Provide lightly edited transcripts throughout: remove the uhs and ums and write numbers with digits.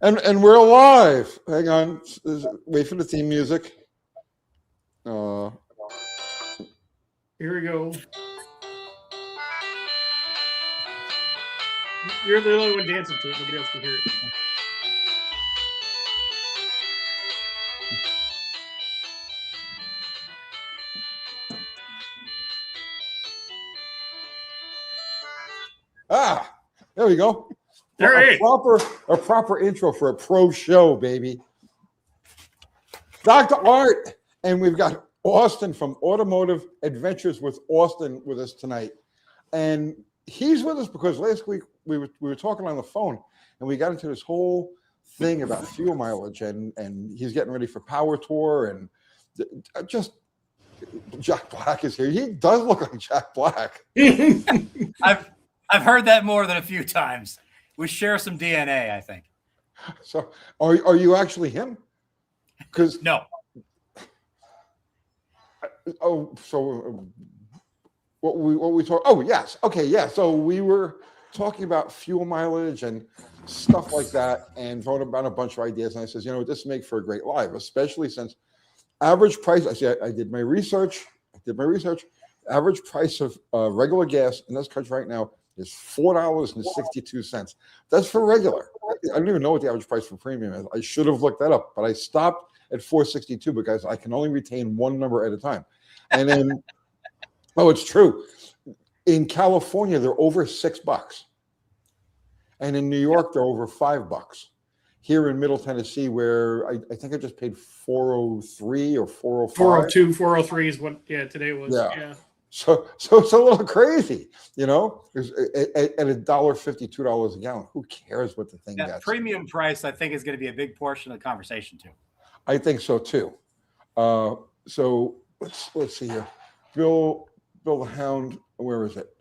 And we're live. Hang on. Wait for the theme music. Here we go. You're the only one dancing to it. Nobody else can hear it. There we go. There a proper intro for a pro show, baby. Dr. Art, and we've got Austin from Automotive Adventures with Austin with us tonight. And he's with us because last week we were talking on the phone and we got into this whole thing about fuel mileage and he's getting ready for Power Tour and just Jack Black is here. He does look like Jack Black. I've heard that more than a few times. We share some DNA, I think. So are you actually him? Because no. What we talk? Oh yes, okay, yeah. So we were talking about fuel mileage and stuff like that, and throwing about a bunch of ideas. And I says, this makes for a great live, especially since average price. I said I did my research. Average price of regular gas in this country right now is $4.62. That's for regular. I don't even know what the average price for premium is. I should have looked that up, but I stopped at $4.62 because I can only retain one number at a time. And then, it's true. In California, they're over $6, and in New York, they're over $5. Here in Middle Tennessee, where I think I just paid $4.03 or $4.05. $4.02, $4.03 is what? Yeah, today was. Yeah. So it's a little crazy, at $1.50, $2 a gallon. Who cares what the thing gets? That premium price, I think, is going to be a big portion of the conversation too. I think so too. So let's see here. Bill the Hound, where is it?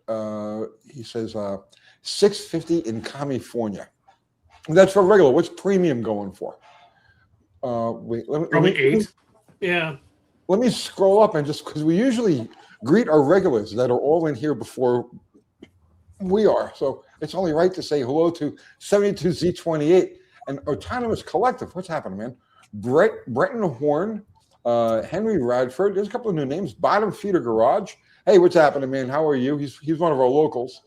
He says $6.50 in California. That's for regular. What's premium going for? Probably 8. Yeah. Let me scroll up and just because we usually greet our regulars that are all in here before we are. So it's only right to say hello to 72Z28 and Autonomous Collective. What's happening, man? Brenton Horn, Henry Radford. There's a couple of new names. Bottom Feeder Garage. Hey, what's happening, man? How are you? He's one of our locals.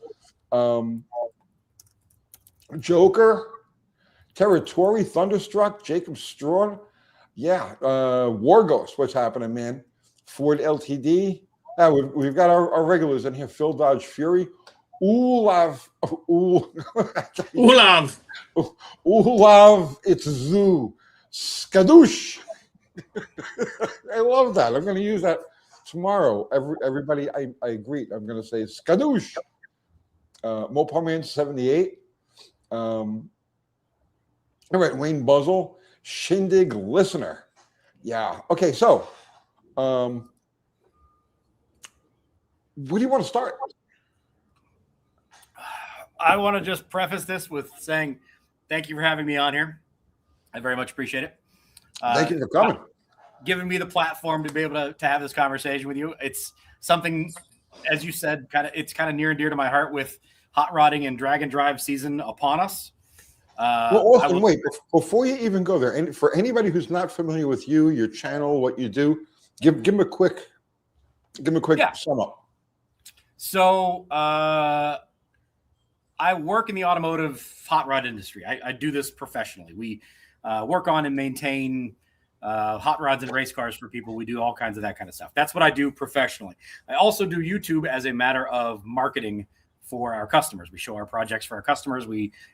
Joker, Territory, Thunderstruck, Jacob Strawn. Yeah, War Ghost. What's happening, man? Ford Ltd. We've got our regulars in here. Phil Dodge Fury. Ulav. It's Zoo. Skadoosh. I love that. I'm going to use that tomorrow. Everybody I greet, I'm going to say Skadoosh. Mopoman 78. All right, Wayne Buzzle. Shindig Listener. Yeah. Okay, so where do you want to start? I want to just preface this with saying thank you for having me on here. I very much appreciate it. Thank you for coming. Giving me the platform to be able to have this conversation with you. It's something, as you said, it's kind of near and dear to my heart with hot rodding and drag and drive season upon us. Well, Austin, wait, before you even go there, and for anybody who's not familiar with you, your channel, what you do, give them a quick sum up. So I work in the automotive hot rod industry. I do this professionally. We work on and maintain hot rods and race cars for people. We do all kinds of that kind of stuff. That's what I do professionally. I also do YouTube as a matter of marketing for our customers. We show our projects for our customers.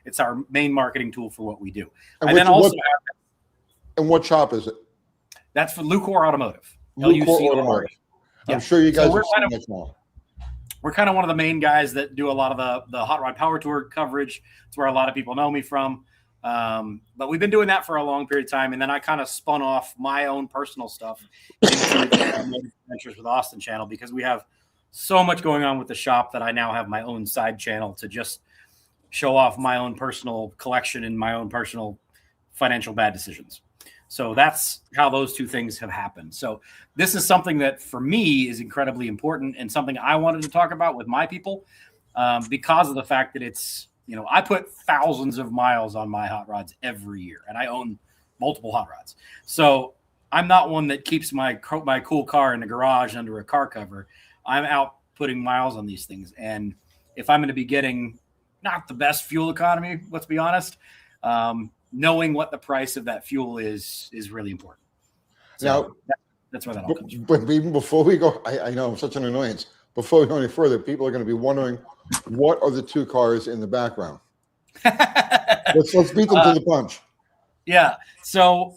It's our main marketing tool for what we do. And what shop is it? That's for Lucor Automotive. Lucor Automotive. Yeah. I'm sure you guys so have seen that more. We're kind of one of the main guys that do a lot of the Hot Rod Power Tour coverage. It's where a lot of people know me from. But we've been doing that for a long period of time. And then I kind of spun off my own personal stuff into the Adventures with Austin channel because we have so much going on with the shop that I now have my own side channel to just show off my own personal collection and my own personal financial bad decisions. So that's how those two things have happened. So this is something that for me is incredibly important and something I wanted to talk about with my people because of the fact that it's I put thousands of miles on my hot rods every year, and I own multiple hot rods. So I'm not one that keeps my cool car in the garage under a car cover. I'm out putting miles on these things. And if I'm going to be getting not the best fuel economy, let's be honest, knowing what the price of that fuel is really important. So Now, that's where that all comes from. But even before we go, I know I'm such an annoyance. Before we go any further, people are going to be wondering, what are the two cars in the background? Let's beat them to the punch. Yeah. So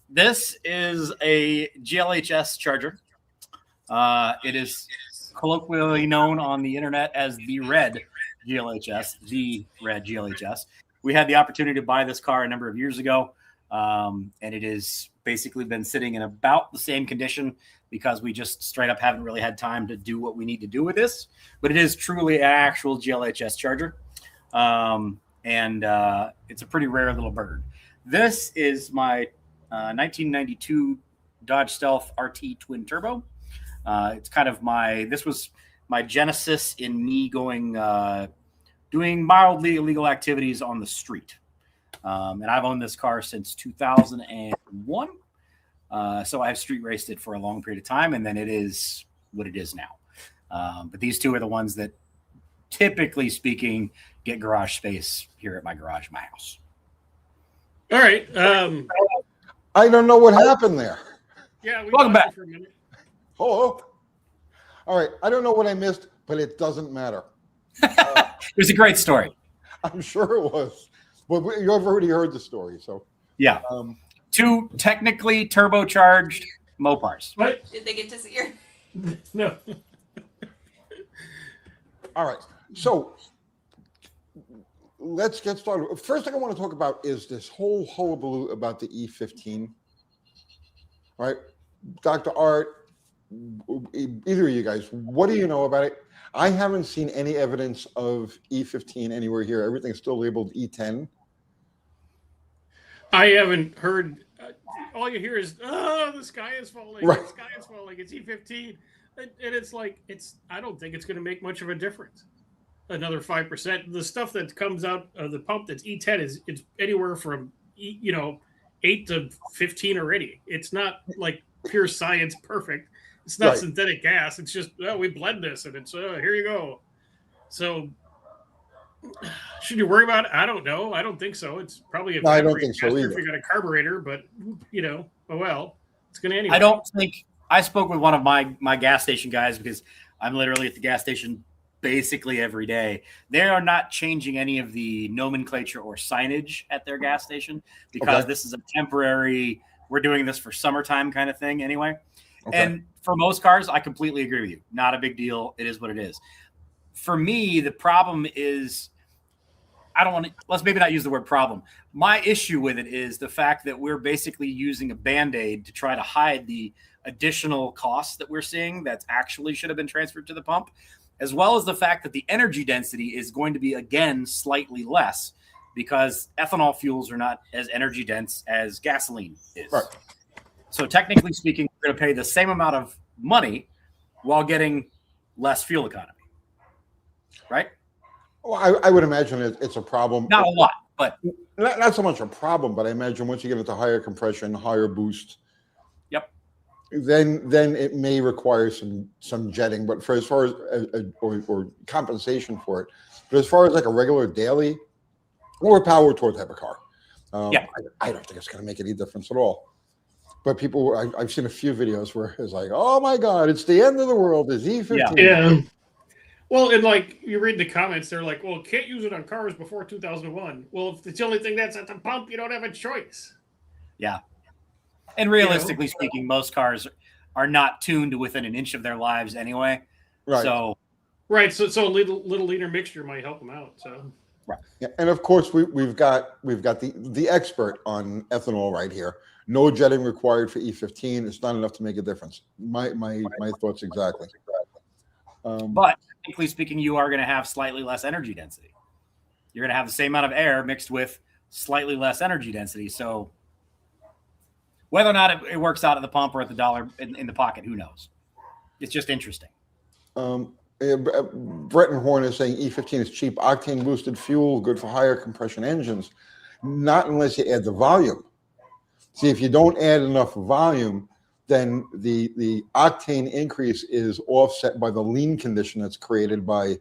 this is a GLHS charger. It is colloquially known on the internet as the red GLHS, the red GLHS. We had the opportunity to buy this car a number of years ago, and it has basically been sitting in about the same condition because we just straight up haven't really had time to do what we need to do with this. But it is truly an actual GLHS charger, and it's a pretty rare little bird. This is my 1992 Dodge Stealth RT twin turbo. It's kind of this was my genesis in me going, doing mildly illegal activities on the street. And I've owned this car since 2001. So I've street raced it for a long period of time, and then it is what it is now. But these two are the ones that, typically speaking, get garage space here at my garage, my house. All right. I don't know what happened there. Yeah, Welcome back for a minute. Oh, all right. I don't know what I missed, but it doesn't matter. It was a great story. I'm sure it was. Well, you've already heard the story, so Yeah. Two technically turbocharged Mopars. What? Did they get to see her? No. all right. So let's get started. First thing I want to talk about is this whole hullabaloo about the E15. All right, Dr. Art, either of you guys, what do you know about it? I haven't seen any evidence of E15 anywhere here. Everything's still labeled E10. I haven't heard. All you hear is, "Oh, the sky is falling. Right. The sky is falling. It's E15," and it's like I don't think it's going to make much of a difference. Another 5%. The stuff that comes out of the pump that's E10 it's anywhere from 8 to 15 already. It's not like pure science perfect. It's not Right. synthetic gas. It's just we blend this and it's here you go. So should you worry about it? I don't know. I don't think so. It's probably No, I don't think so either. if you got a carburetor, but oh well, it's going to anyway. I don't think I spoke with one of my gas station guys because I'm literally at the gas station basically every day. They are not changing any of the nomenclature or signage at their gas station because this is a temporary, we're doing this for summertime kind of thing anyway. Okay. And for most cars, I completely agree with you. Not a big deal. It is what it is. For me, the problem is, let's maybe not use the word problem. My issue with it is the fact that we're basically using a Band-Aid to try to hide the additional costs that we're seeing that actually should have been transferred to the pump, as well as the fact that the energy density is going to be, again, slightly less because ethanol fuels are not as energy dense as gasoline is. Right. So technically speaking, we're going to pay the same amount of money while getting less fuel economy. Right? Well, I would imagine it's a problem. Not a lot, but not so much a problem, but I imagine once you get into higher compression, higher boost, then it may require some jetting. But for as far as or compensation for it, but as far as like a regular daily or a power tour type of car, I don't think it's going to make any difference at all. But people, I've seen a few videos where it's like, oh my God, it's the end of the world. It's E15. Yeah. Well, and like you read the comments, they're like, well, can't use it on cars before 2001. Well, if it's the only thing that's at the pump, you don't have a choice. Yeah. And realistically speaking, most cars are not tuned to within an inch of their lives anyway. Right. So a little liter mixture might help them out. So right. Yeah, and of course we've got the expert on ethanol right here. No jetting required for E15. It's not enough to make a difference. My thoughts exactly. But technically speaking, you are going to have slightly less energy density. You're going to have the same amount of air mixed with slightly less energy density. So whether or not it works out at the pump or at the dollar in the pocket, who knows? It's just interesting. Bretton Horn is saying E15 is cheap octane boosted fuel, good for higher compression engines. Not unless you add the volume. See, if you don't add enough volume, then the octane increase is offset by the lean condition that's created by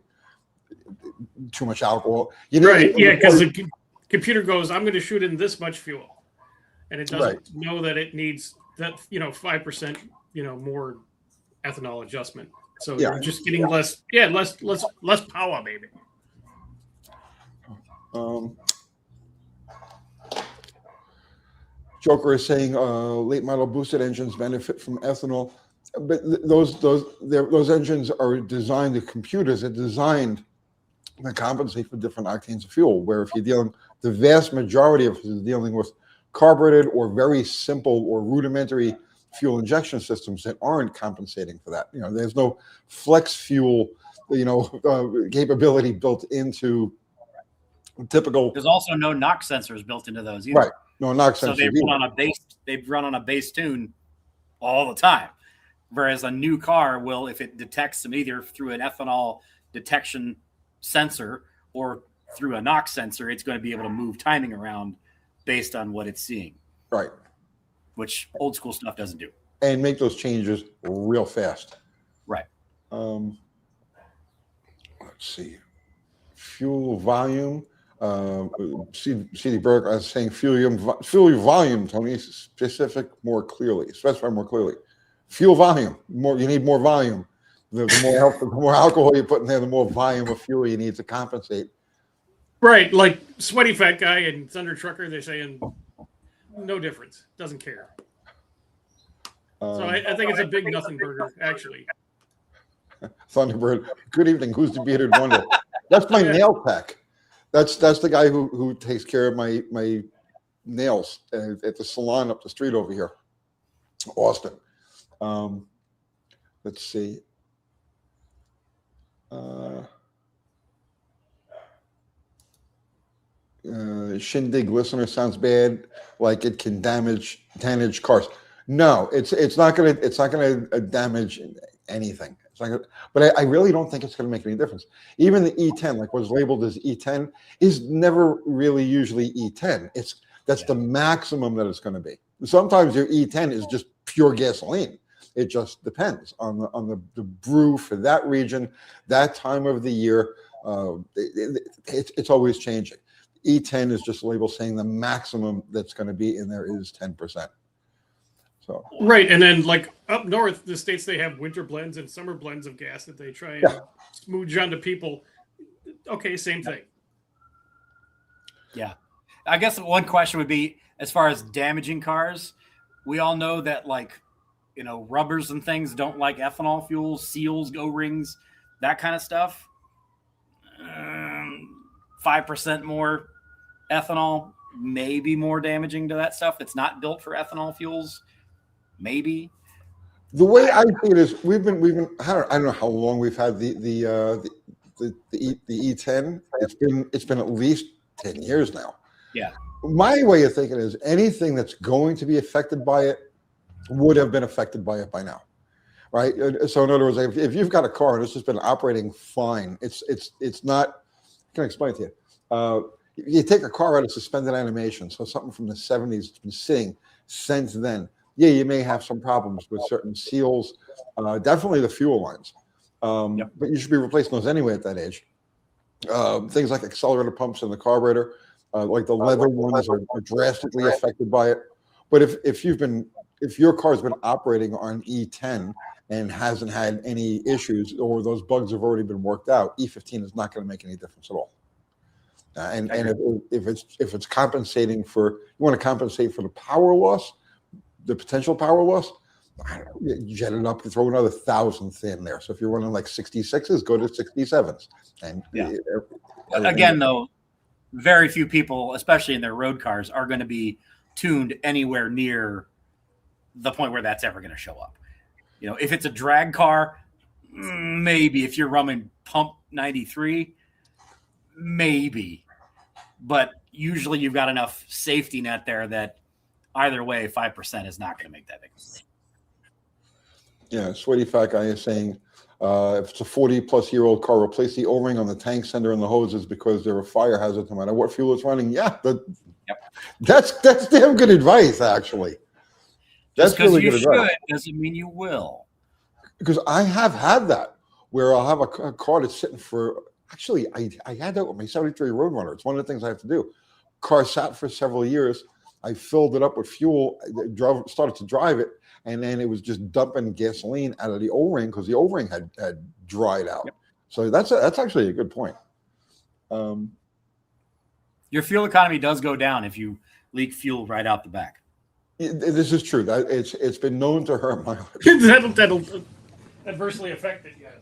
too much alcohol. Right, yeah, because the computer goes, I'm going to shoot in this much fuel, and it doesn't know that it needs that 5% more ethanol adjustment. So you're just getting less power, baby. Joker is saying late model boosted engines benefit from ethanol, but those engines are designed. The computers are designed to compensate for different octanes of fuel. Where if you're dealing, the vast majority of it is dealing with carbureted or very simple or rudimentary fuel injection systems that aren't compensating for that. There's no flex fuel, capability built into typical. There's also no knock sensors built into those either. Right. No knock sensors. So they run on a base tune all the time. Whereas a new car will, if it detects them either through an ethanol detection sensor or through a knock sensor, it's going to be able to move timing around based on what it's seeing. Right. Which old school stuff doesn't do. And make those changes real fast. Right. Let's see. Fuel volume. CD Burke, I was saying fuel volume, Tony, specify more clearly. Fuel volume. You need more volume. The more alcohol you put in there, the more volume of fuel you need to compensate. Right, like sweaty fat guy and Thunder Trucker, they're saying no difference. Doesn't care. So I think it's a big nothing burger, actually. Thunderbird. Good evening. Who's the bearded wonder? That's my nail tech. That's the guy who takes care of my nails at the salon up the street over here, Austin. Let's see. Shindig listener sounds bad, like it can damage cars. No, it's not gonna damage anything. It's not gonna, but I really don't think it's gonna make any difference. Even the E10, like what's labeled as E10, is never really usually E10. That's the maximum that it's going to be. Sometimes your E10 is just pure gasoline. It just depends on the brew for that region, that time of the year. It's always changing. E10 is just a label saying the maximum that's going to be in there is 10%. So right, and then like up north, the states, they have winter blends and summer blends of gas that they try and smooth onto people. Okay, same thing. Yeah, I guess one question would be, as far as damaging cars, we all know that rubbers and things don't like ethanol fuels, seals, O-rings, that kind of stuff. 5% more ethanol may be more damaging to that stuff. It's not built for ethanol fuels. Maybe. The way I see it is, we've been I don't know how long we've had the E10. It's been at least 10 years now. Yeah. My way of thinking is anything that's going to be affected by it would have been affected by it by now, right? So in other words, if you've got a car and it's just been operating fine, it's not. I can explain it to you. You take a car out of suspended animation, so something from the 70s that's been sitting since then. Yeah, you may have some problems with certain seals, definitely the fuel lines, but you should be replacing those anyway at that age. Things like accelerator pumps in the carburetor, like the leather ones, are drastically affected by it. But if your car's been operating on E10 and hasn't had any issues, or those bugs have already been worked out, E15 is not going to make any difference at all. And if it's compensating for, you want to compensate for the power loss, the potential power loss, you jet it up, you throw another 1,000th in there. So if you're running like 66s, go to 67s. And again, though, very few people, especially in their road cars, are going to be tuned anywhere near the point where that's ever going to show up. If it's a drag car, maybe. If you're running pump 93, maybe. But usually you've got enough safety net there that either way, 5% is not going to make that big. Yeah, Sweaty Fat Guy is saying If it's a 40-plus-year-old car, replace the O-ring on the tank sender and the hoses because they're a fire hazard no matter what fuel it's running. Yeah, that's damn good advice, actually. Just because really you good should advice. doesn't mean you will. Because I have had that where I'll have a car that's sitting for. Actually, I had that with my 73 Roadrunner. It's one of the things I have to do. Car sat for several years. I filled it up with fuel, started to drive it, and then it was just dumping gasoline out of the O-ring because the O-ring had dried out. Yep. So that's actually a good point. Your fuel economy does go down if you leak fuel right out the back. This is true. It's been known to hurt mileage. that'll adversely affect it. Yes.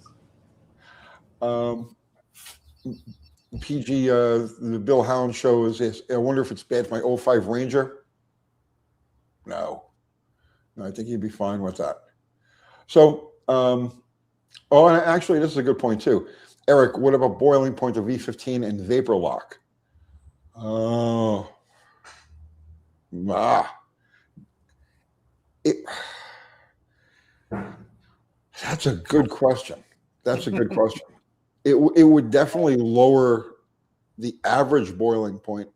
PG, the Bill Hound show is. I wonder if it's bad for my 05 Ranger. No, I think he'd be fine with that. So, and actually, this is a good point too. Eric, what about boiling point of V15 and vapor lock? That's a good question. It would definitely lower the average boiling point,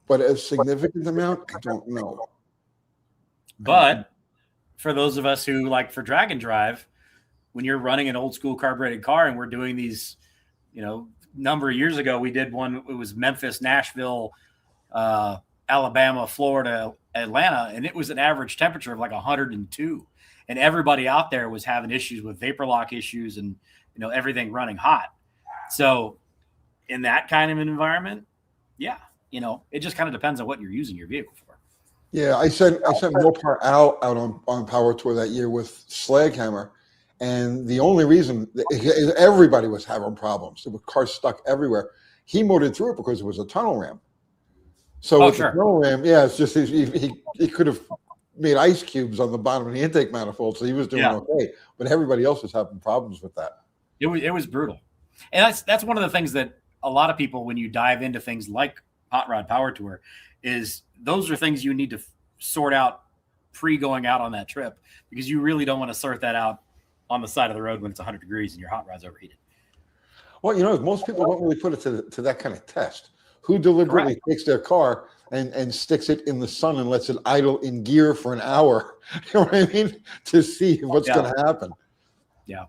but a significant amount, I don't know. But for those of us who like for drag and drive, when you're running an old school carbureted car and we're doing these, number of years ago, we did one. It was Memphis, Nashville, Alabama, Florida, Atlanta, and it was an average temperature of like 102. And everybody out there was having issues with vapor lock issues and, everything running hot. So in that kind of an environment, it just kind of depends on what you're using your vehicle for. Yeah, I sent Mopar out on Power Tour that year with Slaghammer. And the only reason everybody was having problems, there were cars stuck everywhere. He motored through it because it was a tunnel ramp. So with the tunnel ramp, it's just he could have made ice cubes on the bottom of the intake manifold, so he was doing okay. But everybody else was having problems with that. It was brutal, and that's one of the things that a lot of people, when you dive into things like Hot Rod Power Tour, is those are things you need to sort out going out on that trip, because you really don't want to sort that out on the side of the road when it's 100 degrees and your hot rod's overheated. Well, most people don't really put it to that kind of test. Who deliberately takes their car and sticks it in the sun and lets it idle in gear for an hour, you know what I mean, to see what's going to happen? Yeah.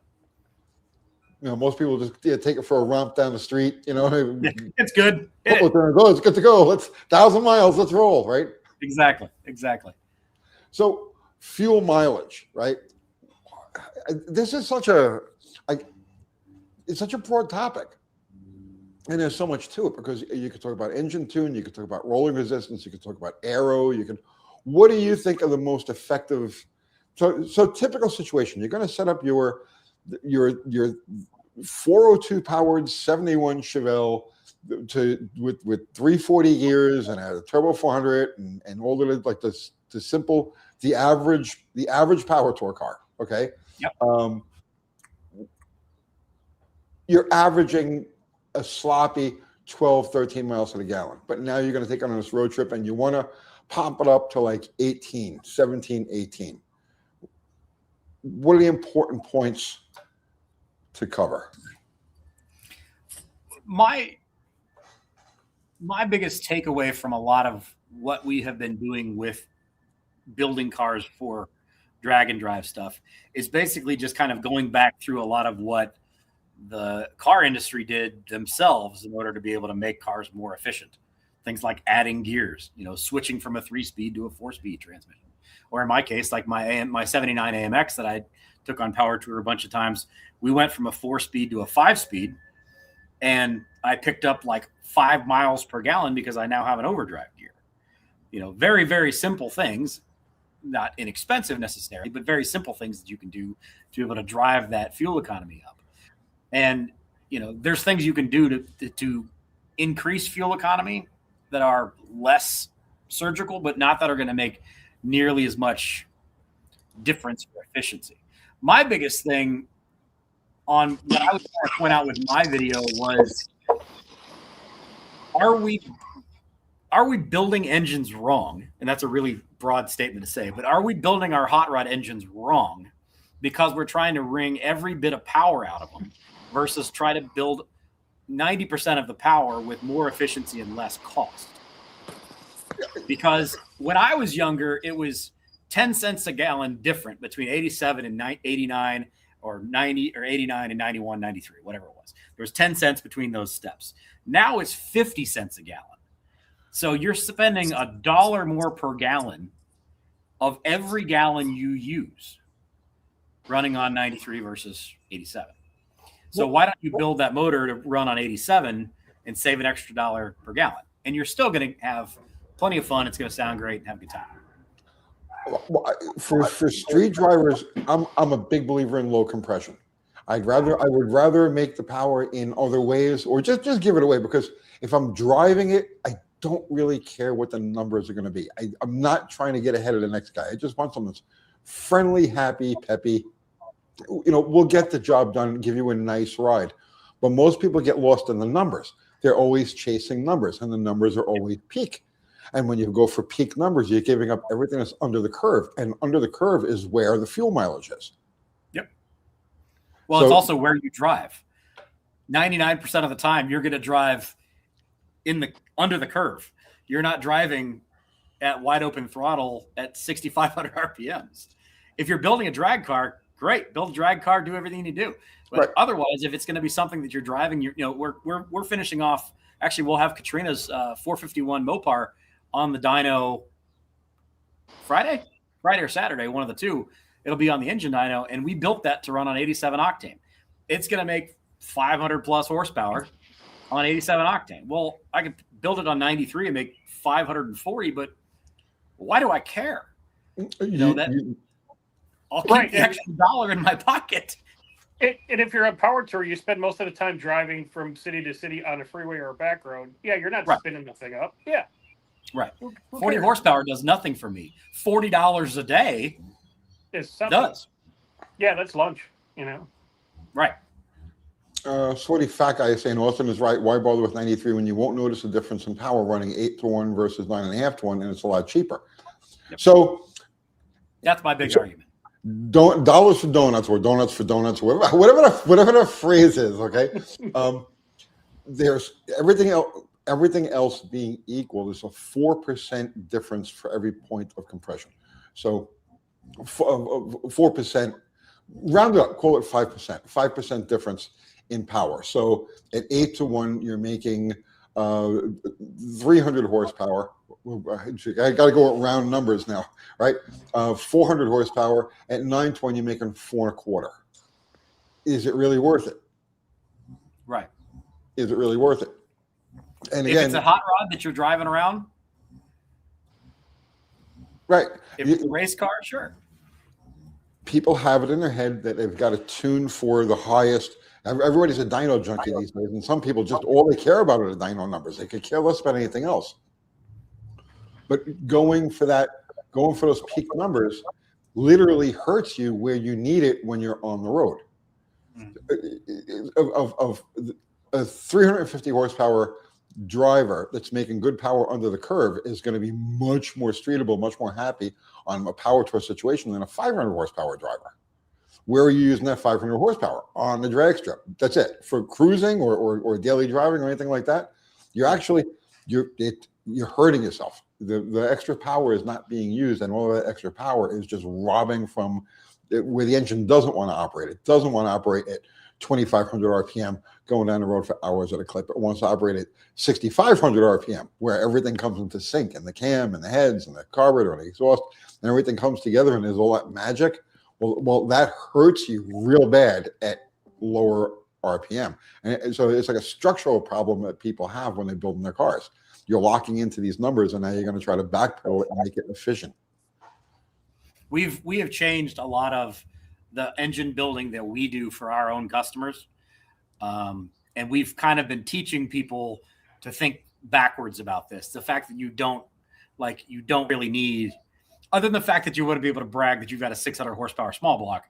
Most people just take it for a romp down the street, It's good. It's good to go. Let's 1,000 miles. Let's roll, right? Exactly. So fuel mileage, right? This is such a broad topic. And there's so much to it, because you could talk about engine tune, you could talk about rolling resistance, you could talk about aero, what do you think are the most effective? So typical situation, you're going to set up your 402 powered 71 Chevelle with 340 gears and a turbo 400 and all of it, like the average power tour car. Okay. Yep. You're averaging a sloppy 12, 13 miles to the gallon. But now you're going to take on this road trip and you want to pump it up to like 18, 17, 18. What are the important points to cover? My biggest takeaway from a lot of what we have been doing with building cars for drag and drive stuff is basically just kind of going back through a lot of what the car industry did themselves in order to be able to make cars more efficient. Things like adding gears, switching from a 3-speed to a 4-speed transmission. Or in my case, like my 79 AMX that I took on Power Tour a bunch of times, we went from a 4-speed to a 5-speed, and I picked up like 5 miles per gallon because I now have an overdrive gear. Very, very simple things, not inexpensive necessarily, but very simple things that you can do to be able to drive that fuel economy up. And, there's things you can do to increase fuel economy that are less surgical, but not that are going to make nearly as much difference for efficiency. My biggest thing on what I was trying to point out with my video was, are we building engines wrong? And that's a really broad statement to say, but are we building our hot rod engines wrong because we're trying to wring every bit of power out of them versus try to build 90% of the power with more efficiency and less cost. Because when I was younger, it was 10 cents a gallon different between 87 and 89 or 90 or 89 and 91, 93, whatever it was. There was 10 cents between those steps. Now it's 50 cents a gallon. So you're spending $1 more per gallon of every gallon you use running on 93 versus 87. So why don't you build that motor to run on 87 and save an extra $1 per gallon? And you're still going to have plenty of fun. It's going to sound great and have a good time. Well, for street drivers, I'm a big believer in low compression. I would rather make the power in other ways, or just give it away, because if I'm driving it, I don't really care what the numbers are going to be. I'm not trying to get ahead of the next guy. I just want something that's friendly, happy, peppy. We'll get the job done and give you a nice ride. But most people get lost in the numbers. They're always chasing numbers, and the numbers are always peak. And when you go for peak numbers, you're giving up everything that's under the curve. And under the curve is where the fuel mileage is. Yep. Well, it's also where you drive. 99% of the time, you're going to drive under the curve. You're not driving at wide open throttle at 6,500 RPMs. If you're building a drag car, great. Build a drag car, do everything you do. But right. Otherwise, if it's going to be something that you're driving, we're finishing off. Actually, we'll have Katrina's 451 Mopar on the dyno Friday or Saturday, one of the two. It'll be on the engine dyno, and we built that to run on 87 octane. It's going to make 500 plus horsepower on 87 octane. Well, I could build it on 93 and make 540, but why do I care? I'll keep the extra $1 in my pocket. And if you're on power tour, you spend most of the time driving from city to city on a freeway or a back road. Yeah, you're not spinning the thing up. Yeah. Right. 40 horsepower does nothing for me. $40 a day does. Yeah, that's lunch, Right. Sweaty fat guy is saying Austin is right. Why bother with 93 when you won't notice the difference in power running 8-1 versus 9.5-1, and it's a lot cheaper? Yep. So that's my big argument. Dollars for donuts, or donuts for donuts, whatever the phrase is. Okay. There's everything else being equal. There's a 4% difference for every point of compression. So 4%, round it up, call it 5% difference in power. So at 8-1, you're making 300 horsepower. I got to go round numbers now, right? 400 horsepower at 9-1, you're making 4.25. Is it really worth it? Right. Is it really worth it? And if it's a hot rod that you're driving around, right? If it's a race car, sure. People have it in their head that they've got to tune for the highest. Everybody's a dyno junkie these days, and some people just all they care about are the dyno numbers. They could care less about anything else. But going for those peak numbers literally hurts you where you need it when you're on the road. Of a 350 horsepower driver that's making good power under the curve is going to be much more streetable, much more happy on a power tour situation than a 500 horsepower driver. Where are you using that 500 horsepower? On the drag strip. That's it. For cruising or daily driving or anything like that, you're hurting yourself. The extra power is not being used, and all of that extra power is just robbing from where the engine doesn't want to operate. It doesn't want to operate at 2,500 RPM going down the road for hours at a clip. It wants to operate at 6,500 RPM, where everything comes into sync, and the cam and the heads and the carburetor and the exhaust, and everything comes together, and there's all that magic. Well, that hurts you real bad at lower RPM. And so it's like a structural problem that people have when they're building their cars. You're locking into these numbers, and now you're going to try to backpedal it and make it efficient. We have changed a lot of the engine building that we do for our own customers. And we've kind of been teaching people to think backwards about this. The fact that you don't really need, other than the fact that you want to be able to brag that you've got a 600 horsepower small block,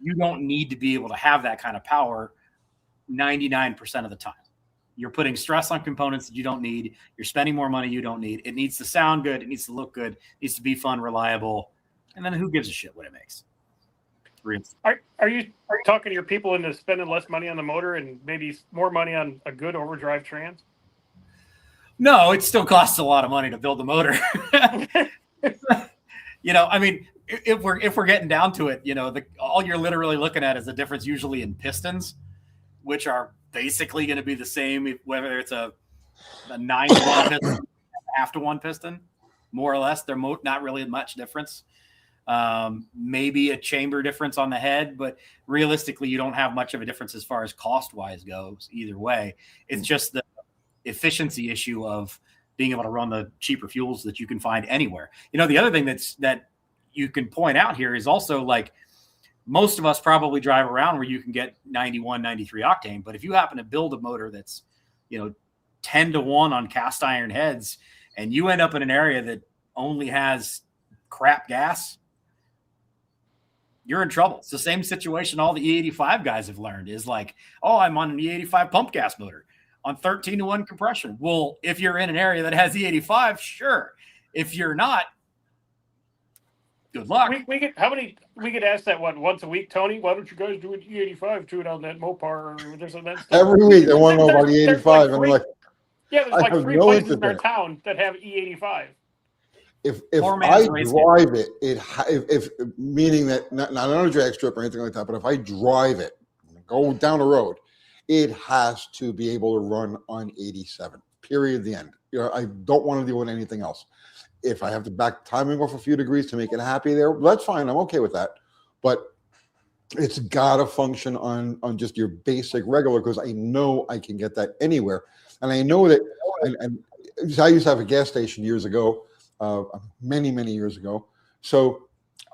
you don't need to be able to have that kind of power 99% of the time. You're putting stress on components that you don't need. You're spending more money you don't need. It needs to sound good. It needs to look good. It needs to be fun, reliable. And then who gives a shit what it makes? Are you talking to your people into spending less money on the motor and maybe more money on a good overdrive trans? No, it still costs a lot of money to build the motor. I mean, if we're getting down to it, all you're literally looking at is the difference usually in pistons, which are basically going to be the same, whether it's a 9-to-1 piston, half to 1 piston, more or less. They're not really much difference. Maybe a chamber difference on the head, but realistically, you don't have much of a difference as far as cost-wise goes either way. It's just the efficiency issue of being able to run the cheaper fuels that you can find anywhere. The other thing that you can point out here is also, like, most of us probably drive around where you can get 91, 93 octane, but if you happen to build a motor that's, 10-to-1 on cast iron heads, and you end up in an area that only has crap gas, you're in trouble. It's the same situation all the E85 guys have learned is like, oh, I'm on an E85 pump gas motor on 13-to-1 compression. Well, if you're in an area that has E85, sure. If you're not, good luck. We get asked that once a week, Tony. Why don't you guys do an E85 to it on that Mopar or this and that stuff? Every week they want to know about E85, and I'm like, there's like 3 places in our town that have E85. If I drive it, if meaning that not on a drag strip or anything like that, but if I drive it, go down the road, it has to be able to run on 87. Period. The end. I don't want to deal with anything else. If I have to back timing off a few degrees to make it happy there, that's fine. I'm okay with that. But it's got to function on just your basic regular, because I know I can get that anywhere. And I know that, and I used to have a gas station years ago, many years ago. So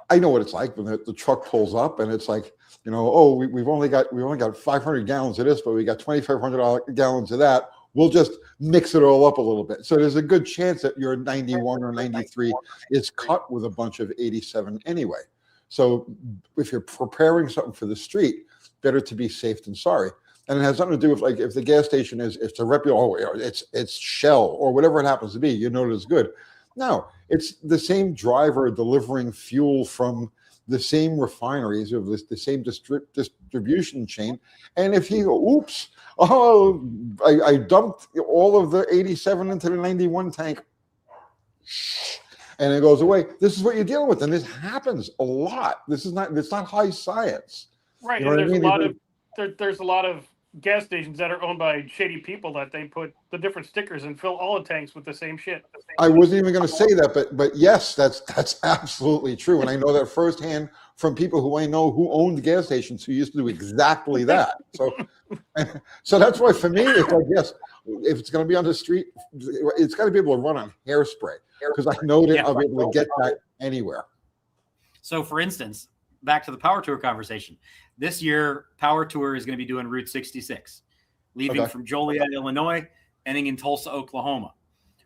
I know what it's like when the truck pulls up and it's like, oh, we've only got 500 gallons of this, but we got 2,500 gallons of that. We'll just mix it all up a little bit. So there's a good chance that your 91 or 93 is cut with a bunch of 87 anyway. So if you're preparing something for the street, better to be safe than sorry. And it has something to do with, like, if the gas station is a reputable, it's Shell or whatever it happens to be, it's good. No, it's the same driver delivering fuel from the same refineries of the same distribution chain. And if he oops, I dumped all of the 87 into the 91 tank, and it goes away. This is what you're dealing with, and this happens a lot. It's not high science, right? You know and there's a lot of gas stations that are owned by shady people that they put the different stickers and fill all the tanks with the same shit. I wasn't even going to say that, but yes, that's absolutely true, and I know that firsthand from people who I know who owned gas stations who used to do exactly that. So that's why for me, it's like, yes, if it's going to be on the street, it's got to be able to run on hairspray, because I know that I'll be able to get that anywhere. So, for instance, back to the Power Tour conversation. This year, Power Tour is going to be doing Route 66, leaving from Joliet, Illinois, ending in Tulsa, Oklahoma.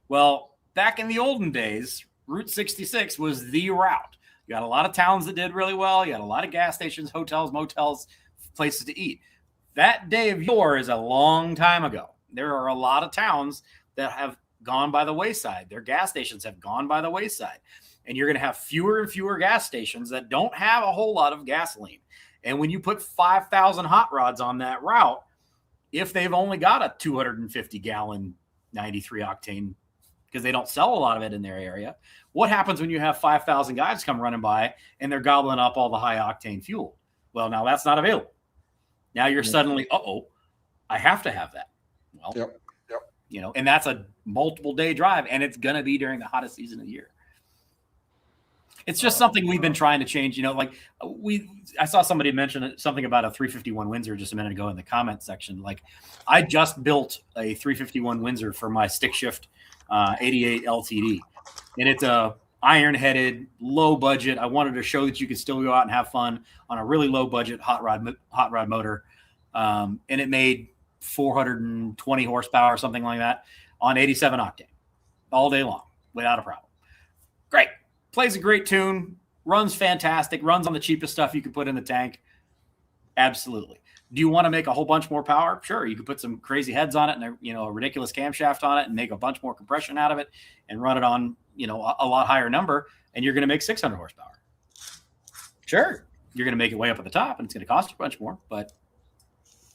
Well, back in the olden days, Route 66 was the route. You got a lot of towns that did really well. You had a lot of gas stations, hotels, motels, places to eat. That day of yore is a long time ago. There are a lot of towns that have gone by the wayside. Their gas stations have gone by the wayside. And you're going to have fewer and fewer gas stations that don't have a whole lot of gasoline. And when you put 5,000 hot rods on that route, if they've only got a 250-gallon 93 octane, because they don't sell a lot of it in their area, what happens when you have 5,000 guys come running by and they're gobbling up all the high octane fuel? Well, now that's not available. Now you're suddenly, I have to have that. Well, yep. And that's a multiple day drive, and it's going to be during the hottest season of the year. It's just something we've been trying to change. I saw somebody mention something about a 351 Windsor just a minute ago in the comment section. Like, I just built a 351 Windsor for my stick shift 88 LTD, and it's a iron-headed, low budget. I wanted to show that you could still go out and have fun on a really low budget hot rod motor, and it made 420 horsepower or something like that on 87 octane all day long without a problem. Great. Plays a great tune, runs fantastic, runs on the cheapest stuff you could put in the tank. Absolutely. Do you want to make a whole bunch more power? Sure. You could put some crazy heads on it and a ridiculous camshaft on it and make a bunch more compression out of it and run it on, a lot higher number, and you're going to make 600 horsepower. Sure. you're going to make it way up at the top, and it's going to cost you a bunch more. But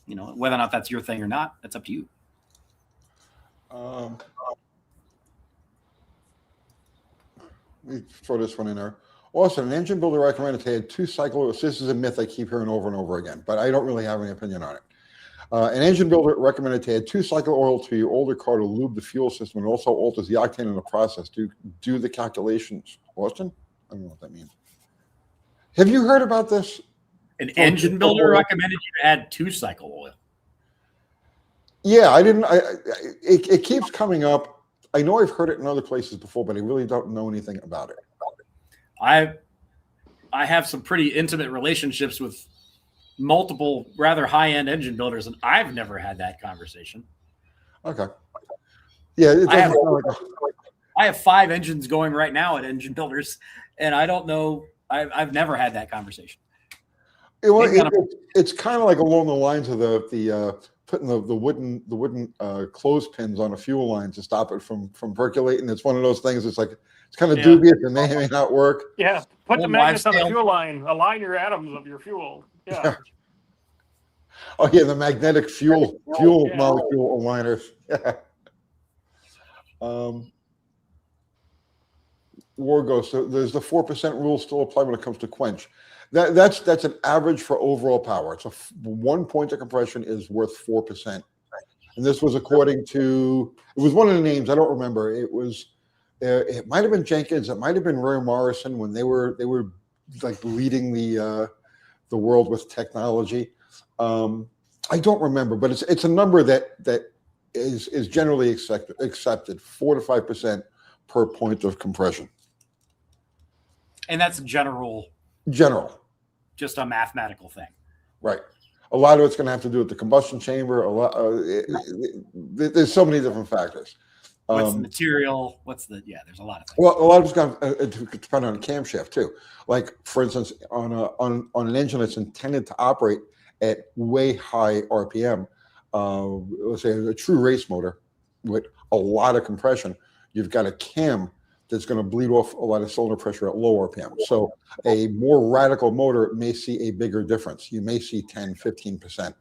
whether or not that's your thing or not, that's up to you. Let me throw this one in there. Also, an engine builder recommended to add 2-cycle. This is a myth I keep hearing over and over again, but I don't really have any opinion on it. An engine builder recommended to add 2-cycle oil to your older car to lube the fuel system and also alters the octane in the process. Do the calculations. Austin? I don't know what that means. Have you heard about this? An engine builder recommended you to add 2-cycle oil. Yeah, I didn't. It keeps coming up. I know I've heard it in other places before, but I really don't know anything about it. I have some pretty intimate relationships with multiple rather high-end engine builders, and I've never had that conversation. Okay. Yeah, I have 5 engines going right now at engine builders, and I don't know. I've never had that conversation. It's kind of like along the lines of the putting the wooden clothespins on a fuel line to stop it from percolating. It's one of those things. It's like it's kind of dubious and may not work. Yeah, put the magnets on the fuel line. Align your atoms of your fuel. Yeah. Oh yeah, the magnetic fuel molecule aligners. Yeah. Wargo. So there's the 4% rule still apply when it comes to quench. That's an average for overall power. It's 1 point of compression is worth 4%. And this was according to, it was one of the names, I don't remember. It might have been Jenkins, it might have been Roy Morrison when they were like leading the world with technology. I don't remember, but it's a number that is generally accepted 4 to 5% per point of compression. And that's general. Just a mathematical thing. Right. A lot of it's going to have to do with the combustion chamber. There's so many different factors. What's the material? There's a lot of things. Well, a lot of it's going to depend on the camshaft too. Like, for instance, on an engine that's intended to operate at way high RPM, let's say a true race motor with a lot of compression, you've got a cam that's going to bleed off a lot of cylinder pressure at low RPM. So a more radical motor may see a bigger difference. You may see 10, 15%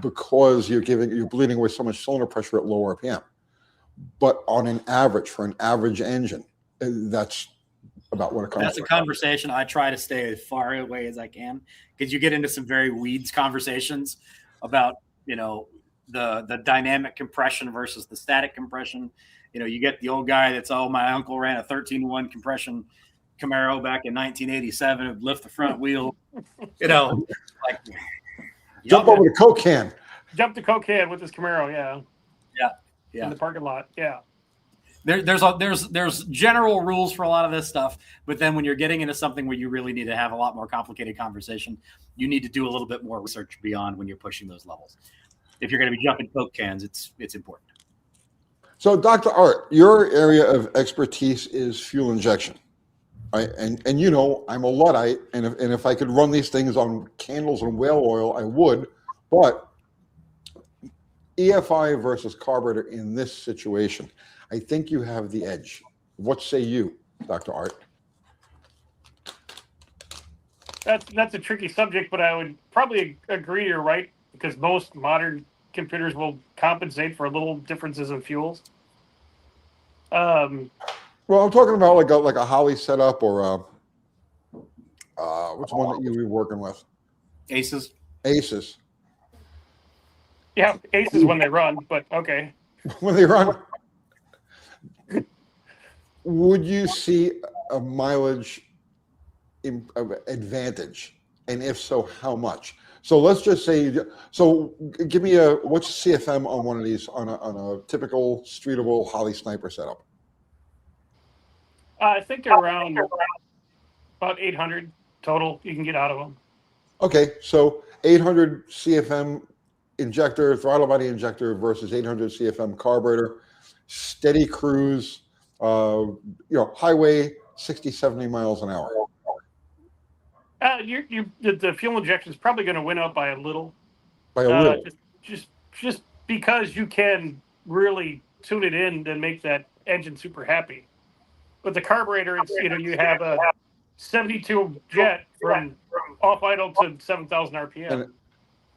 because you're bleeding away so much cylinder pressure at low RPM. But on an average, for an average engine, that's about what it comes. That's a conversation I try to stay as far away as I can, because you get into some very weeds conversations about, the dynamic compression versus the static compression. You get the old guy that's, my uncle ran a 13-1 compression Camaro back in 1987, would lift the front wheel, like jump over the Coke can. Jump the Coke can with this Camaro, yeah. In the parking lot, yeah. There's general rules for a lot of this stuff, but then when you're getting into something where you really need to have a lot more complicated conversation, you need to do a little bit more research beyond when you're pushing those levels. If you're going to be jumping Coke cans, it's important. So, Dr. Art, your area of expertise is fuel injection, right? And I'm a Luddite, and if I could run these things on candles and whale oil, I would. But EFI versus carburetor in this situation, I think you have the edge. What say you, Dr. Art? That's a tricky subject, but I would probably agree you're right, because most modern computers will compensate for little differences in fuels. Well, I'm talking about like a Holly setup or what's one that you were working with? Aces. Yeah, aces when they run, but okay. When they run, would you see a mileage advantage, and if so, how much? So let's just say, give me what's the CFM on one of these on a typical streetable Holly Sniper setup? I think they're around about 800 total you can get out of them. Okay, so 800 CFM injector, throttle body injector versus 800 CFM carburetor, steady cruise, highway 60, 70 miles an hour. The fuel injection is probably going to win out by a little. By a little. Just because you can really tune it in and make that engine super happy. But the carburetor, you have a 72 jet from off idle to 7,000 RPM.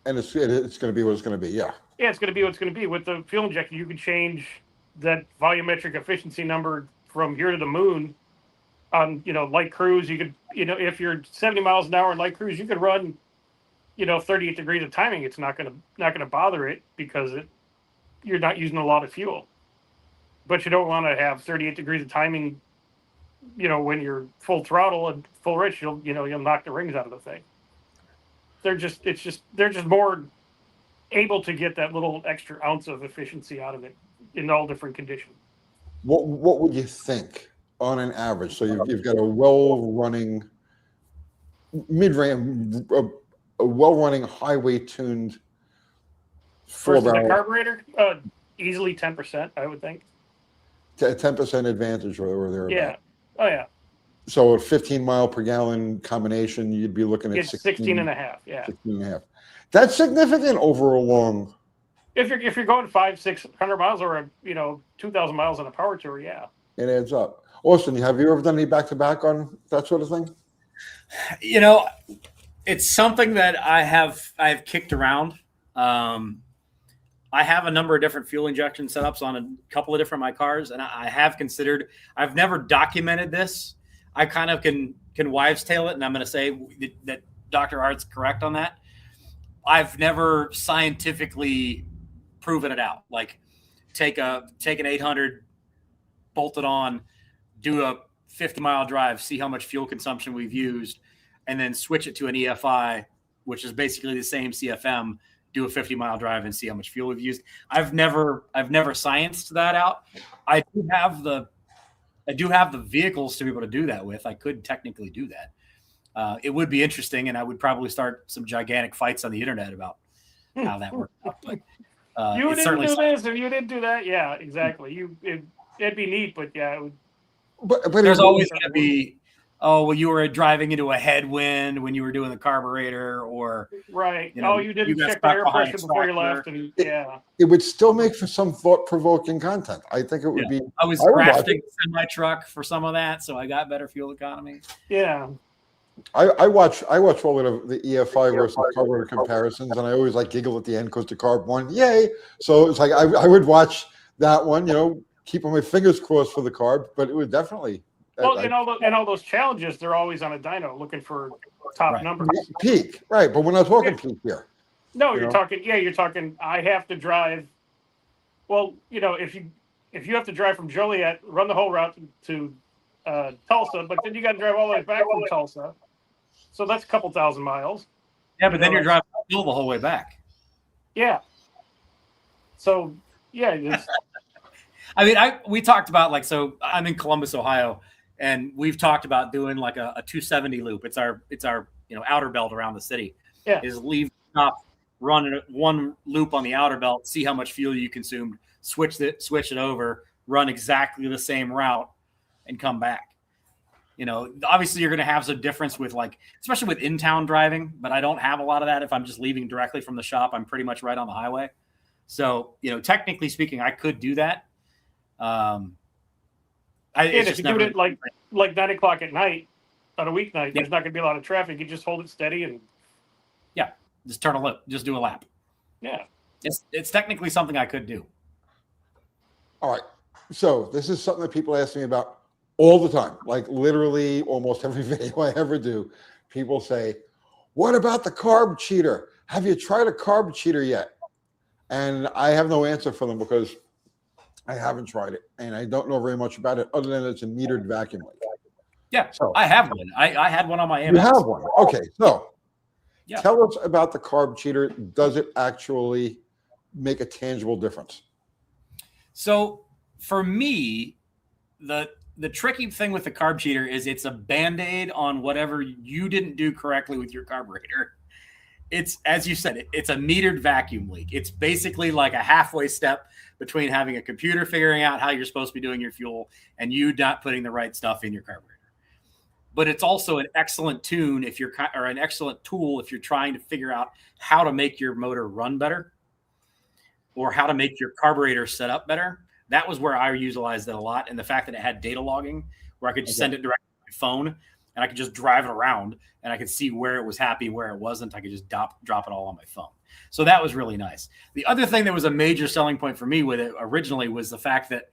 And it's going to be what it's going to be. Yeah. Yeah, it's going to be what it's going to be. With the fuel injector, you can change that volumetric efficiency number from here to the moon on, light cruise. You could, if you're 70 miles an hour in light cruise, you could run, 38 degrees of timing. It's not going to bother it because you're not using a lot of fuel. But you don't want to have 38 degrees of timing, when you're full throttle and full rich, you'll knock the rings out of the thing. They're just more able to get that little extra ounce of efficiency out of it in all different conditions. What would you think on an average? So you've got a well-running mid-range, a well-running highway-tuned Versus a 4-barrel, carburetor, easily 10%, I would think. 10% advantage or thereabout. Yeah. Oh yeah. So a 15 mile per gallon combination, you'd be looking at It's 16 and a half. Yeah. 16 and a half. That's significant over a long. If you're going 500-600 miles or 2,000 miles on a power tour, yeah. It adds up. Austin, have you ever done any back-to-back on that sort of thing? It's something that I've kicked around. I have a number of different fuel injection setups on a couple of different my cars, and I have considered. I've never documented this. I kind of can wives' tale it, and I'm going to say that Dr. Art's correct on that. I've never scientifically proven it out. Like take an 800, bolt it on, do a 50-mile drive, see how much fuel consumption we've used, and then switch it to an EFI, which is basically the same CFM. Do a 50-mile drive and see how much fuel we've used. I've never scienced that out. I do have the vehicles to be able to do that with. I could technically do that. It would be interesting, and I would probably start some gigantic fights on the internet about how that works out. But you didn't do this, and you didn't do that. Yeah, exactly. It'd be neat, but yeah, it would. But there's always going to be. Oh, well, you were driving into a headwind when you were doing the carburetor, or right. You didn't check the air pressure before you left, and it would still make for some thought-provoking content. I think it would be. I was crafting a semi truck for some of that, so I got better fuel economy. Yeah. I watch all of the EFI versus carburetor comparisons, and I always giggle at the end because the carb won. Yay! So it's I would watch that one, keeping my fingers crossed for the carb, but it would definitely. Well, in all those challenges, they're always on a dyno looking for top numbers. Peak, right? But we're not talking peak here. No, you're talking. Yeah, you're talking. I have to drive. Well, if you have to drive from Joliet, run the whole route to Tulsa, but then you got to drive all the way back from Tulsa. So that's a couple thousand miles. Yeah, but then you're driving uphill the whole way back. Yeah. So yeah. I mean, we talked about so I'm in Columbus, Ohio. And we've talked about doing a 270 loop. It's our outer belt around the city. Yeah. Is leave stop, run one loop on the outer belt, see how much fuel you consumed, switch it over, run exactly the same route, and come back. Obviously you're going to have some difference with especially with in-town driving, but I don't have a lot of that. If I'm just leaving directly from the shop, I'm pretty much right on the highway. So technically speaking, I could do that. If you do it like 9 o'clock at night on a weeknight, there's not going to be a lot of traffic. You just hold it steady and just turn a loop, just do a lap. Yeah, it's technically something I could do. All right, so this is something that people ask me about all the time. Literally, almost every video I ever do, people say, "What about the carb cheater? Have you tried a carb cheater yet?" And I have no answer for them because I haven't tried it, and I don't know very much about it other than it's a metered vacuum leak. Yeah, so I have one. I had one on my You have one. Okay, so yeah. Tell us about the carb cheater. Does it actually make a tangible difference? So for me, the tricky thing with the carb cheater is it's a Band-Aid on whatever you didn't do correctly with your carburetor. It's, as you said, it's a metered vacuum leak. It's basically like a halfway step between having a computer figuring out how you're supposed to be doing your fuel and you not putting the right stuff in your carburetor. But it's also an excellent tune or an excellent tool if you're trying to figure out how to make your motor run better or how to make your carburetor set up better. That was where I utilized it a lot. And the fact that it had data logging where I could just send it directly to my phone and I could just drive it around, and I could see where it was happy, where it wasn't. I could just drop it all on my phone. So that was really nice. The other thing that was a major selling point for me with it originally was the fact that,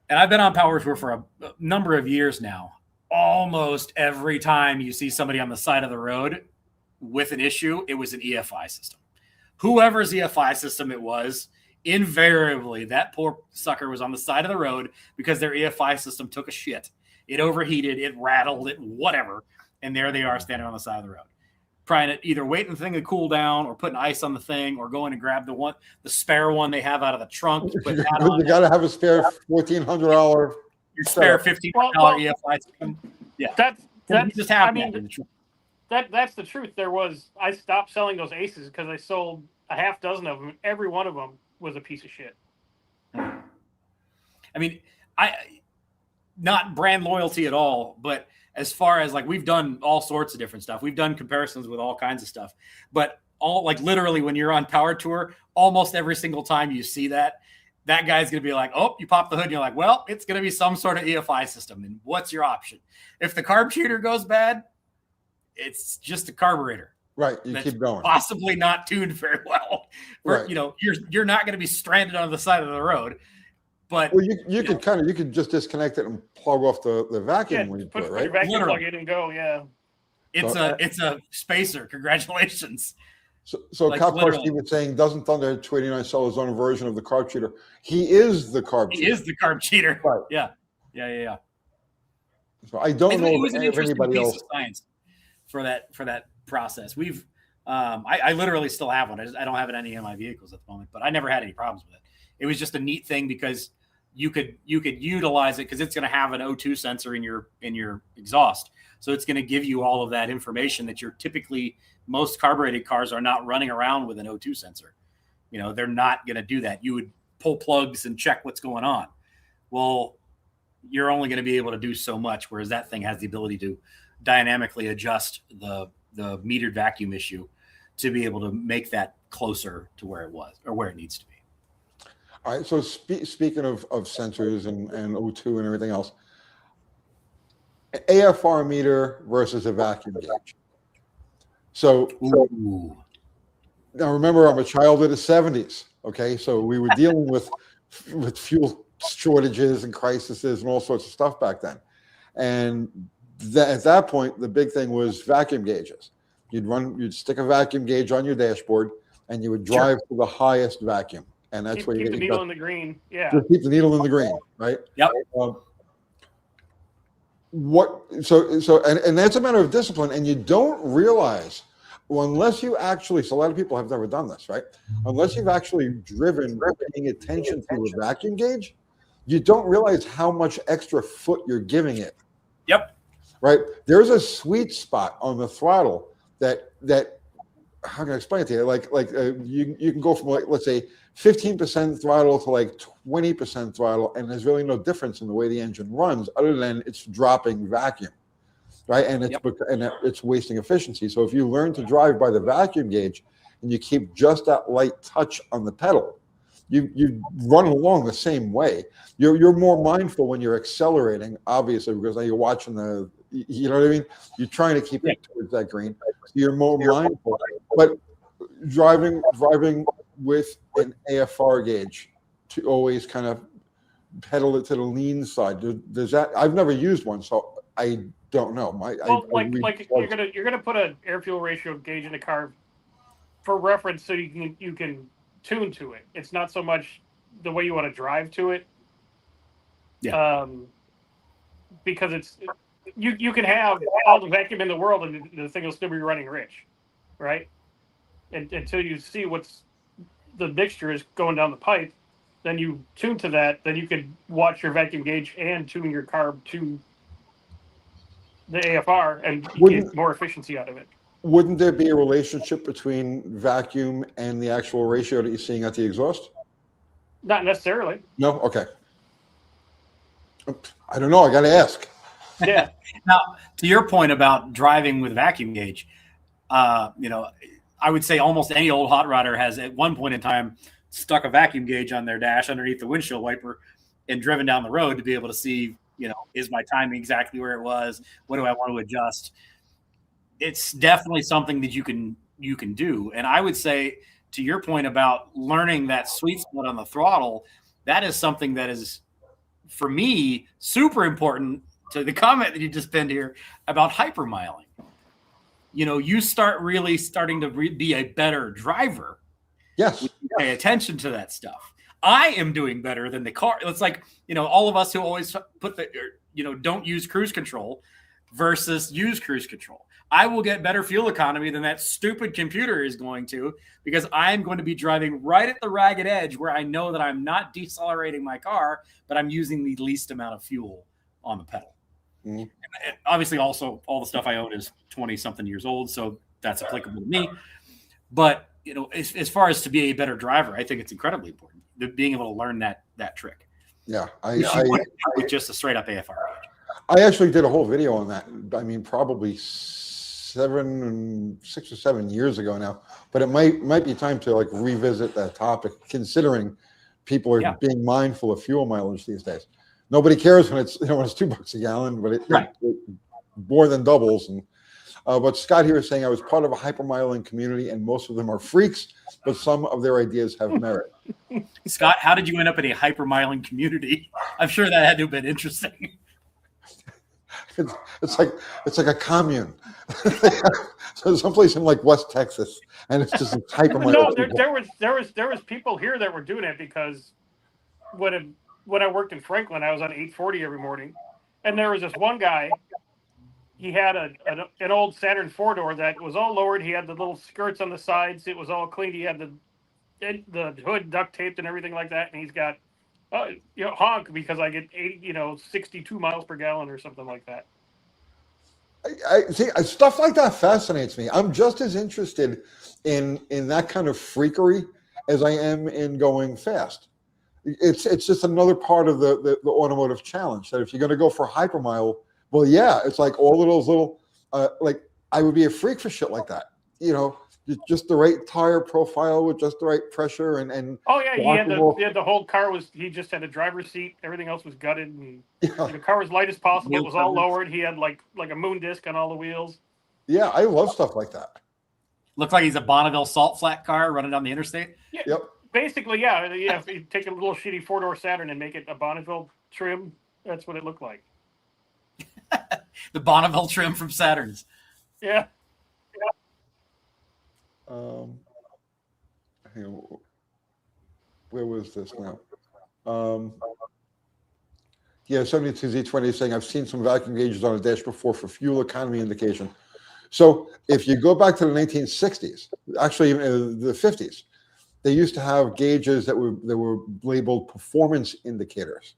and I've been on Power Tour for a number of years now, almost every time you see somebody on the side of the road with an issue, it was an EFI system. Whoever's EFI system it was, invariably that poor sucker was on the side of the road because their EFI system took a shit. It overheated, it rattled, it whatever, and there they are standing on the side of the road, trying to either wait for the thing to cool down or putting ice on the thing or going and grab the spare one they have out of the trunk. To put that on. You got to have a spare $1,400. Your spare $1,500 EFI system. Yeah, that's just have I mean, that's the truth. I stopped selling those aces because I sold a half dozen of them. Every one of them was a piece of shit. I mean, not brand loyalty at all, but as far as like, we've done all sorts of different stuff. We've done comparisons with all kinds of stuff, but all like literally when you're on Power Tour, almost every single time you see that guy's going to be like, oh, you pop the hood and you're like, well, it's going to be some sort of EFI system. And what's your option? If the carb cheater goes bad, it's just a carburetor. Right. You keep going. Possibly not tuned very well. Or, Right. You're not going to be stranded on the side of the road. But well, you could just disconnect it and plug off the vacuum when you put it, right? your vacuum Literally. plug in and go. Yeah. It's a spacer. Congratulations. So Like, Cop Car literally. Steve was saying, doesn't Thunder 289 sell his own version of the carb cheater? He is the carb cheater. He is the carb cheater. Right. Yeah. So I don't know It was an if interesting anybody piece else. of science for that process. We've I literally still have one. I don't have it in any of my vehicles at the moment, but I never had any problems with it. It was just a neat thing because you could utilize it because it's going to have an O2 sensor in your exhaust. So it's going to give you all of that information that most carbureted cars are not running around with an O2 sensor. They're not going to do that. You would pull plugs and check what's going on. Well, you're only going to be able to do so much, whereas that thing has the ability to dynamically adjust the metered vacuum issue to be able to make that closer to where it was or where it needs to be. All right. So speaking of sensors and O2 and everything else, AFR meter versus a vacuum gauge. So now remember, I'm a child of the 70s. Okay. So we were dealing with fuel shortages and crises and all sorts of stuff back then. And at that point, the big thing was vacuum gauges. You'd stick a vacuum gauge on your dashboard and you would drive to the highest vacuum. And that's where you keep get the needle in the green. Yeah. Just keep the needle in the green, right? Yep. And that's a matter of discipline, and you don't realize, unless you actually, so a lot of people have never done this, right? Unless you've actually driven paying attention to a vacuum gauge, you don't realize how much extra foot you're giving it. Yep. Right? There's a sweet spot on the throttle that how can I explain it to you? You can go from let's say 15% throttle to 20% throttle, and there's really no difference in the way the engine runs other than it's dropping vacuum, right? And it's wasting efficiency. So if you learn to drive by the vacuum gauge and you keep just that light touch on the pedal, you run along the same way. You're more mindful when you're accelerating, obviously, because now you're watching you know what I mean? You're trying to keep it towards that green. So you're more mindful. But driving with an AFR gauge to always kind of pedal it to the lean side. Does that? I've never used one, so I don't know. You're gonna put an air fuel ratio gauge in a car for reference, so you can tune to it. It's not so much the way you want to drive to it. Yeah. Because you can have all the vacuum in the world and the thing will still be running rich, right? And until you see what's the mixture is going down the pipe, then you tune to that. Then you can watch your vacuum gauge and tune your carb to the AFR and get more efficiency out of it. Wouldn't there be a relationship between vacuum and the actual ratio that you're seeing at the exhaust? Not necessarily. No? Okay. I don't know. I got to ask. Yeah. Now, to your point about driving with vacuum gauge, I would say almost any old hot rodder has at one point in time stuck a vacuum gauge on their dash underneath the windshield wiper and driven down the road to be able to see is my timing exactly where it was? What do I want to adjust? It's definitely something that you can do. And I would say, to your point about learning that sweet spot on the throttle, that is something that is, for me, super important to the comment that you just pinned here about hypermiling. You start really starting to be a better driver. Yes. Pay attention to that stuff. I am doing better than the car. It's like, all of us who always put don't use cruise control versus use cruise control. I will get better fuel economy than that stupid computer is going to, because I'm going to be driving right at the ragged edge where I know that I'm not decelerating my car, but I'm using the least amount of fuel on the pedal. Mm-hmm. And obviously, also, all the stuff I own is 20-something years old, so that's applicable to me. But, as far as to be a better driver, I think it's incredibly important, being able to learn that trick. Yeah. Just a straight-up AFR gauge. I actually did a whole video on that. I mean, probably 6 or 7 years ago now, but it might be time to revisit that topic, considering people are being mindful of fuel mileage these days. Nobody cares when it's when it's $2 a gallon, but it more than doubles. And but Scott here is saying, I was part of a hypermiling community, and most of them are freaks, but some of their ideas have merit. Scott, how did you end up in a hypermiling community? I'm sure that had to have been interesting. It's like a commune. So someplace in West Texas, and it's just hypermiling. No, there was people here that were doing it, because when I worked in Franklin, I was on 840 every morning, and there was this one guy. He had an old Saturn 4-door that was all lowered. He had the little skirts on the sides. It was all cleaned. He had the hood duct taped and everything like that. And he's got honk, because I get 62 miles per gallon or something like that. I see, stuff like that fascinates me. I'm just as interested in that kind of freakery as I am in going fast. It's just another part of the automotive challenge, that if you're going to go for hypermile, well, yeah, it's like all of those little, I would be a freak for shit like that. Just the right tire profile with just the right pressure and. Oh yeah, he had the whole car he just had a driver's seat. Everything else was gutted, and the car was light as possible. It was all lowered. He had like a moon disc on all the wheels. Yeah, I love stuff like that. Looks like he's a Bonneville salt flat car running down the interstate. Yeah, yep. Basically, yeah. If you take a little shitty 4-door Saturn and make it a Bonneville trim, that's what it looked like. The Bonneville trim from Saturns. Yeah. Where was this now? 72Z20 is saying, I've seen some vacuum gauges on a dash before for fuel economy indication. So if you go back to the 1960s, actually even the 50s, they used to have gauges that were labeled performance indicators.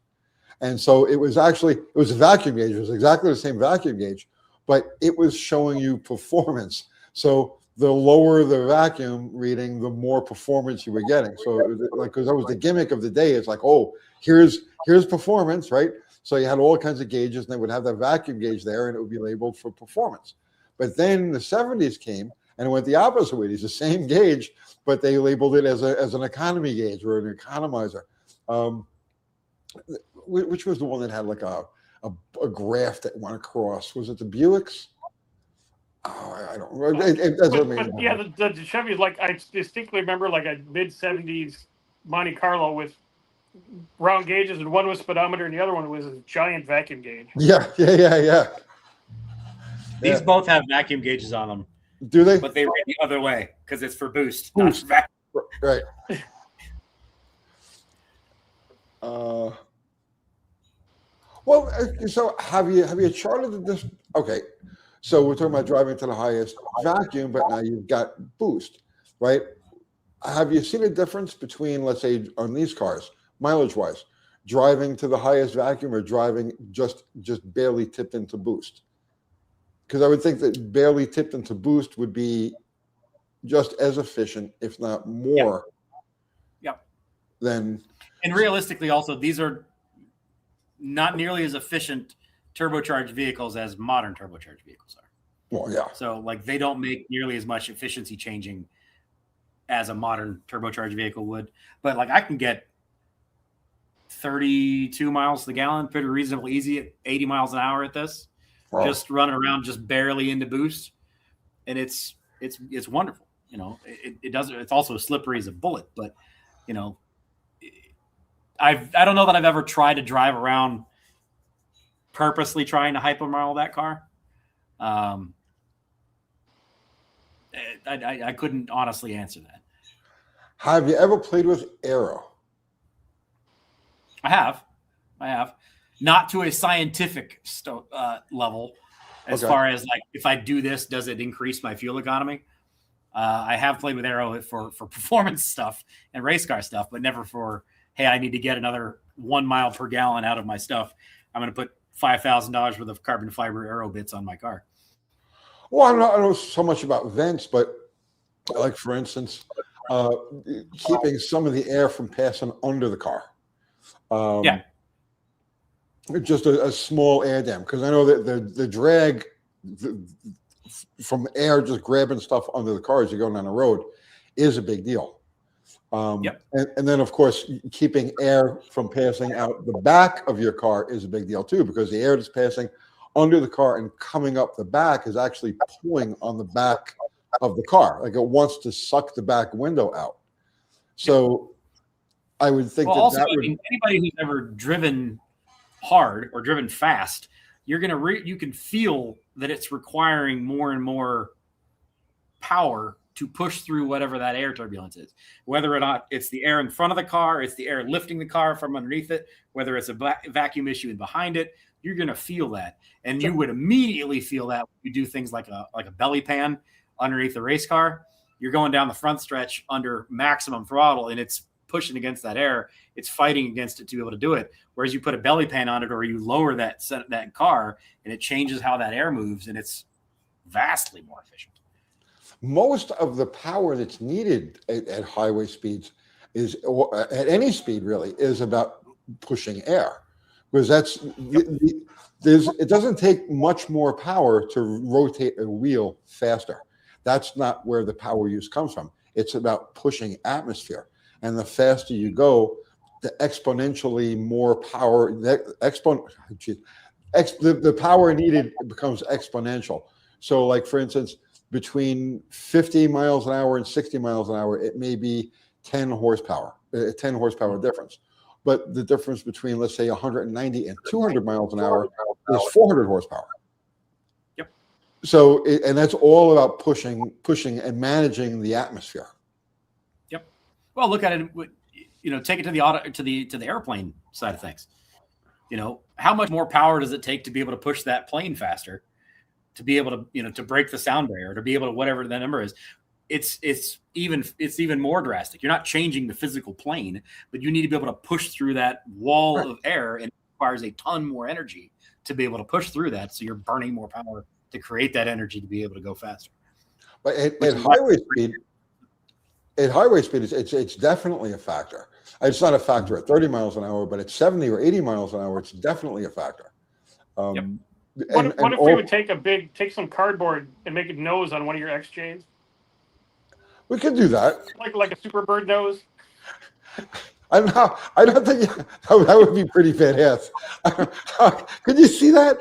And so it was a vacuum gauge. It was exactly the same vacuum gauge, but it was showing you performance. So the lower the vacuum reading, the more performance you were getting. So it was because that was the gimmick of the day. It's like, oh, here's performance, right? So you had all kinds of gauges, and they would have that vacuum gauge there, and it would be labeled for performance. But then the 70s came, and it went the opposite way. It's the same gauge, but they labeled it as an economy gauge or an economizer. Which was the one that had like a graph that went across? Was it the Buicks? Oh, I don't know. The Chevy, I distinctly remember a mid-70s Monte Carlo with round gauges, and one was speedometer and the other one was a giant vacuum gauge. Yeah. These both have vacuum gauges on them. Do they? But they read the other way because it's for boost. Not for vacuum. Right. Well, so have you charted this? Okay, so we're talking about driving to the highest vacuum, but now you've got boost, right? Have you seen a difference between, let's say, on these cars, mileage-wise, driving to the highest vacuum or driving just barely tipped into boost? Because I would think that barely tipped into boost would be just as efficient, if not more. Yep. Than. And realistically, also, these are not nearly as efficient turbocharged vehicles as modern turbocharged vehicles are. Well, yeah. So, they don't make nearly as much efficiency changing as a modern turbocharged vehicle would. But, I can get 32 miles to the gallon, pretty reasonably easy at 80 miles an hour at this. Wow. Just running around, just barely into boost, and it's wonderful. You know, it doesn't. It's also slippery as a bullet, but you know, I don't know that I've ever tried to drive around purposely trying to hypermile that car. I couldn't honestly answer that. Have you ever played with Aero? I have. Not to a scientific level, as far as like, if I do this, does it increase my fuel economy? I have played with Aero for performance stuff and race car stuff, but never for, hey, I need to get another 1 mile per gallon out of my stuff. I'm going to put $5,000 worth of carbon fiber Aero bits on my car. Well, I don't know so much about vents, but like, for instance, keeping some of the air from passing under the car. Just a small air dam, because I know that the drag from air just grabbing stuff under the car as you're going down the road is a big deal. And then, of course, keeping air from passing out the back of your car is a big deal too, because the air that's passing under the car and coming up the back is actually pulling on the back of the car. Like, it wants to suck the back window out. So I would think anybody who's ever driven hard or driven fast, you're going to you can feel that it's requiring more and more power to push through whatever that air turbulence is, whether or not it's the air in front of the car, it's the air lifting the car from underneath it, whether it's a vacuum issue behind it, you're going to feel that. And you would immediately feel that when you do things like a belly pan underneath the race car. You're going down the front stretch under maximum throttle, and it's pushing against that air. It's fighting against it to be able to do it. Whereas you put a belly pan on it, or you lower that car, and it changes how that air moves, and it's vastly more efficient. Most of the power that's needed at highway speeds is, or at any speed really, is about pushing air, because that's it doesn't take much more power to rotate a wheel faster. That's not where the power use comes from. It's about pushing atmosphere, and the faster you go, the exponentially more power. The power needed becomes exponential. So, like, for instance, between 50 miles an hour and 60 miles an hour, it may be 10 horsepower, a 10 horsepower difference. But the difference between, let's say, 190 and 200 miles an hour is 400 horsepower. Yep. So, and that's all about pushing and managing the atmosphere. Yep. Well, look at it. You know, take it to the airplane side of things. You know, how much more power does it take to be able to push that plane faster, to be able to, you know, to break the sound barrier, to be able to, whatever the number is. It's even more drastic. You're not changing the physical plane, but you need to be able to push through that wall of air, and it requires a ton more energy to be able to push through that. So you're burning more power to create that energy to be able to go faster. But at highway speed, it's definitely a factor. It's not a factor at 30 miles an hour, but at 70 or 80 miles an hour, it's definitely a factor. What if we would take some cardboard and make a nose on one of your X chains? We could do that. Like a super bird nose. I don't think that would be pretty badass. Could you see that?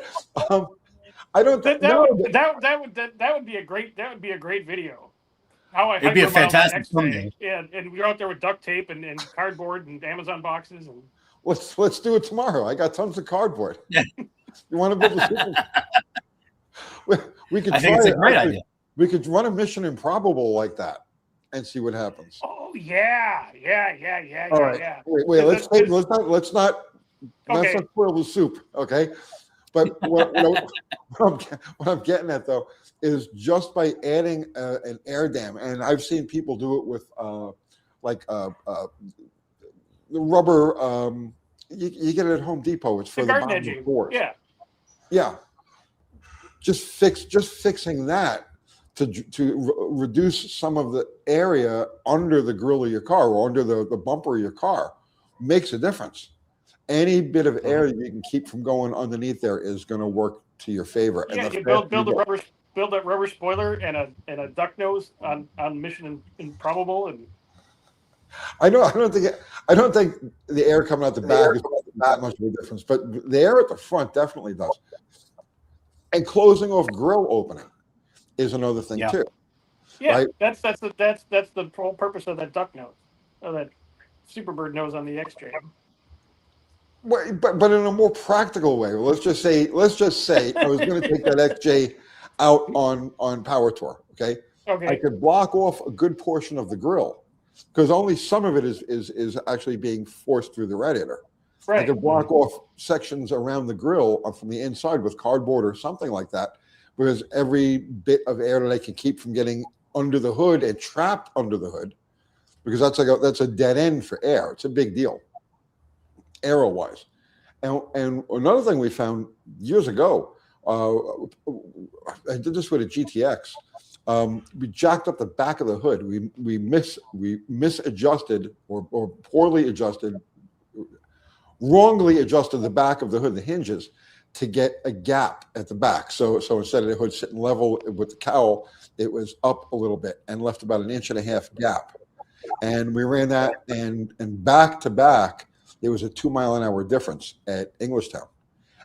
I don't think that would be a great video. It'd be a fantastic thumbnail. Yeah, and we're out there with duct tape and cardboard and Amazon boxes. And let's do it tomorrow. I got tons of cardboard. Yeah. You want to build a super? We could. I think it's a great idea. We could run a Mission Improbable like that and see what happens. Oh yeah. All right. Yeah. Wait. Let's not spoil the soup. Okay. But what I'm getting at though is just by adding an air dam, and I've seen people do it with the rubber. You get it at Home Depot. It's for the bottom of the board. Yeah. Just fixing that to reduce some of the area under the grill of your car or under the bumper of your car makes a difference. Any bit of air that you can keep from going underneath there is going to work to your favor. Yeah, you build a rubber spoiler and a duck nose on Mission Improbable, and I know. I don't think the air coming out the back is that much of a difference, but the air at the front definitely does. And closing off grill opening is another thing too. Yeah, right? that's the whole purpose of that duck nose, of that Superbird nose on the XJ. But in a more practical way, let's just say I was going to take that XJ out on Power Tour. Okay, I could block off a good portion of the grill because only some of it is actually being forced through the radiator. Right. I could block off sections around the grill from the inside with cardboard or something like that, because every bit of air that I can keep from getting under the hood and trapped under the hood, because that's a dead end for air. It's a big deal, aero-wise. And another thing we found years ago, I did this with a GTX. We jacked up the back of the hood. We misadjusted or poorly adjusted, wrongly adjusted the back of the hood, the hinges, to get a gap at the back. So instead of the hood sitting level with the cowl, it was up a little bit and left about 1.5 inch gap. And we ran that, and back to back, there was a 2-mile-an-hour difference at Englishtown.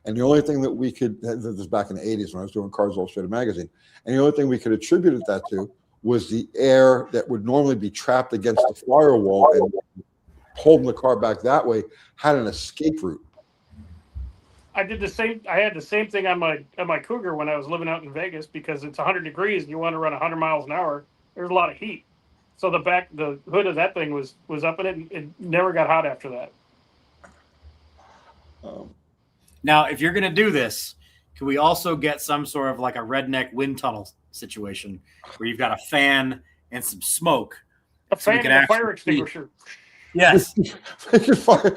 And the only thing that we could, this was back in the 80s when I was doing Cars Illustrated magazine, and the only thing we could attribute that to was the air that would normally be trapped against the firewall and holding the car back that way had an escape route. I had the same thing on my Cougar when I was living out in Vegas, because it's 100 degrees and you want to run 100 miles an hour. There's a lot of heat. So the hood of that thing was up in it, and it never got hot after that. Now, if you're going to do this, can we also get some sort of like a redneck wind tunnel situation where you've got a fan and some smoke? A fan and a fire extinguisher. Yes. Shoot fire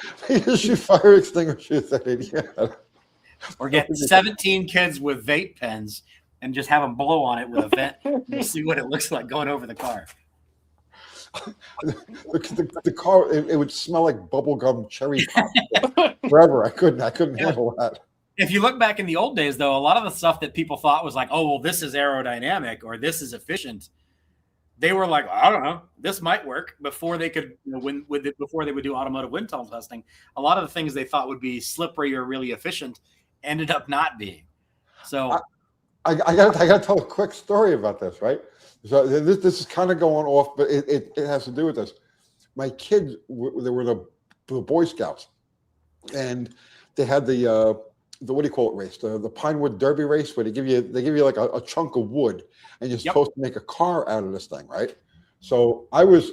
extinguishers at it, yeah. Or get 17 kids with vape pens and just have them blow on it with a vent. You'll see what it looks like going over the car. The car, it would smell like bubblegum cherry pop forever. I couldn't handle that. If you look back in the old days, though, a lot of the stuff that people thought was like, oh, well, this is aerodynamic or this is efficient, they were like, I don't know, this might work before they could, before they would do automotive wind tunnel testing. A lot of the things they thought would be slippery or really efficient ended up not being. So I got to tell a quick story about this, right? So this is kind of going off, but it has to do with this. My kids, they were the Boy Scouts, and they had the what do you call it race? The Pinewood Derby race, where they give you like a chunk of wood, and you're supposed to make a car out of this thing, right? So I was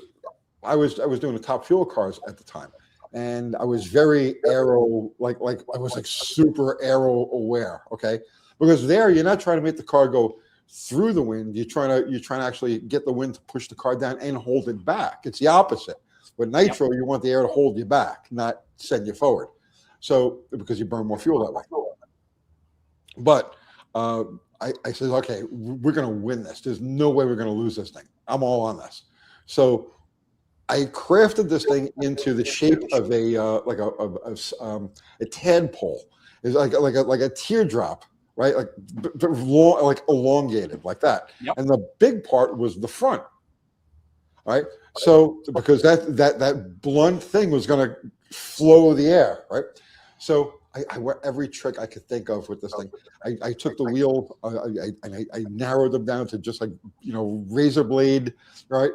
doing the Top Fuel cars at the time, and I was very aero, like I was like super aero aware, okay? Because there you're not trying to make the car go through the wind. You're trying to actually get the wind to push the car down and hold it back. It's the opposite. With nitro, you want the air to hold you back, not send you forward. So because you burn more fuel that way. But I said, okay, we're going to win this. There's no way we're going to lose this thing. I'm all on this. So I crafted this thing into the shape of a tadpole. It's like a teardrop. Right, like elongated, like that. Yep. And the big part was the front. Right, so because that blunt thing was going to flow the air, right? So I went every trick I could think of with this thing. I took the wheel, I narrowed them down to just like razor blade, right?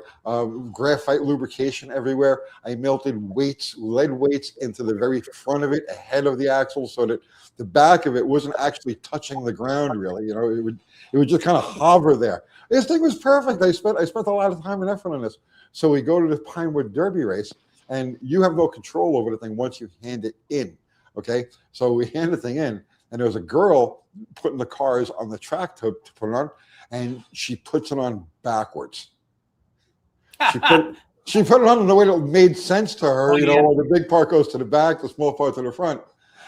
Graphite lubrication everywhere. I melted lead weights into the very front of it, ahead of the axle, so that the back of it wasn't actually touching the ground really. It would just kind of hover there. This thing was perfect. I spent a lot of time and effort on this. So we go to the Pinewood Derby race, and you have no control over the thing once you hand it in. Okay, so we hand the thing in, and there was a girl putting the cars on the track to put it on, and she puts it on backwards. She put it on in the way that made sense to her. Where the big part goes to the back, the small part to the front.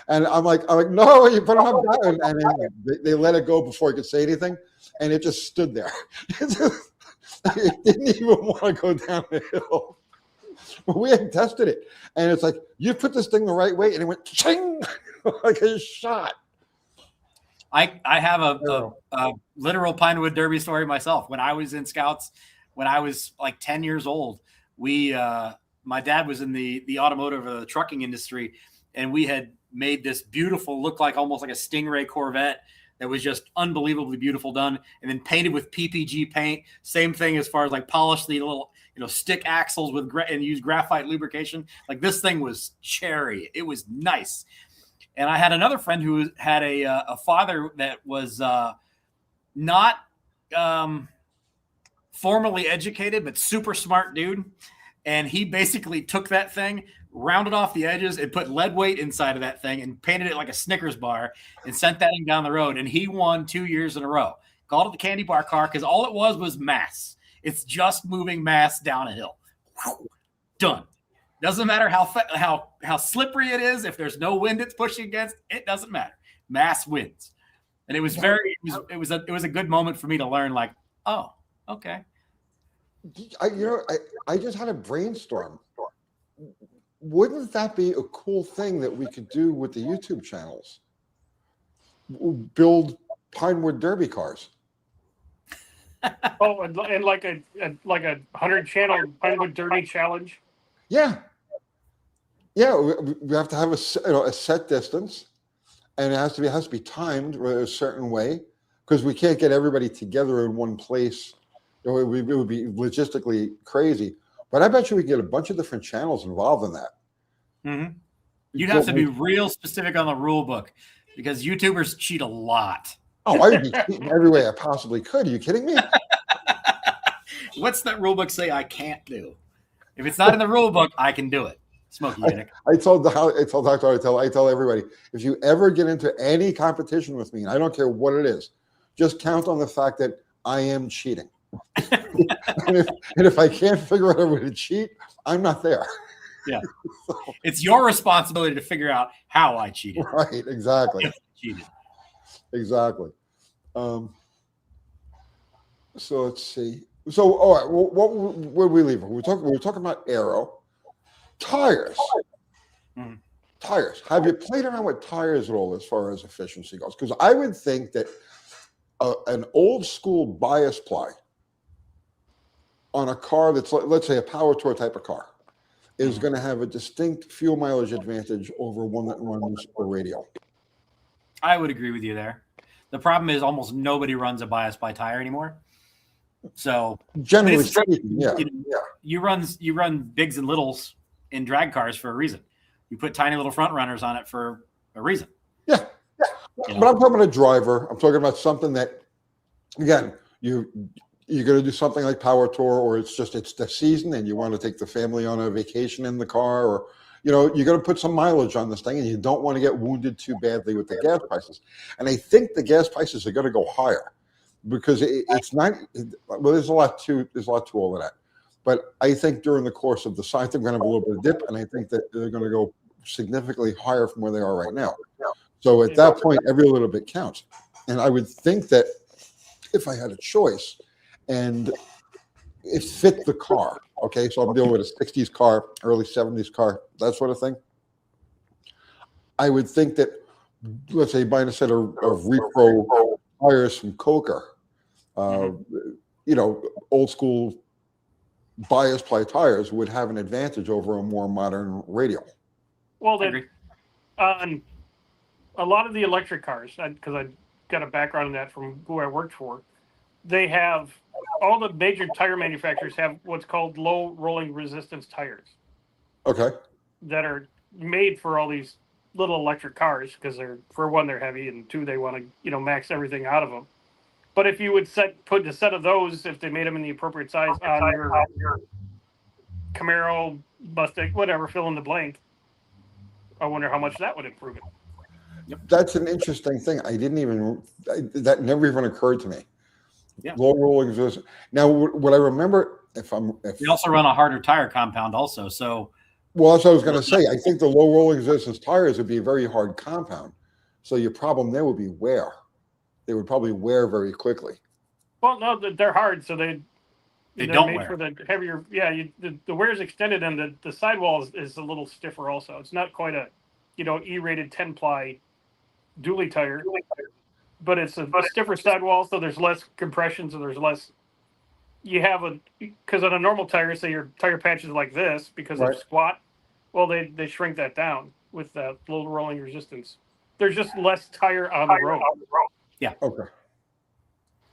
And I'm like, no, you put it on back. And they let it go before I could say anything, and it just stood there. It didn't even want to go down the hill. But we had tested it, and it's like, you put this thing the right way, and it went ching like a shot. I have a literal Pinewood Derby story myself. When I was in Scouts, when I was like 10 years old, we my dad was in the automotive or the trucking industry, and we had made this beautiful, looked like almost like a Stingray Corvette that was just unbelievably beautiful done, and then painted with PPG paint. Same thing as far as like polish the little, stick axles with and use graphite lubrication. Like this thing was cherry. It was nice. And I had another friend who had a father that was not formally educated, but super smart dude. And he basically took that thing, rounded off the edges, and put lead weight inside of that thing and painted it like a Snickers bar and sent that thing down the road. And he won 2 years in a row. Called it the candy bar car because all it was mass. It's just moving mass down a hill. Done. Doesn't matter how slippery it is. If there's no wind it's pushing against, it doesn't matter. Mass wins. And it was it was a good moment for me to learn, like, oh, okay. I just had a brainstorm. Wouldn't that be a cool thing that we could do with the YouTube channels? Build Pinewood Derby cars. Oh, and like a 100-channel Pinewood Derby challenge. Yeah. We have to have a set distance, and it has to be timed a certain way because we can't get everybody together in one place. It would be logistically crazy. But I bet you we can get a bunch of different channels involved in that. Mm-hmm. You'd have to be real specific on the rule book because YouTubers cheat a lot. Oh, I would be cheating every way I possibly could. Are you kidding me? What's that rule book say I can't do? If it's not in the rule book, I can do it. Smokey Yannick. I tell everybody, if you ever get into any competition with me, and I don't care what it is, just count on the fact that I am cheating. and if I can't figure out a way to cheat, I'm not there. Yeah. So, it's your responsibility to figure out how I cheated. Right, exactly. Cheated. Exactly. So let's see. So, all right, where we leave? We were talking about aero. Tires. Mm. Tires. Have you played around with tires at all as far as efficiency goes? Because I would think that an old school bias ply on a car that's, let's say, a power tour type of car is going to have a distinct fuel mileage advantage over one that runs a radial. I would agree with you there. The problem is almost nobody runs a bias ply tire anymore. So generally speaking, you run bigs and littles in drag cars for a reason. You put tiny little front runners on it for a reason. Yeah. But I'm talking about a driver. I'm talking about something that, again, you're going to do something like power tour, or it's the season and you want to take the family on a vacation in the car, or you're going to put some mileage on this thing and you don't want to get wounded too badly with the gas prices. And I think the gas prices are going to go higher because it's not, well, there's a lot to all of that. But I think during the course of the science, they're going to have a little bit of dip, and I think that they're going to go significantly higher from where they are right now. So at that point, every little bit counts. And I would think that if I had a choice and it fit the car, okay, so I'm dealing with a 60s car, early 70s car, that sort of thing, I would think that, let's say, buying a set of repro tires from Coker, old school bias ply tires would have an advantage over a more modern radial. Well, on a lot of the electric cars, because I got a background in that from who I worked for, they have, all the major tire manufacturers have what's called low rolling resistance tires. Okay. That are made for all these little electric cars because for one, they're heavy, and two, they want to, max everything out of them. But if you would put a set of those, if they made them in the appropriate size on your Camaro, Mustang, whatever, fill in the blank, I wonder how much that would improve it. Yep. That's an interesting thing. That never even occurred to me. Yeah. Low rolling resistance. Now, what I remember, we also run a harder tire compound also. So, well, that's what I was going to say. I think the low rolling resistance tires would be a very hard compound. So your problem there would be wear. They would probably wear very quickly. Well, no, they're hard, so they're don't made wear. For the heavier. Yeah, the wear is extended, and the sidewall is a little stiffer. Also, it's not quite a E-rated 10-ply dually tire, but it's a stiffer sidewall, so there's less compression, so there's less you have because on a normal tire, say your tire patch is like this because Right. of squat. Well, they shrink that down with that low rolling resistance. There's just less tire on the road. Yeah. Okay.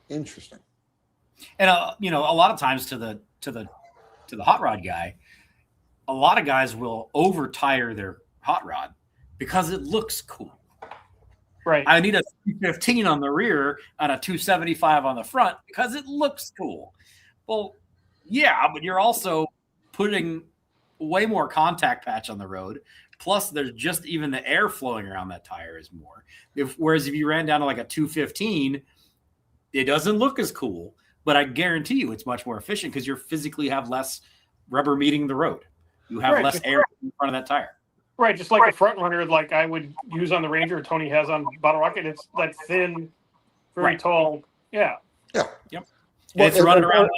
Interesting. And you know, a lot of times to the hot rod guy, a lot of guys will over tire their hot rod because it looks cool. Right. I need a 215 on the rear and a 275 on the front because it looks cool. Well, yeah, but you're also putting way more contact patch on the road. Plus, there's just even the air flowing around that tire is more. Whereas if you ran down to like a 215, it doesn't look as cool. But I guarantee you it's much more efficient because you physically have less rubber meeting the road. You have less air in front of that tire. Right, just like a front runner, like I would use on the Ranger, or Tony has on Bottle Rocket. It's that thin, very tall. Yeah. Yeah. Yep. And it's running around.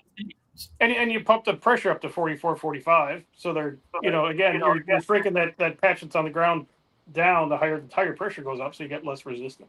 And you pump the pressure up to 44, 45. So they're, again, you're shrinking that patch that's on the ground down. The higher the tire pressure goes up, so you get less resistance.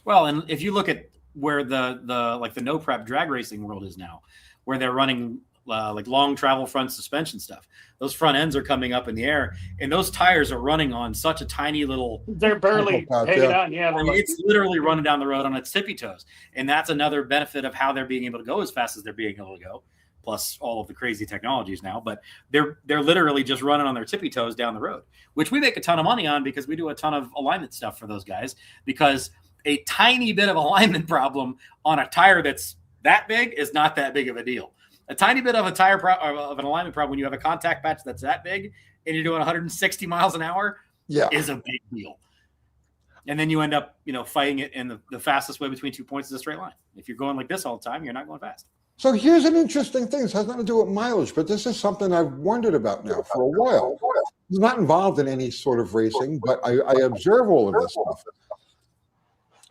Well, and if you look at where the no prep drag racing world is now, where they're running like long travel front suspension stuff, those front ends are coming up in the air, and those tires are running on such a tiny little. They're barely hanging on. Yeah, it's literally running down the road on its tippy toes, and that's another benefit of how they're being able to go as fast as they're being able to go. Plus all of the crazy technologies now, but they're literally just running on their tippy toes down the road, which we make a ton of money on because we do a ton of alignment stuff for those guys. Because a tiny bit of alignment problem on a tire that's that big is not that big of a deal. A tiny bit of a tire of an alignment problem when you have a contact patch that's that big and you're doing 160 miles an hour is a big deal. And then you end up, fighting it in the fastest way between 2 points is a straight line. If you're going like this all the time, you're not going fast. So here's an interesting thing. This has nothing to do with mileage, but this is something I've wondered about now for a while. I'm not involved in any sort of racing, but I observe all of this stuff.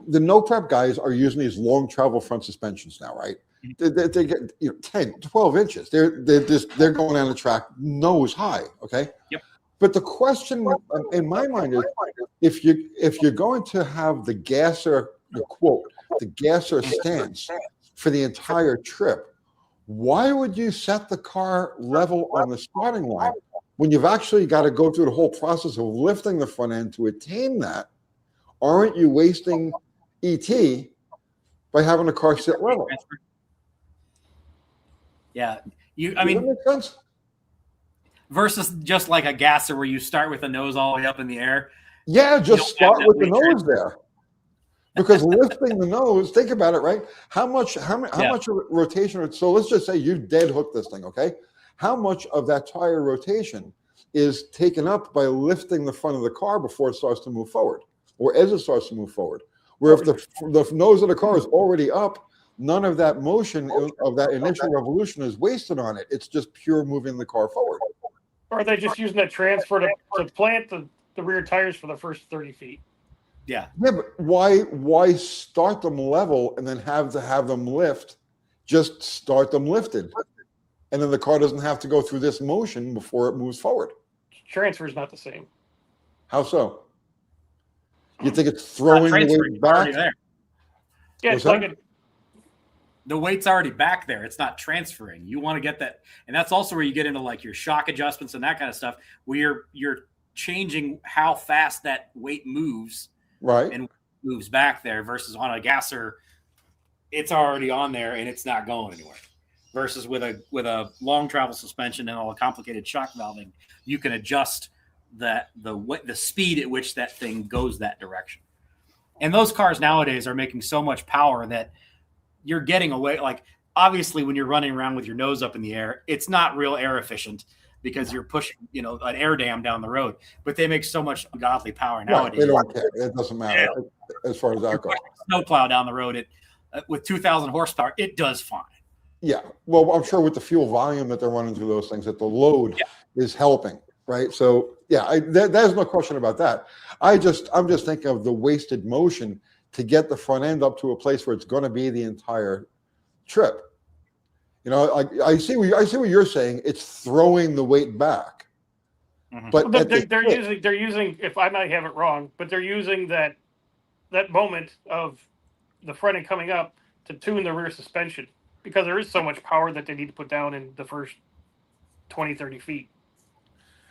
The no prep guys are using these long travel front suspensions now, right? They get 10, 12 inches. They're going down the track nose high. Okay. Yep. But the question in my mind is, if you're going to have the gasser, the gasser stance for the entire trip, why would you set the car level on the starting line when you've actually got to go through the whole process of lifting the front end to attain that? Aren't you wasting ET by having the car sit level? Yeah. Does that make sense? Versus just like a gasser where you start with the nose all the way up in the air. Yeah, just start with the nose there. Because lifting the nose, think about it, right? How much rotation? So let's just say you dead hook this thing, okay? How much of that tire rotation is taken up by lifting the front of the car before it starts to move forward, or as it starts to move forward? Where if the nose of the car is already up, none of that motion of that initial revolution is wasted on it. It's just pure moving the car forward. Or are they just using that transfer to plant the rear tires for the first 30 feet? Yeah, but why start them level and then have them lift? Just start them lifted, and then the car doesn't have to go through this motion before it moves forward. Transfer is not the same. How so? You think it's throwing the weight back? There. Yeah, it's like the weight's already back there. It's not transferring. You want to get that, and that's also where you get into like your shock adjustments and that kind of stuff, where you're changing how fast that weight moves. Right. And moves back there versus on a gasser, it's already on there and it's not going anywhere. Versus with a long travel suspension and all the complicated shock valving, you can adjust the speed at which that thing goes that direction. And those cars nowadays are making so much power that you're getting away. Like obviously when you're running around with your nose up in the air, it's not real air efficient because you're pushing, an air dam down the road. But they make so much ungodly power nowadays. They don't care. It doesn't matter as far as that goes. Snowplow down the road, with 2,000 horsepower, it does fine. Yeah. Well, I'm sure with the fuel volume that they're running through those things, that the load is helping, right? So yeah, there's no question about that. I'm just thinking of the wasted motion to get the front end up to a place where it's going to be the entire trip. I see what you're saying. It's throwing the weight back, but they're using. If I might have it wrong, but they're using that moment of the front end coming up to tune the rear suspension because there is so much power that they need to put down in the first 20, 30 feet.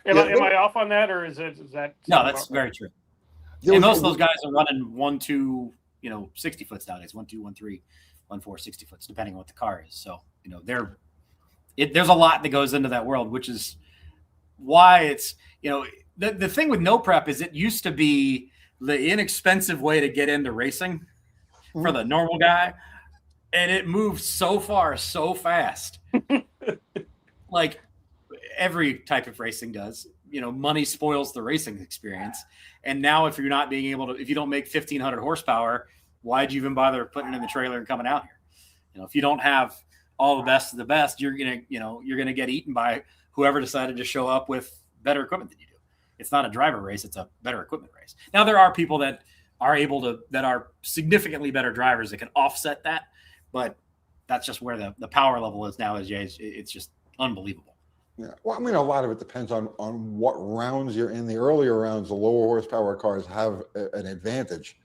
Am I off on that, or is that? No, that's very true. And most of those guys are running 1, 2, 60 foots nowadays, 1, 2, 1, 3, 1, 4, 60 foots, depending on what the car is. So, there's a lot that goes into that world, which is why it's, the thing with no prep is it used to be the inexpensive way to get into racing for the normal guy. And it moved so far, so fast. Like every type of racing does, money spoils the racing experience. And now if you're not being able to, if you don't make 1,500 horsepower, why'd you even bother putting it in the trailer and coming out here? If you don't have all the best of the best, you're going to get eaten by whoever decided to show up with better equipment than you do. It's not a driver race. It's a better equipment race. Now there are people that are that are significantly better drivers that can offset that, but that's just where the power level is now. It's just unbelievable. Yeah. Well, I mean, a lot of it depends on what rounds you're in. The earlier rounds, the lower horsepower cars have an advantage.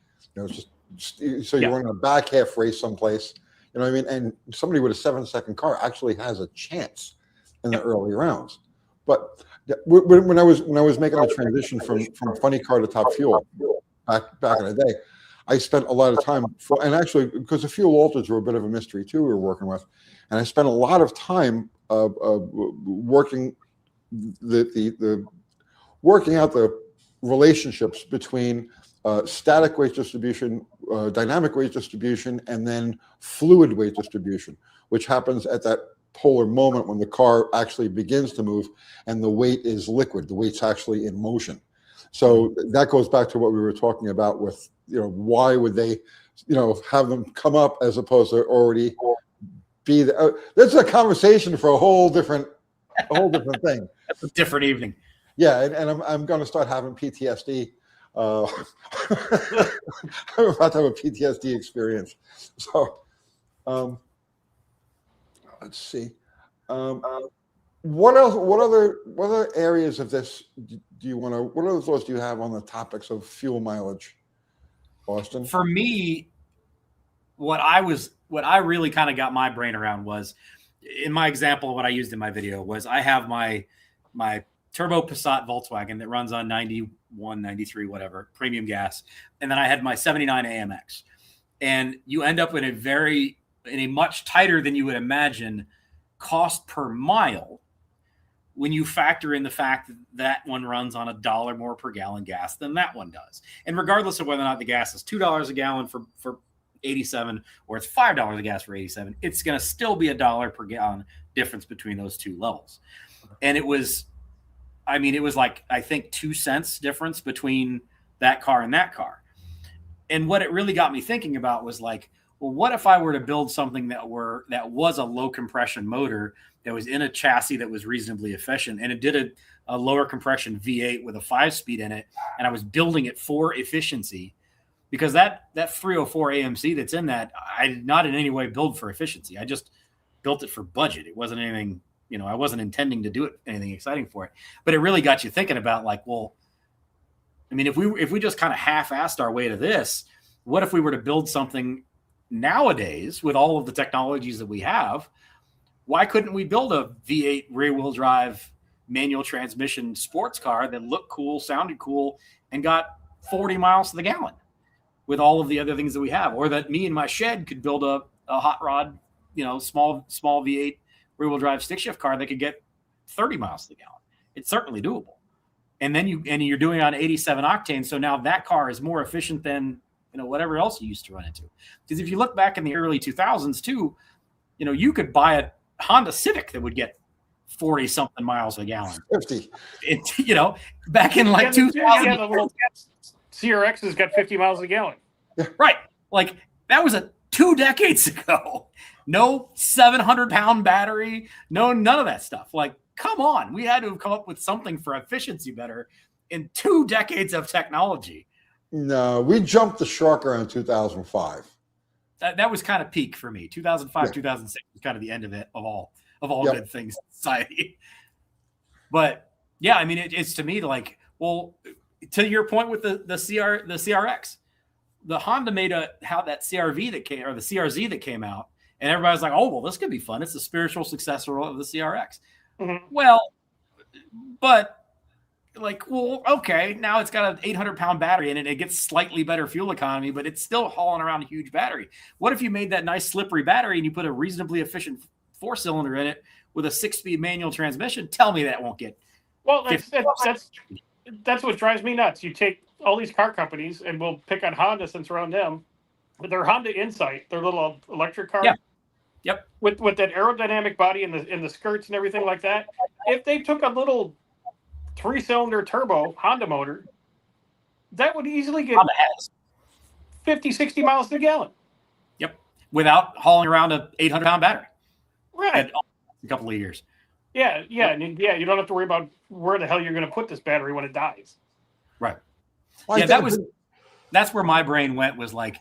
So you're running a back half race someplace, you know what I mean? And somebody with a 7-second car actually has a chance in the early rounds. But when I was making the transition from funny car to top fuel back in the day, I spent a lot of time and actually because the fuel alters were a bit of a mystery too we were working with, and I spent a lot of time working working out the relationships between static weight distribution, dynamic weight distribution, and then fluid weight distribution, which happens at that polar moment when the car actually begins to move and the weight is liquid. The weight's actually in motion. So that goes back to what we were talking about with, why would they, have them come up as opposed to already be there. This is a conversation for a whole different thing. That's a different evening. Yeah, and I'm going to start having PTSD. I'm about to have a PTSD experience. So, let's see. What else? What other areas of this do you want to? What other thoughts do you have on the topics of fuel mileage, Austin? For me, what I really kind of got my brain around was, in my example, what I used in my video was I have my turbo Passat Volkswagen that runs on 91, 93, whatever, premium gas. And then I had my 79 AMX. And you end up in a much tighter than you would imagine cost per mile when you factor in the fact that one runs on $1 more per gallon gas than that one does. And regardless of whether or not the gas is $2 a gallon for 87 or it's $5 a gas for 87, it's going to still be $1 per gallon difference between those two levels. And it was like, I think 2 cents difference between that car and that car. And what it really got me thinking about was like, well, what if I were to build something that was a low compression motor that was in a chassis that was reasonably efficient, and it did a lower compression V8 with a 5-speed in it, and I was building it for efficiency, because that 304 AMC that's in that, I did not in any way build for efficiency. I just built it for budget. It wasn't anything, I wasn't intending to do anything exciting for it, but it really got you thinking about like, well, I mean, if we just kind of half-assed our way to this, what if we were to build something nowadays with all of the technologies that we have? Why couldn't we build a V8 rear-wheel drive manual transmission sports car that looked cool, sounded cool, and got 40 miles to the gallon with all of the other things that we have? Or that me and my shed could build a hot rod, small V8 rear-wheel drive stick shift car that could get 30 miles to the gallon. It's certainly doable. And then you're doing it on 87 octane. So now that car is more efficient than, whatever else you used to run into. Because if you look back in the early 2000s too, you could buy a Honda Civic that would get 40 something miles a gallon. 50. Back in like 2000. Yeah, the little CRX has got 50 miles a gallon. Right. Like that was 2 decades ago. No 700-pound battery. No, none of that stuff. Like, come on. We had to have come up with something for efficiency better in 2 decades of technology. No, we jumped the shark around 2005. That was kind of peak for me. 2005, 2006 was kind of the end of it, of all good things in society. But yeah, I mean, it's to me like, well, to your point with the CRX, the Honda made that CRV that came, or the CRZ that came out, And everybody's like, oh, well, this could be fun. It's the spiritual successor of the CRX. Mhm. Well, but like, well, okay, now it's got an 800-pound battery in it. It gets slightly better fuel economy, but it's still hauling around a huge battery. What if you made that nice slippery battery and you put a reasonably efficient 4-cylinder in it with a 6-speed manual transmission? Tell me that won't get. Well, that's what drives me nuts. You take all these car companies, and we'll pick on Honda since we're on them, but their Honda Insight, their little electric car, Yeah. Yep. with that aerodynamic body and the skirts and everything like that. If they took a little 3-cylinder turbo Honda motor, that would easily get Honda has. 50, 60 miles to the gallon. Yep. Without hauling around a 800-pound battery. Right. At a couple of years. Yeah. And you don't have to worry about where the hell you're going to put this battery when it dies. Right. Well, Yeah, that's where my brain went, was like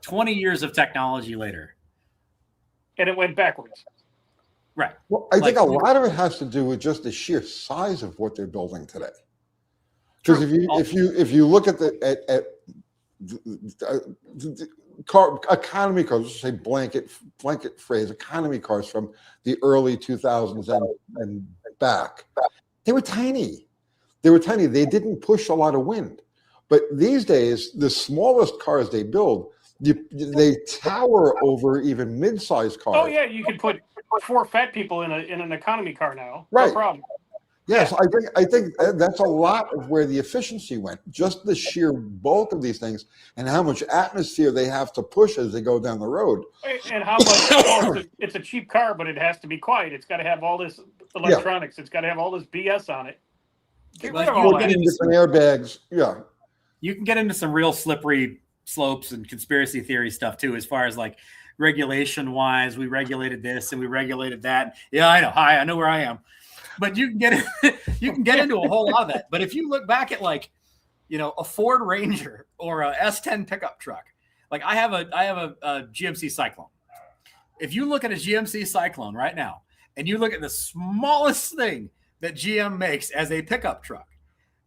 20 years of technology later. And it went backwards. Right. Well, I think a lot of it has to do with just the sheer size of what they're building today. Because if you look at the economy cars, let's say blanket phrase, economy cars from the early 2000s and back, they were tiny. They didn't push a lot of wind. But these days, the smallest cars they build, they tower over even mid-sized cars. Oh yeah, you could put 4 fat people in an economy car now. Right. No problem. Yes, I think that's a lot of where the efficiency went. Just the sheer bulk of these things and how much atmosphere they have to push as they go down the road. And how much it's a cheap car, but it has to be quiet. It's got to have all this electronics. It's got to have all this BS on it. Get rid of all that. Different airbags. Yeah. You can get into some real slippery slopes and conspiracy theory stuff too, as far as like regulation wise. We regulated this and we regulated that. Yeah, I know. Hi, I know where I am. But you can get into a whole lot of that. But if you look back at like, a Ford Ranger or a S10 pickup truck, like I have a GMC Cyclone. If you look at a GMC Cyclone right now, and you look at the smallest thing that GM makes as a pickup truck,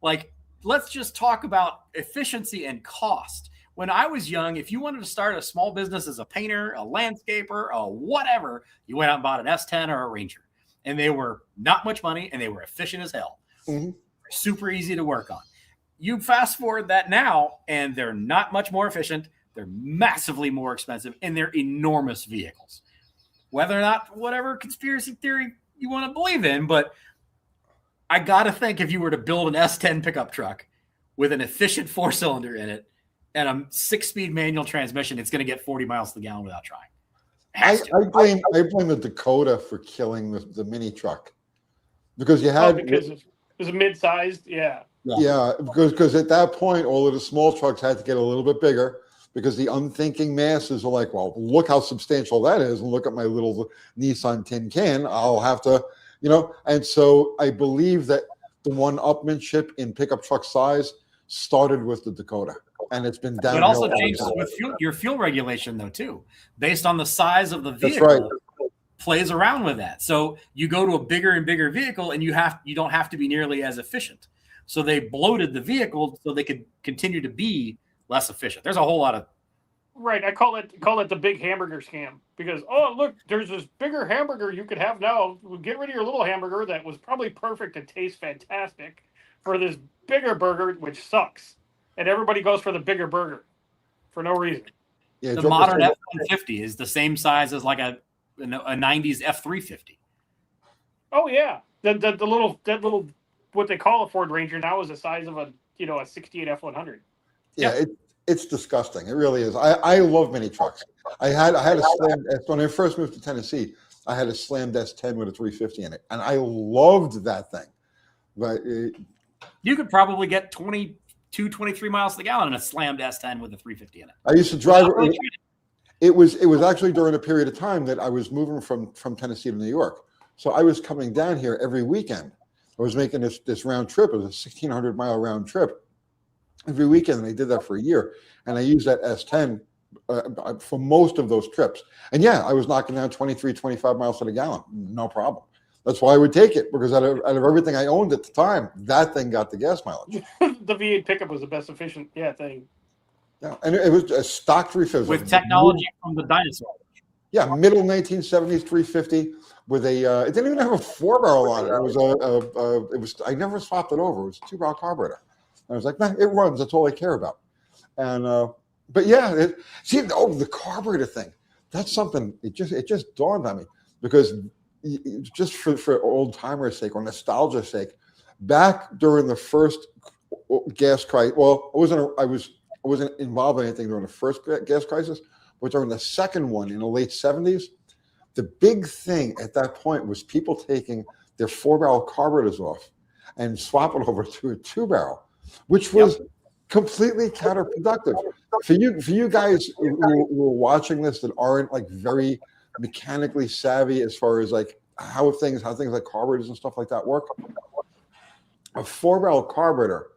like let's just talk about efficiency and cost. When I was young, if you wanted to start a small business as a painter, a landscaper, or whatever, you went out and bought an S10 or a Ranger. And they were not much money, and they were efficient as hell. Mm-hmm. Super easy to work on. You fast forward that now, and they're not much more efficient. They're massively more expensive, and they're enormous vehicles. Whether or not whatever conspiracy theory you want to believe in, but I got to think if you were to build an S10 pickup truck with an efficient 4-cylinder in it and a 6-speed manual transmission, it's going to get 40 miles to the gallon without trying. I blame the Dakota for killing the mini truck, because you had because it was mid-sized, yeah, because at that point all of the small trucks had to get a little bit bigger, because the unthinking masses are like, well, look how substantial that is, and look at my little Nissan Tin Can. I'll have to, and so I believe that the one-upmanship in pickup truck size started with the Dakota. And it's been downhill. It also changes with your fuel regulation, though, too, based on the size of the vehicle. That's right. Plays around with that. So you go to a bigger and bigger vehicle, and you don't have to be nearly as efficient. So they bloated the vehicle so they could continue to be less efficient. There's a whole lot of right. I call it the big hamburger scam, because look, there's this bigger hamburger you could have now. Get rid of your little hamburger that was probably perfect and tastes fantastic for this bigger burger, which sucks. And everybody goes for the bigger burger for no reason. Yeah, the modern F-150 is the same size as like a 90s F-350. Oh yeah, that little what they call a Ford Ranger now is the size of a 68 F-100. Yeah, it's disgusting. It really is. I love mini trucks. I had a slammed when I first moved to Tennessee. I had a slammed S10 with a 350 in it, and I loved that thing. But you could probably get 23 miles to the gallon in a slammed S10 with a 350 in it. I used to drive it. It was actually during a period of time that I was moving from Tennessee to New York. So I was coming down here every weekend. I was making this round trip. It was a 1,600-mile round trip every weekend, and I did that for a year. And I used that S10 for most of those trips. And yeah, I was knocking down 23, 25 miles to the gallon. No problem. That's why I would take it, because out of everything I owned at the time, that thing got the gas mileage. The V8 pickup was the best efficient thing. Yeah, and it was a stock 350 with technology from the dinosaur. Yeah, middle 1970s 350 with a. It didn't even have a 4-barrel on it. It was it was. I never swapped it over. It was a 2-barrel carburetor. I was like, man, it runs. That's all I care about. And but yeah, the carburetor thing. That's something. It just dawned on me because just for old timers' sake or nostalgia's sake, back during the first gas crisis. Well, I wasn't involved in anything during the first gas crisis, but during the second one in the late 70s, the big thing at that point was people taking their 4-barrel carburetors off and swapping over to a 2-barrel, which was completely counterproductive. For you guys who are watching this that aren't like very mechanically savvy as far as like how things like carburetors and stuff like that work, a 4-barrel carburetor,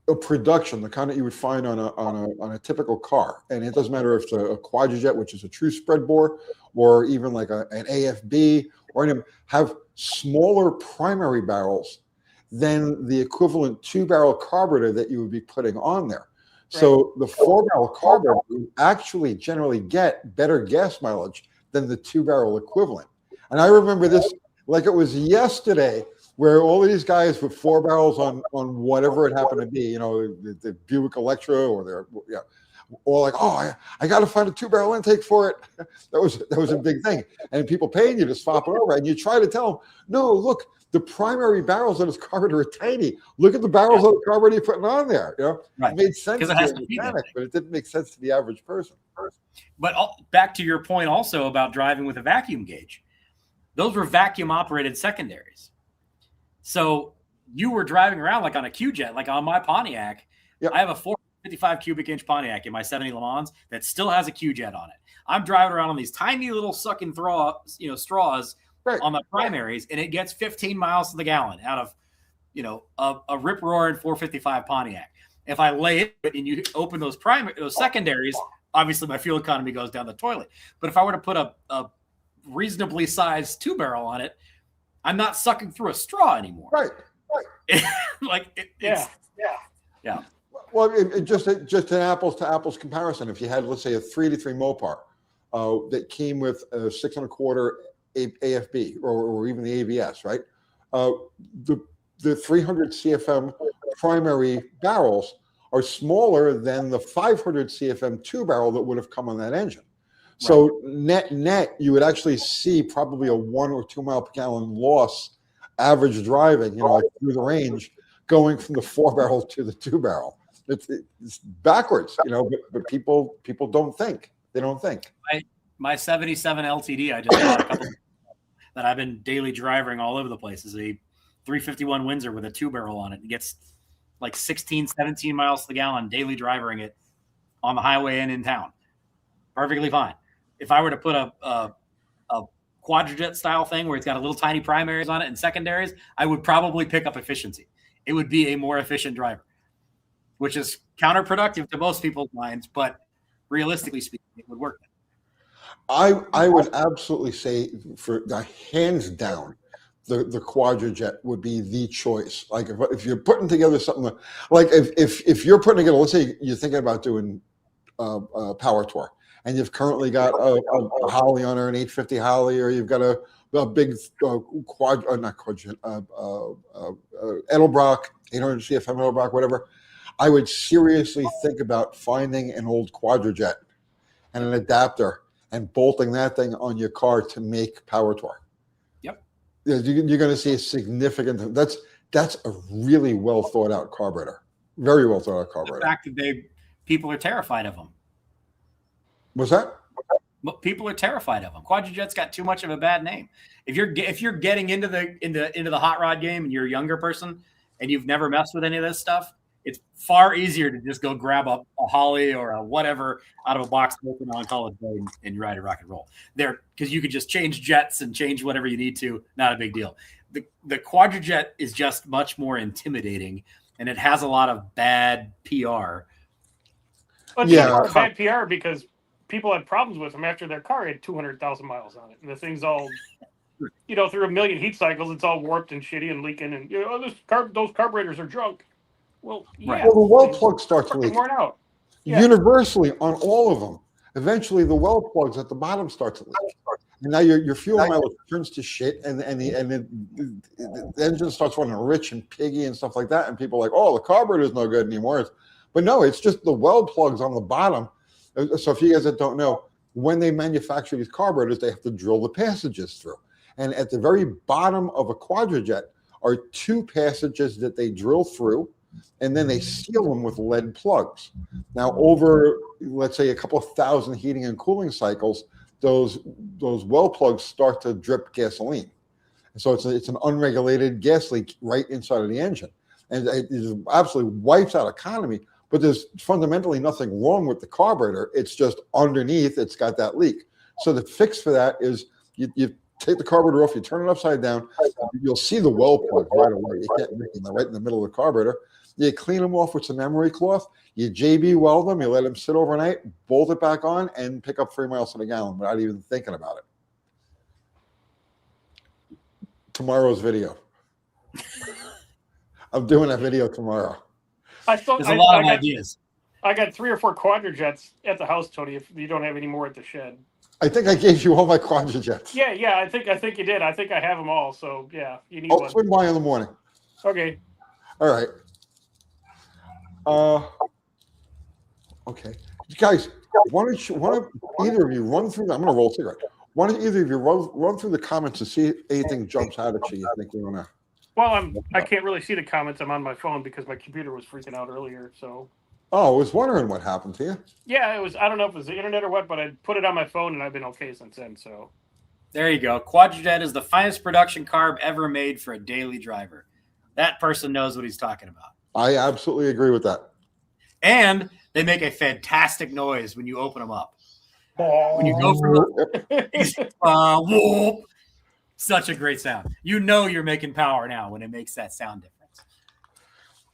a production, the kind that you would find on a typical car, and it doesn't matter if it's a quadrijet, which is a true spread bore, or even like an AFB, or any, have smaller primary barrels than the equivalent 2-barrel carburetor that you would be putting on there. Right. So the 4-barrel carburetor would actually generally get better gas mileage than the 2-barrel equivalent. And I remember this like it was yesterday, where all of these guys with 4 barrels on whatever it happened to be, you know, the Buick Electra or their, or like, oh, I got to find a 2-barrel intake for it. That was a big thing. And people paying you to swap it over, and you try to tell them, no, look, the primary barrels on this carburetor are tiny. Look at the barrels of the carburetor you're putting on there. You know, right. It made sense to the mechanic, but it didn't make sense to the average person. But back to your point also about driving with a vacuum gauge, those were vacuum operated secondaries. So you were driving around like on a Q-Jet, like on my Pontiac. Yep. I have a 455 cubic inch Pontiac in my 70 Le Mans that still has a Q-Jet on it. I'm driving around on these tiny little sucking straws right. on the primaries, and it gets 15 miles to the gallon out of, a rip-roaring 455 Pontiac. If I lay it and you open those secondaries, obviously my fuel economy goes down the toilet. But if I were to put a reasonably sized 2-barrel on it, I'm not sucking through a straw anymore. Right. Yeah. Well, just an apples to apples comparison. If you had, let's say, a 3-3 Mopar that came with a 6 1/4 AFB or even the ABS, right? The 300 CFM primary barrels are smaller than the 500 CFM 2-barrel that would have come on that engine. So net, you would actually see probably a 1 or 2 mile per gallon loss average driving, like through the range, going from the 4-barrel to the 2-barrel. It's backwards, but people don't think. They don't think. My 77 LTD, I just bought a couple that I've been daily driving all over the place, is a 351 Windsor with a 2-barrel on it. It gets like 16, 17 miles to the gallon daily driving it on the highway and in town. Perfectly fine. If I were to put a quadrijet style thing where it's got a little tiny primaries on it and secondaries, I would probably pick up efficiency. It would be a more efficient driver, which is counterproductive to most people's minds, but realistically speaking, it would work. I would absolutely say, for the hands down, the quadrijet would be the choice. Like if you're putting together something like if you're putting together, let's say you're thinking about doing Power Tour, and you've currently got a Holly on her, an 850 Holly, or you've got a big Edelbrock, 800 CFM Edelbrock, whatever. I would seriously think about finding an old quadrijet and an adapter and bolting that thing on your car to make Power Tour. Yep. You're going to see a significant. That's a really well thought out carburetor. Very well thought out carburetor. The fact that people are terrified of them. What's that? People are terrified of them. Quadrijet's got too much of a bad name. If you're getting into the hot rod game and you're a younger person and you've never messed with any of this stuff, it's far easier to just go grab a Holly or a whatever out of a box open on College Day and you ride a rock and roll there, because you could just change jets and change whatever you need to. Not a big deal. The quadrijet is just much more intimidating, and it has a lot of bad PR. But yeah, bad PR because people had problems with them after their car had 200,000 miles on it, and the thing's all, through a million heat cycles, it's all warped and shitty and leaking, and those carburetors are junk. Well, yeah. Well, the well plug starts leaking. Worn out. Universally on all of them. eventually the well plugs at the bottom start to leak. And now your fuel mileage turns to shit, and the engine starts running rich and piggy and stuff like that. And people are like, oh, the carburetor is no good anymore. But no, it's just the well plugs on the bottom. So if you guys that don't know, when they manufacture these carburetors, they have to drill the passages through. And at the very bottom of a quadrajet are 2 passages that they drill through, and then they seal them with lead plugs. Now, over, let's say, a couple of thousand heating and cooling cycles, those well plugs start to drip gasoline. And so it's an unregulated gas leak right inside of the engine. And it absolutely wipes out economy, but there's fundamentally nothing wrong with the carburetor. It's just underneath, it's got that leak. So the fix for that is you take the carburetor off, you turn it upside down, you'll see the well plug right away. You can't make them right in the middle of the carburetor. You clean them off with some emery cloth, you JB weld them, you let them sit overnight, bolt it back on, and pick up 3 miles to the gallon without even thinking about it. Tomorrow's video. I'm doing that video tomorrow. There's a lot of ideas. I got 3 or 4 quadrajets at the house, Tony, if you don't have any more at the shed. I think I gave you all my quadrajets. Yeah, I think you did. I think I have them all, so yeah, you need I'll swing by in the morning. Okay. All right. Okay. Guys, why don't either of you run through I'm going to roll a cigarette. Why don't either of you run through the comments and see if anything jumps out at you think you want to. Well, I can't really see the comments. I'm on my phone because my computer was freaking out earlier, so. Oh, I was wondering what happened to you. Yeah, it was. I don't know if it was the internet or what, but I put it on my phone and I've been okay since then. So. There you go. Quadrajet is the finest production carb ever made for a daily driver. That person knows what he's talking about. I absolutely agree with that. And they make a fantastic noise when you open them up. When you go from whoop, such a great sound. You know you're making power now when it makes that sound difference.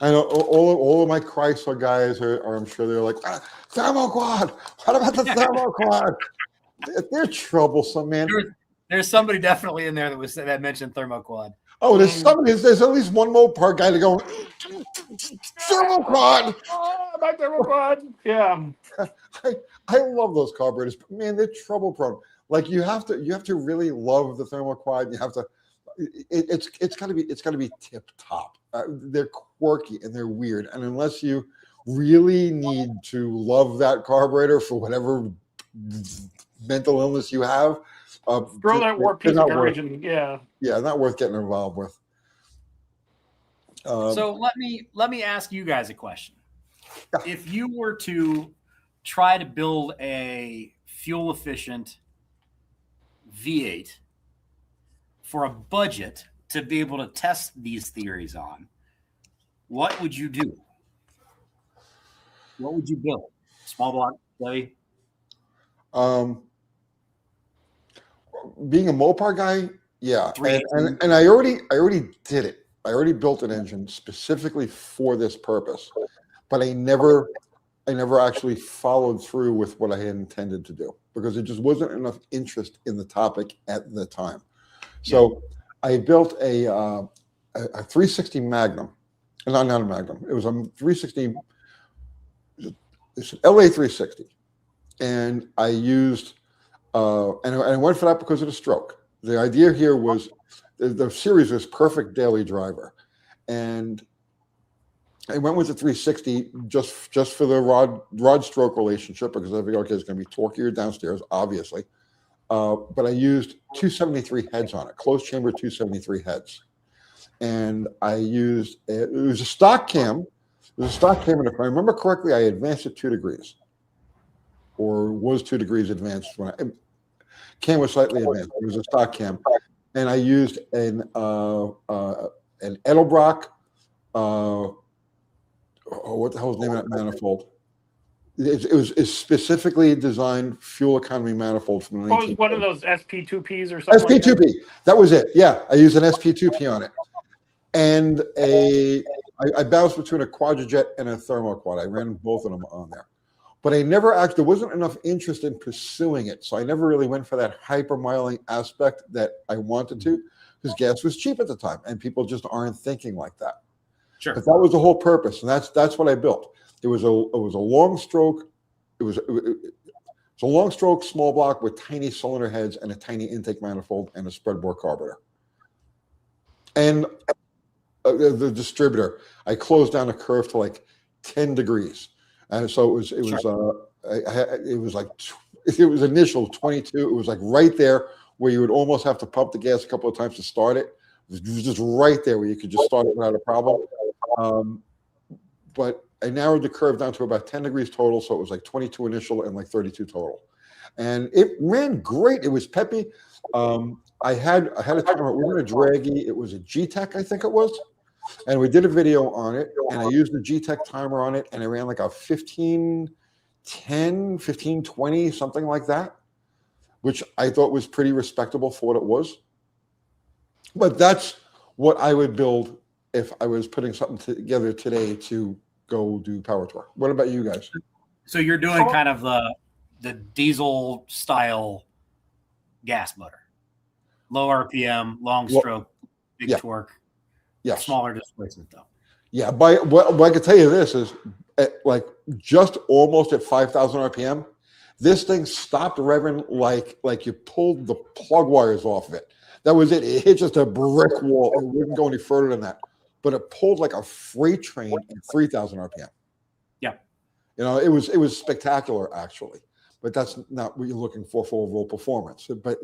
I know all of my Chrysler guys are I'm sure they're like, thermoquad. What about the thermoquad? They're troublesome, man. There's somebody definitely in there that mentioned thermoquad. Oh, there's at least one Mopar guy to go, thermoquad. Oh, my thermoquad. Yeah. I love those carburetors, but man, they're trouble prone. Like you have to really love the thermoquad. You have to. It's got to be tip top. They're quirky and they're weird, and unless you really need to love that carburetor for whatever mental illness you have, throw that war piece of courage and not worth getting involved with. So let me ask you guys a question. If you were to try to build a fuel efficient V8 for a budget to be able to test these theories on, what would you do? What would you build? Small block, heavy? Being a Mopar guy, yeah, and I already did it. I already built an engine specifically for this purpose, but I never actually followed through with what I had intended to do because it just wasn't enough interest in the topic at the time. So I built a 360 Magnum, not a Magnum. It was a 360, it's an LA 360, and I used. And I went for that because of the stroke. The idea here was the series was perfect daily driver, and I went with the 360 just for the rod stroke relationship because I figured, okay, it's going to be torquier downstairs, obviously. But I used 273 heads on it, closed chamber 273 heads, and I used it was a stock cam. It was a stock cam, and if I remember correctly, I advanced it 2 degrees, or was 2 degrees advanced when cam was slightly advanced. It was a stock cam, and I used an Edelbrock. What the hell is the name of that manifold? It was specifically designed fuel economy manifold from the 1930s. Oh, it was one of those SP2Ps or something. SP2P. Like that was it. Yeah, I used an SP2P on it, and I bounced between a quadrajet and a thermoquad. I ran both of them on there. But I never actually, there wasn't enough interest in pursuing it. So I never really went for that hypermiling aspect that I wanted to because gas was cheap at the time and people just aren't thinking like that. Sure. But that was the whole purpose. And that's what I built. It was a long stroke. It was It's a long stroke, small block with tiny cylinder heads and a tiny intake manifold and a spread bore carburetor. And the distributor, I closed down the curve to like 10 degrees. And so it was initial 22. It was like right there where you would almost have to pump the gas a couple of times to start it. It was just right there where you could just start it without a problem. But I narrowed the curve down to about 10 degrees total. So it was like 22 initial and like 32 total. And it ran great. It was peppy. I had a timer. We were in a draggy. It was a G-Tech, I think it was. And we did a video on it. And I used the G-Tech timer on it. And it ran like a 1510, 1520, something like that, which I thought was pretty respectable for what it was. But that's what I would build if I was putting something together today to go do Power Tour. What about you guys? So you're doing kind of the diesel style gas motor, low RPM, long stroke, big torque, smaller displacement though. Yeah, what I can tell you this is like just almost at 5,000 RPM, this thing stopped revving like you pulled the plug wires off of it. That was it. It hit just a brick wall. It wouldn't go any further than that. But it pulled like a freight train at 3,000 RPM. Yeah. You know, it was spectacular actually. But that's not what you're looking for overall performance. But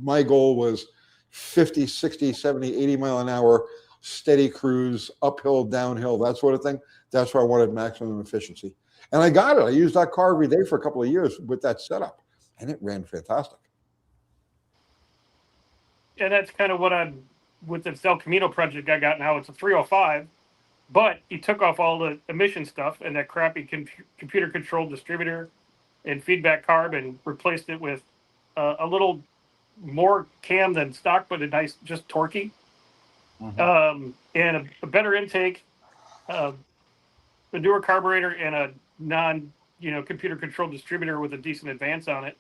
my goal was 50, 60, 70, 80 mile an hour, steady cruise, uphill, downhill, that sort of thing. That's where I wanted maximum efficiency. And I got it. I used that car every day for a couple of years with that setup. And it ran fantastic. And that's kind of what I'm with the El Camino project I got now. It's a 305, but he took off all the emission stuff and that crappy computer controlled distributor and feedback carb and replaced it with a little more cam than stock, but a nice, just torquey, and a better intake, a newer carburetor, and a computer controlled distributor with a decent advance on it.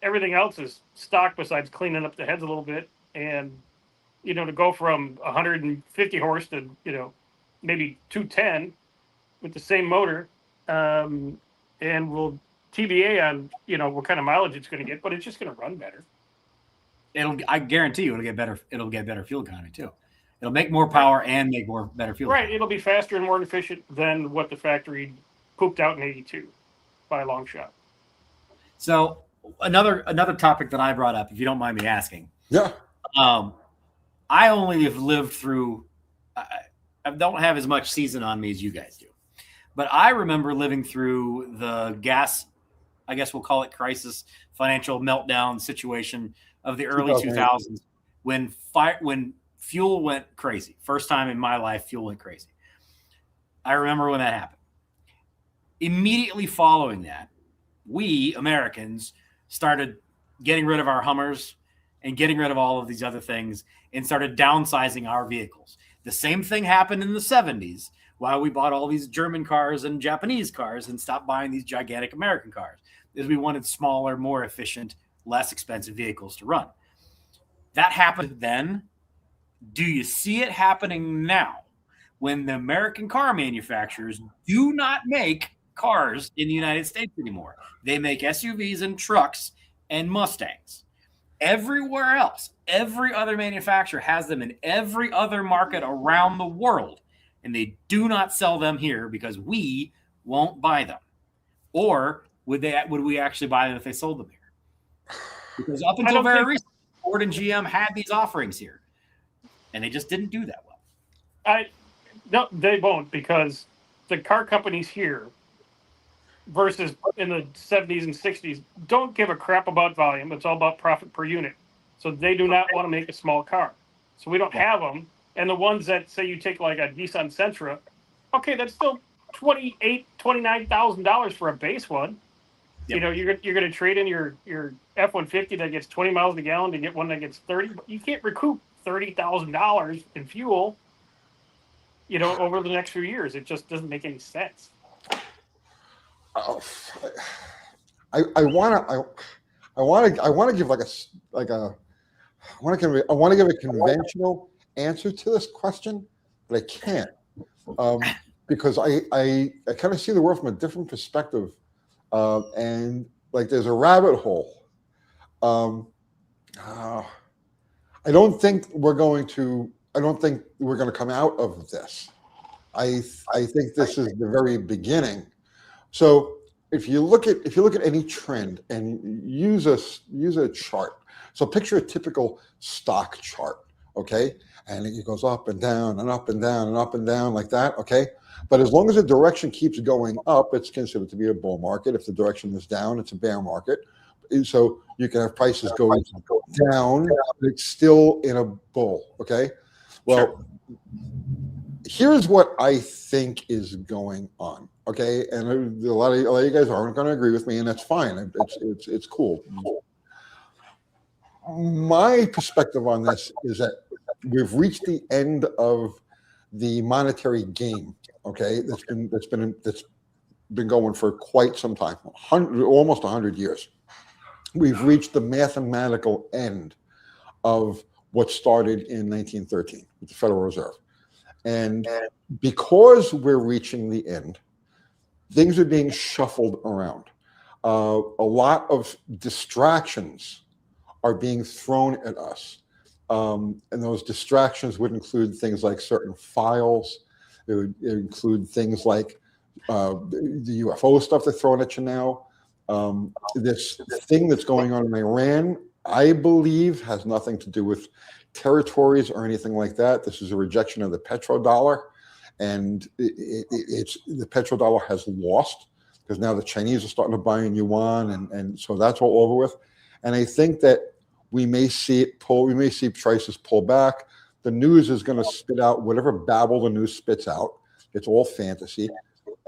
Everything else is stock besides cleaning up the heads a little bit. And, to go from 150 horse to, maybe 210 with the same motor, and we'll TBA on, what kind of mileage it's going to get, but it's just going to run better. I guarantee you it'll get better fuel economy too. It'll make more power and make better fuel economy. It'll be faster and more efficient than what the factory pooped out in 82 by a long shot. So another topic that I brought up, if you don't mind me asking. Yeah. I only have lived through, I don't have as much season on me as you guys do, but I remember living through the gas, I guess we'll call it crisis, financial meltdown situation of the early 2000s when fuel went crazy. First time in my life, fuel went crazy. I remember when that happened. Immediately following that, we Americans started getting rid of our Hummers and getting rid of all of these other things and started downsizing our vehicles. The same thing happened in the 70s while we bought all these German cars and Japanese cars and stopped buying these gigantic American cars, is we wanted smaller, more efficient, less expensive vehicles to run. That happened then. Do you see it happening now when the American car manufacturers do not make cars in the United States anymore? They make SUVs and trucks and Mustangs. Everywhere else, every other manufacturer has them in every other market around the world, and they do not sell them here because we won't buy them. Or would we actually buy them if they sold them here? Because up until very recently, Ford and GM had these offerings here, and they just didn't do that well. No, they won't, because the car companies here versus in the 70s and 60s don't give a crap about volume. It's all about profit per unit. So they do not want to make a small car. So we don't have them. And the ones that say you take like a Nissan Sentra, okay, that's still $29,000 for a base one. Yep. You're going to trade in your F-150 that gets 20 miles a gallon to get one that gets 30. But you can't recoup $30,000 in fuel, over the next few years. It just doesn't make any sense. I want to give a conventional answer to this question, but I can't, because I kind of see the world from a different perspective And like there's a rabbit hole. Um, uh, I don't think we're going to. I don't think we're going to come out of this. I think this is the very beginning. So if you look at any trend and use a chart. So picture a typical stock chart, okay? And it goes up and down and up and down and up and down like that, okay? But as long as the direction keeps going up, it's considered to be a bull market. If the direction is down, it's a bear market. And so you can have prices going down, but it's still in a bull, okay? Well, here's what I think is going on, okay? And a lot of you guys aren't going to agree with me, and that's fine. It's cool. My perspective on this is that we've reached the end of the monetary game, okay? That's been going for quite some time, almost 100 years. We've reached the mathematical end of what started in 1913 with the Federal Reserve. And because we're reaching the end, things are being shuffled around. A lot of distractions are being thrown at us. And those distractions would include things like certain files. It would include things like the UFO stuff they're throwing at you now. This thing that's going on in Iran, I believe, has nothing to do with territories or anything like that. This is a rejection of the petrodollar, and it's the petrodollar has lost because now the Chinese are starting to buy in yuan, and so that's all over with. And I think that we may see it pull. We may see prices pull back. The news is going to spit out whatever babble the news spits out. It's all fantasy.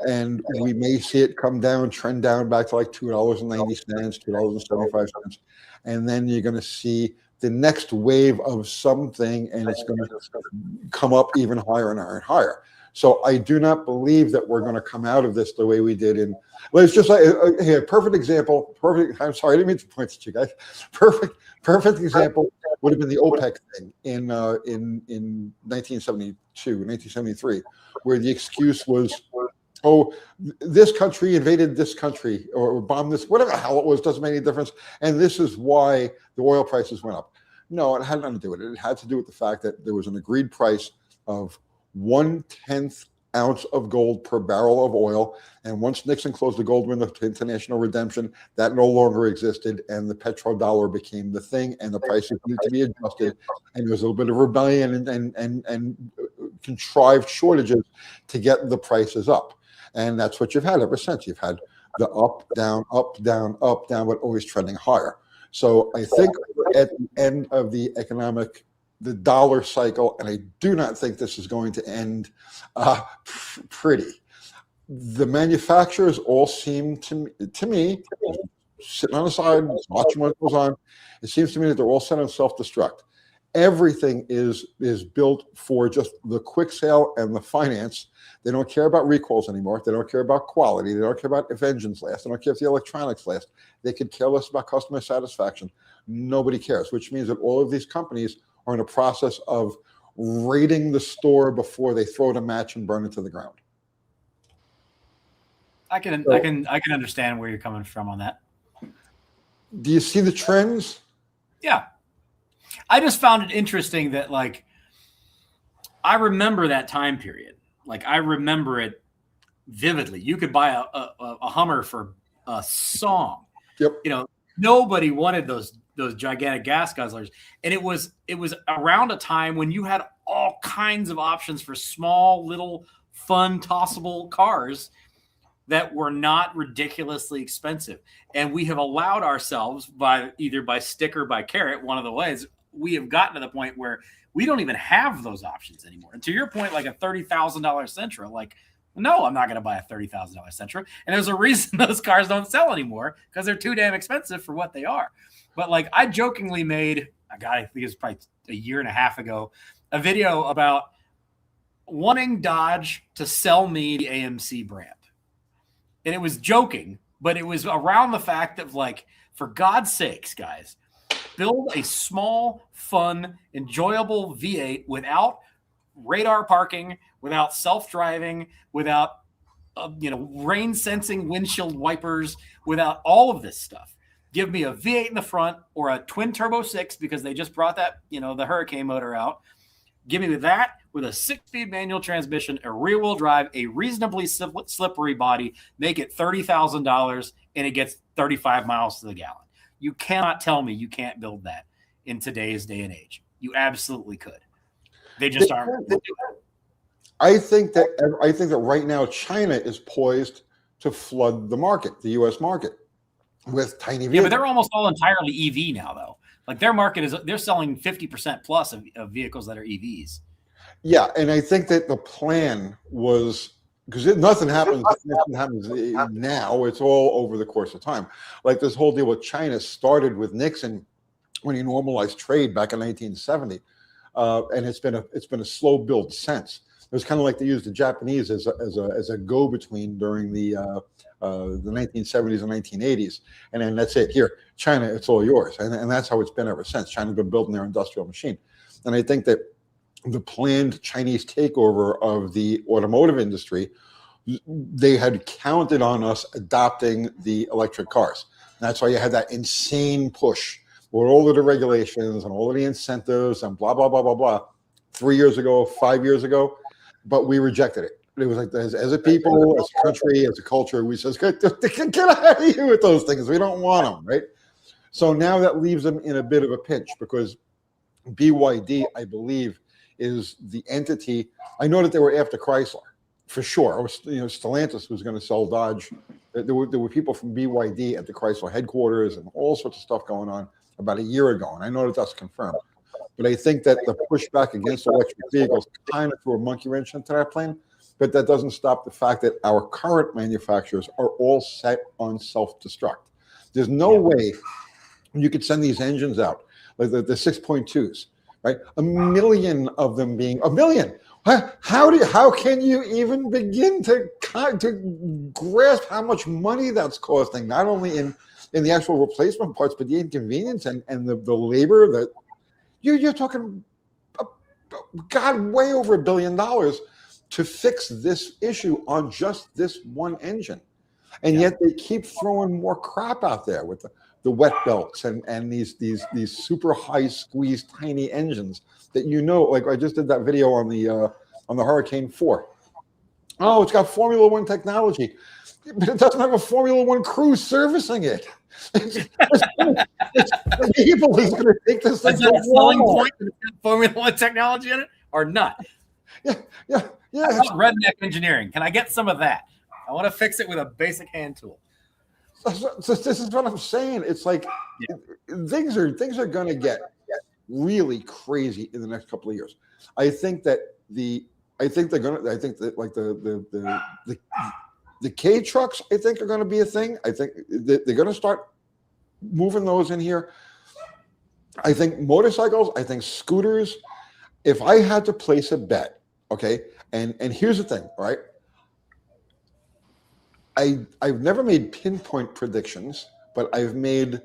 And we may see it come down, trend down back to like $2.90, $2.75. And then you're going to see the next wave of something, and it's going to come up even higher and higher and higher. So I do not believe that we're going to come out of this the way we did in, well, it's just like, here, perfect example, I'm sorry, I didn't mean to point at you guys. Perfect example would have been the OPEC thing in 1972, 1973, where the excuse was, oh, this country invaded this country or bombed this, whatever the hell it was, doesn't make any difference. And this is why the oil prices went up. No, it had nothing to do with it. It had to do with the fact that there was an agreed price of 1/10 ounce of gold per barrel of oil. And once Nixon closed the gold window to international redemption, that no longer existed. And the petrodollar became the thing, and the prices needed to be adjusted. And there was a little bit of rebellion and contrived shortages to get the prices up. And that's what you've had ever since. You've had the up, down, but always trending higher. So I think we're at the end of the dollar cycle, and I do not think this is going to end pretty. The manufacturers all seem to me, sitting on the side, watching what goes on, it seems to me that they're all set on self-destruct. Everything is built for just the quick sale and the finance. They don't care about recalls anymore. They don't care about quality. They don't care about if engines last. They don't care if the electronics last. They could care less about customer satisfaction. Nobody cares, which means that all of these companies are in a process of raiding the store before they throw the match and burn it to the ground. I can understand where you're coming from on that. Do you see the trends? Yeah. I just found it interesting that, like, I remember that time period. Like, I remember it vividly. You could buy a Hummer for a song. Yep. You know, nobody wanted those gigantic gas guzzlers. And it was around a time when you had all kinds of options for small, little, fun, tossable cars that were not ridiculously expensive. And we have allowed ourselves, either by stick or by carrot, one of the ways, we have gotten to the point where we don't even have those options anymore. And to your point, like a $30,000 Sentra, like, no, I'm not going to buy a $30,000 Sentra. And there's a reason those cars don't sell anymore, because they're too damn expensive for what they are. But like, I jokingly made, I think it was probably a year and a half ago, a video about wanting Dodge to sell me the AMC brand. And it was joking, but it was around the fact of, like, for God's sakes, guys, build a small, fun, enjoyable V8 without radar parking, without self-driving, without rain sensing windshield wipers without all of this stuff. Give me a V8 in the front or a twin turbo 6 because they just brought that, the Hurricane motor out. Give me that with a 6-speed manual transmission, a rear-wheel drive, a reasonably slippery body, make it $30,000, and it gets 35 miles to the gallon. You cannot tell me you can't build that in today's day and age. You absolutely could. They just aren't. I think that right now China is poised to flood the market, the U.S. market, with tiny vehicles. Yeah, but they're almost all entirely EV now, though. Like their market they're selling 50% plus of vehicles that are EVs. Yeah, and I think that the plan was, because nothing happens now. It's all over the course of time. Like this whole deal with China started with Nixon when he normalized trade back in 1970, and it's been a slow build since. It was kind of like they used the Japanese as a go-between during the 1970s and 1980s, and then that's it. Here, China, it's all yours, and that's how it's been ever since. China's been building their industrial machine, and I think that the planned Chinese takeover of the automotive industry, they had counted on us adopting the electric cars. And that's why you had that insane push with all of the regulations and all of the incentives and blah blah blah blah blah. 3 years ago, 5 years ago. But we rejected it. It was like, as a people, as a country, as a culture, we says, get out of here with those things. We don't want them, right? So now that leaves them in a bit of a pinch because BYD, I believe, is the entity. I know that they were after Chrysler, for sure. Stellantis was going to sell Dodge. There were people from BYD at the Chrysler headquarters and all sorts of stuff going on about a year ago, and I know that that's confirmed. But I think that the pushback against electric vehicles kind of threw a monkey wrench into that plan. But that doesn't stop the fact that our current manufacturers are all set on self-destruct. There's no way you could send these engines out, like the 6.2s, right? 1 million of them being a million. How can you even begin to grasp how much money that's costing? Not only in the actual replacement parts, but the inconvenience and the labor that. You're talking, God, way over $1 billion to fix this issue on just this one engine. And yet they keep throwing more crap out there with the wet belts and these super high squeeze tiny engines that like I just did that video on the Hurricane 4. Oh, it's got Formula One technology, but it doesn't have a Formula One crew servicing it. It's people who's going to take this thing. Is that a selling point? Formula One technology in it or not? Yeah. Redneck engineering. Can I get some of that? I want to fix it with a basic hand tool. So this is what I'm saying. It's like things are going to get really crazy in the next couple of years. I think that the K trucks, I think, are going to be a thing. I think they're going to start moving those in here. I think motorcycles, I think scooters. If I had to place a bet, okay, and here's the thing, all right? I've never made pinpoint predictions, but I've made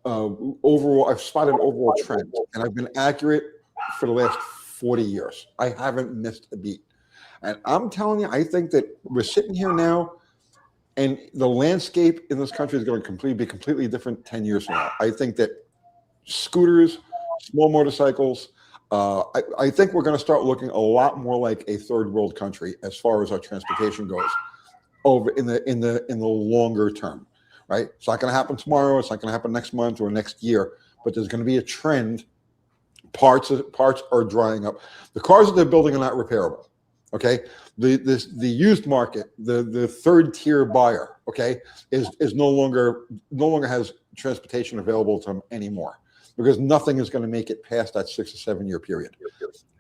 I've spotted overall trends, and I've been accurate for the last 40 years. I haven't missed a beat. And I'm telling you, I think that we're sitting here now, and the landscape in this country is going to be completely different 10 years from now. I think that scooters, small motorcycles, I think we're going to start looking a lot more like a third world country as far as our transportation goes over in the longer term, right? It's not going to happen tomorrow. It's not going to happen next month or next year, but there's going to be a trend. Parts are drying up. The cars that they're building are not repairable. Okay, the used market, the third tier buyer, okay, is no longer has transportation available to them anymore because nothing is going to make it past that 6 or 7 year period.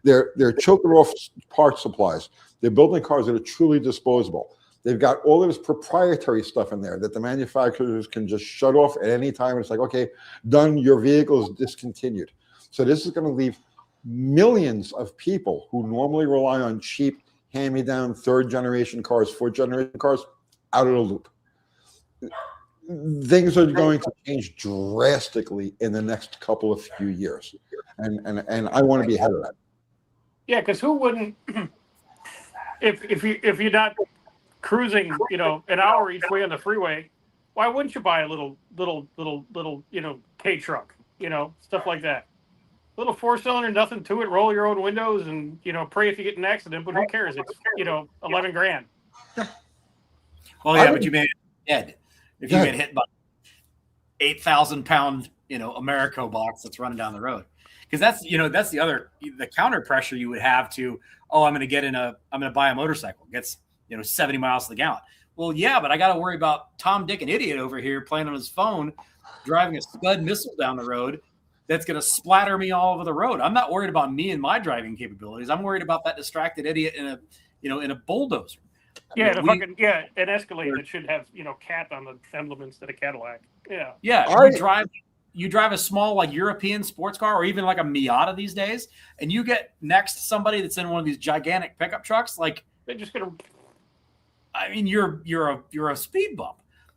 They're choking off parts supplies. They're building cars that are truly disposable. They've got all of this proprietary stuff in there that the manufacturers can just shut off at any time. It's like, okay, done. Your vehicle is discontinued. So this is going to leave millions of people who normally rely on cheap hand-me-down third generation cars, fourth generation cars out of the loop. Things are going to change drastically in the next couple of few years, and I want to be ahead of that. Yeah, because who wouldn't? If you're not cruising, an hour each way on the freeway, why wouldn't you buy a little, K truck, stuff like that? Little 4-cylinder, nothing to it. Roll your own windows, and pray if you get in an accident. But who cares? It's $11,000. Well, yeah, but you may get dead if you get hit by 8,000-pound, Americo box that's running down the road. Because that's the counter pressure you would have to, I'm going to buy a motorcycle. It gets 70 miles to the gallon. Well, yeah, but I got to worry about Tom, Dick, and Idiot over here playing on his phone, driving a Scud missile down the road that's going to splatter me all over the road. I'm not worried about me and my driving capabilities. I'm worried about that distracted idiot in a bulldozer. Yeah, an Escalade that should have cat on the emblem instead of Cadillac. Yeah. Yeah, you drive a small like European sports car or even like a Miata these days, and you get next to somebody that's in one of these gigantic pickup trucks, like they're just gonna. I mean, you're a speed bump.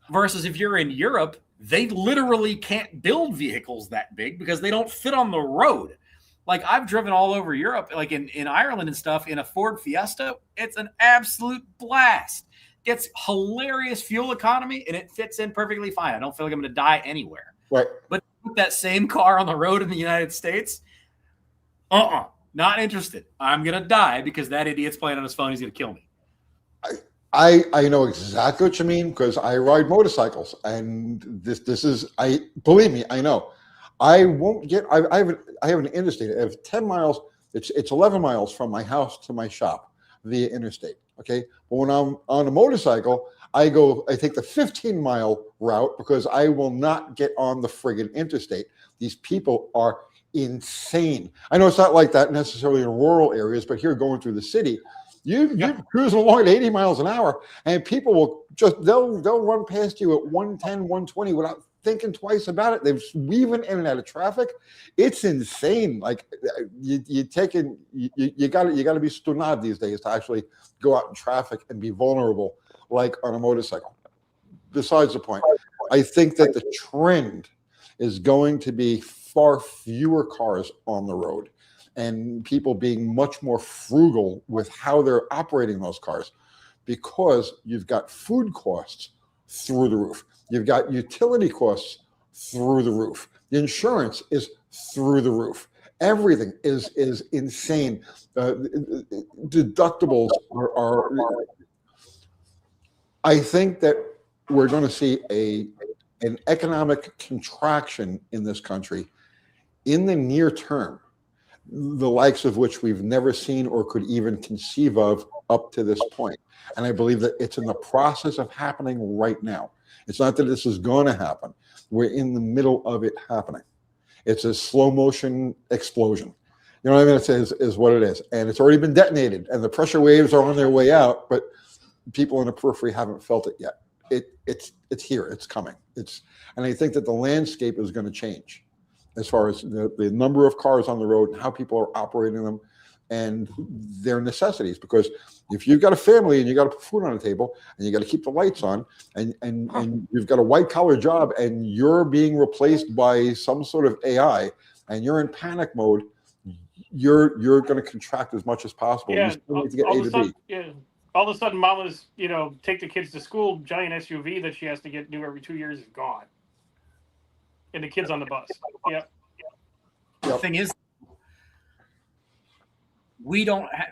Versus if you're in Europe, they literally can't build vehicles that big because they don't fit on the road. Like I've driven all over Europe, like in Ireland and stuff, in a Ford Fiesta. It's an absolute blast. It's hilarious fuel economy, and it fits in perfectly fine. I don't feel like I'm going to die anywhere. Right. But put that same car on the road in the United States, not interested. I'm going to die because that idiot's playing on his phone. He's going to kill me. I know exactly what you mean because I ride motorcycles, and this is believe me, I know. I won't get. I have an interstate. I have 10 miles. It's 11 miles from my house to my shop via interstate. Okay, but when I'm on a motorcycle, I take the 15-mile route because I will not get on the friggin' interstate. These people are insane. I know it's not like that necessarily in rural areas, but here going through the city, you're cruising along at 80 miles an hour, and people will they'll run past you at 110, 120 without thinking twice about it. They're weaving in and out of traffic. It's insane. Like you got to be stunad these days to actually go out in traffic and be vulnerable like on a motorcycle. Besides the point, I think that the trend is going to be far fewer cars on the road and people being much more frugal with how they're operating those cars because you've got food costs through the roof. You've got utility costs through the roof. The insurance is through the roof. Everything is insane. Deductibles are. I think that we're going to see an economic contraction in this country in the near term, the likes of which we've never seen or could even conceive of up to this point. And I believe that it's in the process of happening right now. It's not that this is going to happen. We're in the middle of it happening. It's a slow motion explosion. You know what I mean? It is what it is. And it's already been detonated and the pressure waves are on their way out, but people in the periphery haven't felt it yet. It's here, it's coming. And I think that the landscape is going to change as far as the number of cars on the road and how people are operating them and their necessities. Because if you've got a family and you got to put food on the table and you got to keep the lights on and you've got a white collar job and you're being replaced by some sort of AI and you're in panic mode, you're going to contract as much as possible. Yeah, you still need to get A to B. Yeah. All of a sudden, mama's, take the kids to school, giant SUV that she has to do every 2 years is gone. And the kids on the bus. Yep. The thing is, we don't have,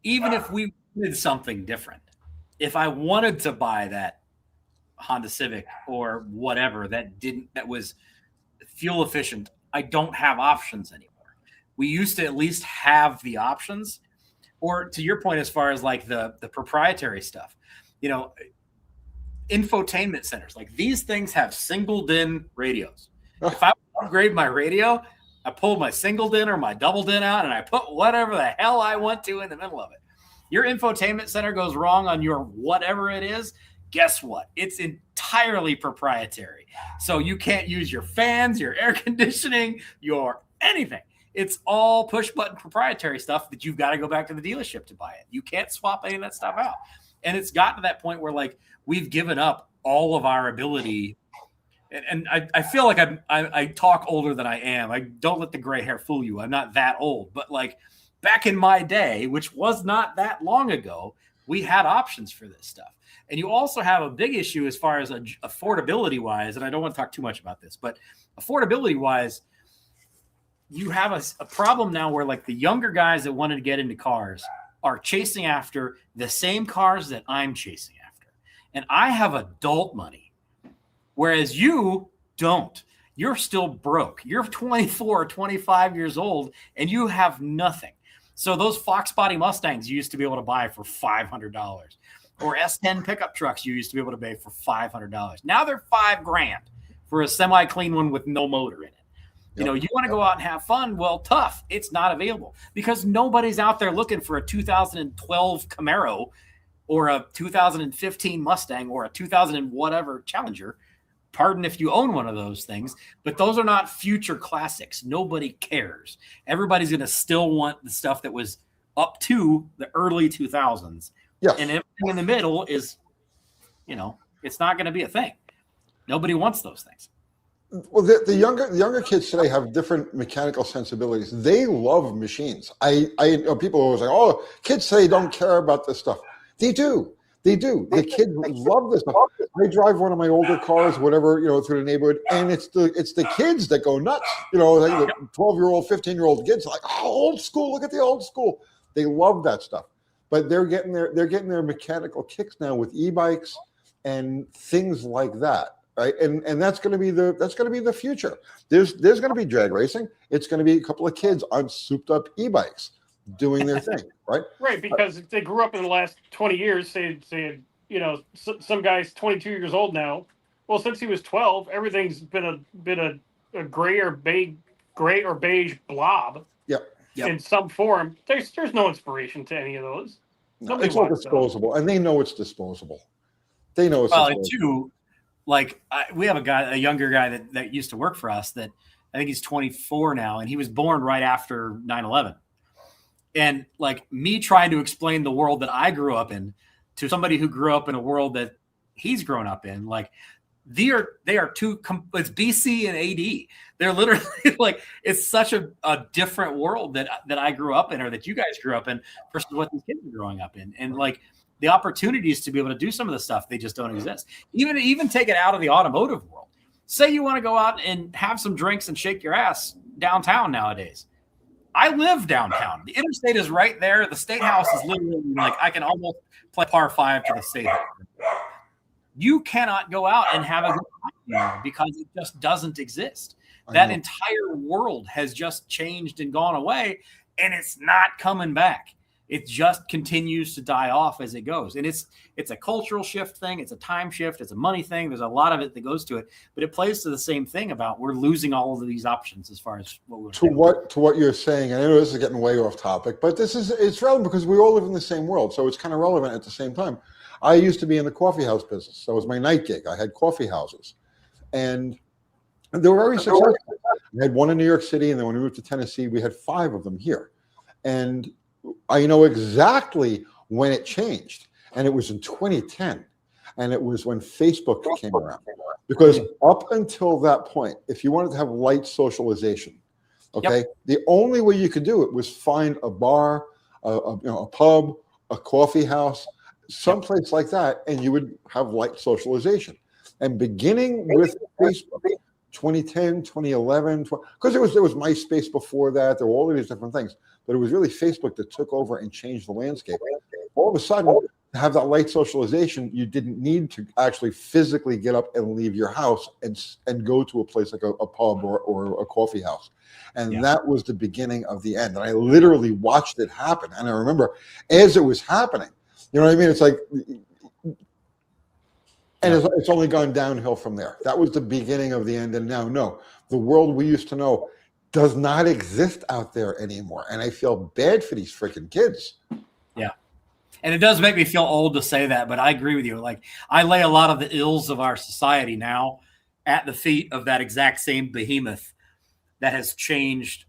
even if we did something different, if I wanted to buy that Honda Civic or whatever that was fuel efficient, I don't have options anymore. We used to at least have the options. Or to your point, as far as like the proprietary stuff, infotainment centers, like these things have single DIN radios. If I upgrade my radio, I pull my single DIN or my double DIN out and I put whatever the hell I want to in the middle of it. Your infotainment center goes wrong on your whatever it is. Guess what? It's entirely proprietary. So you can't use your fans, your air conditioning, your anything. It's all push button proprietary stuff that you've got to go back to the dealership to buy it. You can't swap any of that stuff out. And it's gotten to that point where like we've given up all of our ability. And I feel like I talk older than I am. I don't let the gray hair fool you. I'm not that old. But like back in my day, which was not that long ago, we had options for this stuff. And you also have a big issue as far as affordability wise. And I don't want to talk too much about this, but affordability wise, you have a problem now where like the younger guys that wanted to get into cars are chasing after the same cars that I'm chasing after. And I have adult money, whereas you don't. You're still broke. You're 24 or 25 years old and you have nothing. So those Fox body Mustangs you used to be able to buy for $500, or S10 pickup trucks you used to be able to buy for $500. Now they're $5,000 for a semi-clean one with no motor in it. You know, you want to go out and have fun. Well, tough. It's not available because nobody's out there looking for a 2012 Camaro or a 2015 Mustang or a 2000 and whatever Challenger. Pardon if you own one of those things, but those are not future classics. Nobody cares. Everybody's going to still want the stuff that was up to the early 2000s. Yeah. And everything in the middle is, you know, it's not going to be a thing. Nobody wants those things. Well, the younger kids today have different mechanical sensibilities. They love machines. I know people always like, oh, kids say don't care about this stuff. They do. They do. The kids love this stuff. I drive one of my older cars, whatever, you know, through the neighborhood, and it's the kids that go nuts. You know, like the 12-year-old, 15-year-old kids like, oh, old school. Look at the old school. They love that stuff. But they're getting their mechanical kicks now with e-bikes and things like that. Right, and that's going to be the future. There's going to be drag racing. It's going to be a couple of kids on souped up e-bikes doing their thing, right? Right, because they grew up in the last 20 years. Saying you know, some guy's 22 years old now. Well, since he was 12, everything's been a gray or beige blob. Yep. In some form. There's no inspiration to any of those. No, it's all disposable, and they know it's disposable. They know it's disposable. And two. Like we have a younger guy that used to work for us that I think he's 24 now, and he was born right after 9/11. And like me trying to explain the world that I grew up in to somebody who grew up in a world that he's grown up in, like they are two. It's BC and AD. They're literally like it's such a different world that I grew up in, or that you guys grew up in, versus what these kids are growing up in, and like. The opportunities to be able to do some of the stuff, they just don't exist. Even take it out of the automotive world. Say you want to go out and have some drinks and shake your ass downtown nowadays. I live downtown. The interstate is right there. The state house is literally like I can almost play par 5 to the state house. You cannot go out and have a good time anymore because it just doesn't exist. That entire world has just changed and gone away, and it's not coming back. It just continues to die off as it goes. And it's a cultural shift thing. It's a time shift. It's a money thing. There's a lot of it that goes to it, but it plays to the same thing about we're losing all of these options as far as what we're doing. To what you're saying. And I know this is getting way off topic, but it's relevant because we all live in the same world. So it's kind of relevant at the same time. I used to be in the coffee house business. That was my night gig. I had coffee houses and they were very successful. We had one in New York City. And then when we moved to Tennessee, we had 5 of them here. And I know exactly when it changed, and it was in 2010, and it was when Facebook came around. Because up until that point, if you wanted to have light socialization, okay, the only way you could do it was find a bar, a pub, a coffee house, someplace like that, and you would have light socialization. And beginning with Facebook, 2010, 2011, because there was MySpace before that, there were all of these different things. But it was really Facebook that took over and changed the landscape. All of a sudden, to have that light socialization, you didn't need to actually physically get up and leave your house and go to a place like a pub or a coffee house. And that was the beginning of the end. And I literally watched it happen. And I remember as it was happening, you know what I mean? It's like, and it's only gone downhill from there. That was the beginning of the end. And now, no, the world we used to know does not exist out there anymore. And I feel bad for these freaking kids. Yeah. And it does make me feel old to say that, but I agree with you. Like I lay a lot of the ills of our society now at the feet of that exact same behemoth that has changed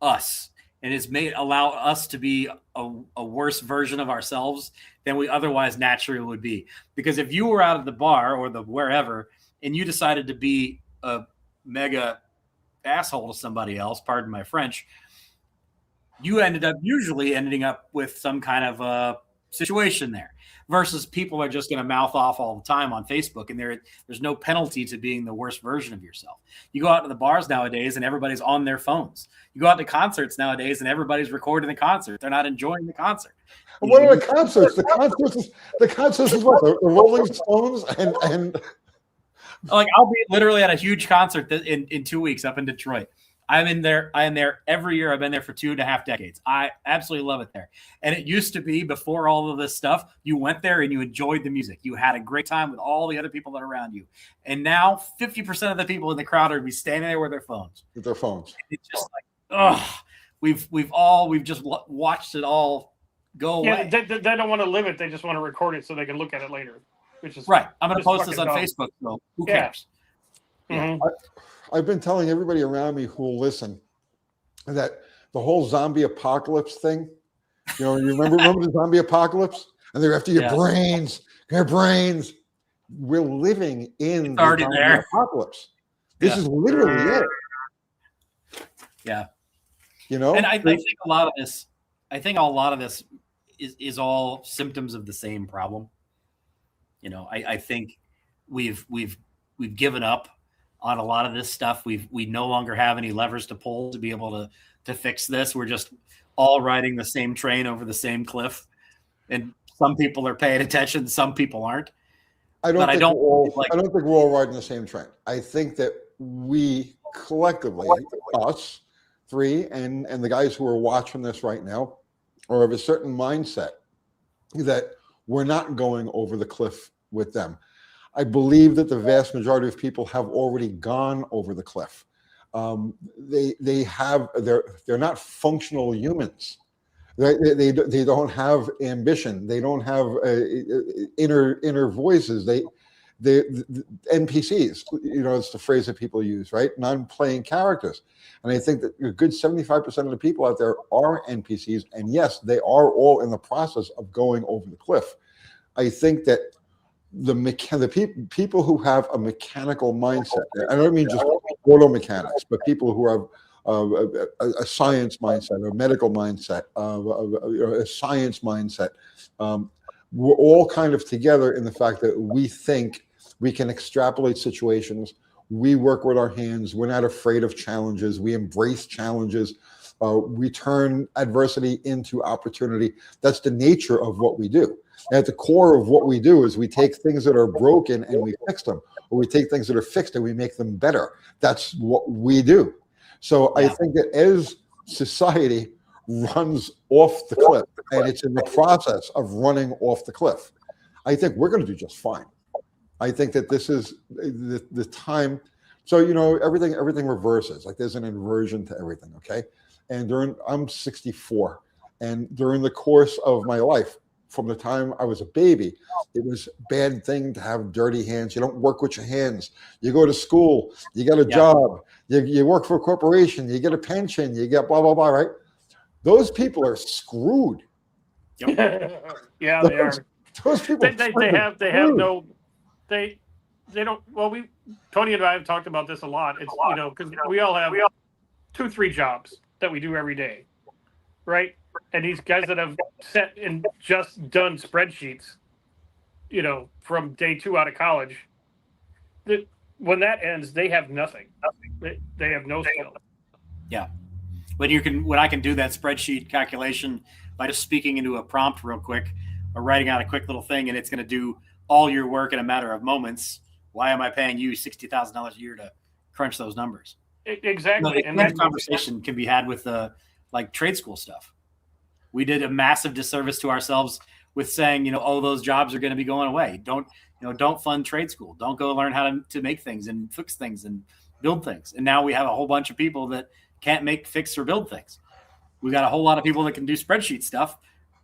us and has allow us to be a worse version of ourselves than we otherwise naturally would be. Because if you were out at the bar or the wherever, and you decided to be a mega asshole to somebody else, pardon my French, you ended up usually ending up with some kind of situation there. Versus people are just going to mouth off all the time on Facebook, and there's no penalty to being the worst version of yourself. You go out to the bars nowadays, and everybody's on their phones. You go out to concerts nowadays, and everybody's recording the concert. They're not enjoying the concert. And what are the concerts? The concerts is what? The Rolling Stones and like I'll be literally at a huge concert in 2 weeks up in Detroit. I am there every year. I've been there for 2.5 decades. I absolutely love it there. And it used to be, before all of this stuff, you went there and you enjoyed the music. You had a great time with all the other people that are around you. And now 50% of the people in the crowd are be standing there with their phones. With their phones. It's just like, ugh. We've just watched it all go away. Yeah, they don't want to live it. They just want to record it so they can look at it later. Which is right. I'm going to post this on Facebook. So who cares? Mm-hmm. I've been telling everybody around me who will listen that the whole zombie apocalypse thing, you remember the zombie apocalypse? And they're after your brains. We're living in the zombie apocalypse. This is literally it. Yeah. And I think a lot of this is all symptoms of the same problem. I think we've given up on a lot of this stuff. We no longer have any levers to pull to be able to fix this. We're just all riding the same train over the same cliff, and some people are paying attention, some people aren't. I don't think we're all riding the same train. I think that we collectively, us three, and the guys who are watching this right now, are of a certain mindset that we're not going over the cliff with them. I believe that the vast majority of people have already gone over the cliff. They're not functional humans. They don't have ambition. They don't have inner voices. They NPCs. It's the phrase that people use, right? Non-playing characters. And I think that a good 75% of the people out there are NPCs. And yes, they are all in the process of going over the cliff. I think that the people who have a mechanical mindset, I don't mean just auto mechanics, but people who have a science mindset, a medical mindset, a science mindset, we're all kind of together in the fact that we think we can extrapolate situations. We work with our hands. We're not afraid of challenges. We embrace challenges. We turn adversity into opportunity. That's the nature of what we do. At the core of what we do is we take things that are broken and we fix them, or we take things that are fixed and we make them better. That's what we do. So I think that as society runs off the cliff, and it's in the process of running off the cliff, I think we're going to do just fine. I think that this is the time. So, everything reverses. Like there's an inversion to everything, okay? And I'm 64, and during the course of my life, from the time I was a baby, it was a bad thing to have dirty hands. You don't work with your hands. You go to school, you get a job, you work for a corporation, you get a pension, you get blah, blah, blah, right? Those people are screwed. Yep. Yeah, they are. Those people they don't. Well, Tony and I have talked about this a lot. It's, because we all have 2-3 jobs that we do every day, right? And these guys that have set and just done spreadsheets, from day 2 out of college, that when that ends, they have nothing. They have no skill. Yeah. When I can do that spreadsheet calculation by just speaking into a prompt real quick or writing out a quick little thing, and it's going to do all your work in a matter of moments, why am I paying you $60,000 a year to crunch those numbers? Exactly. And that conversation can be had with trade school stuff. We did a massive disservice to ourselves with saying, those jobs are going to be going away. Don't fund trade school. Don't go learn how to make things and fix things and build things. And now we have a whole bunch of people that can't make, fix, or build things. We got a whole lot of people that can do spreadsheet stuff,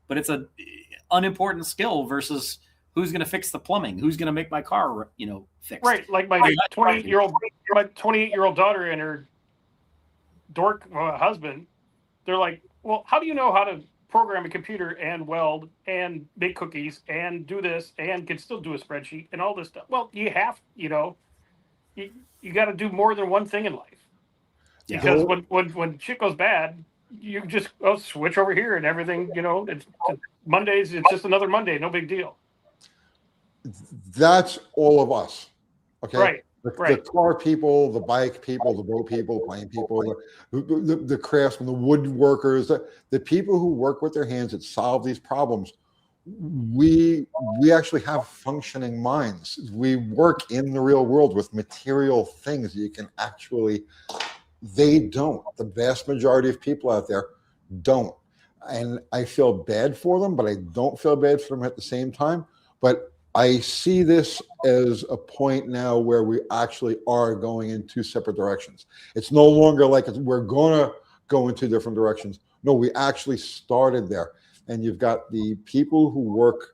but it's an unimportant skill versus who's going to fix the plumbing, who's going to make my car, fixed. Right, like my 28-year-old daughter and her dork husband. They're like, well, how do you know how to program a computer and weld and make cookies and do this and can still do a spreadsheet and all this stuff? Well, you have, you got to do more than one thing in life. Because when shit goes bad, you just switch over here and everything. It's Mondays. It's just another Monday. No big deal. That's all of us. Okay. Right. The car people, the bike people, the boat people, the plane people, the craftsmen, the woodworkers, the people who work with their hands that solve these problems. We actually have functioning minds. We work in the real world with material things that you can actually. They don't. The vast majority of people out there don't. And I feel bad for them, but I don't feel bad for them at the same time. But I see this as a point now where we actually are going in two separate directions. It's no longer like we're going to go in two different directions. No, we actually started there. And you've got the people who work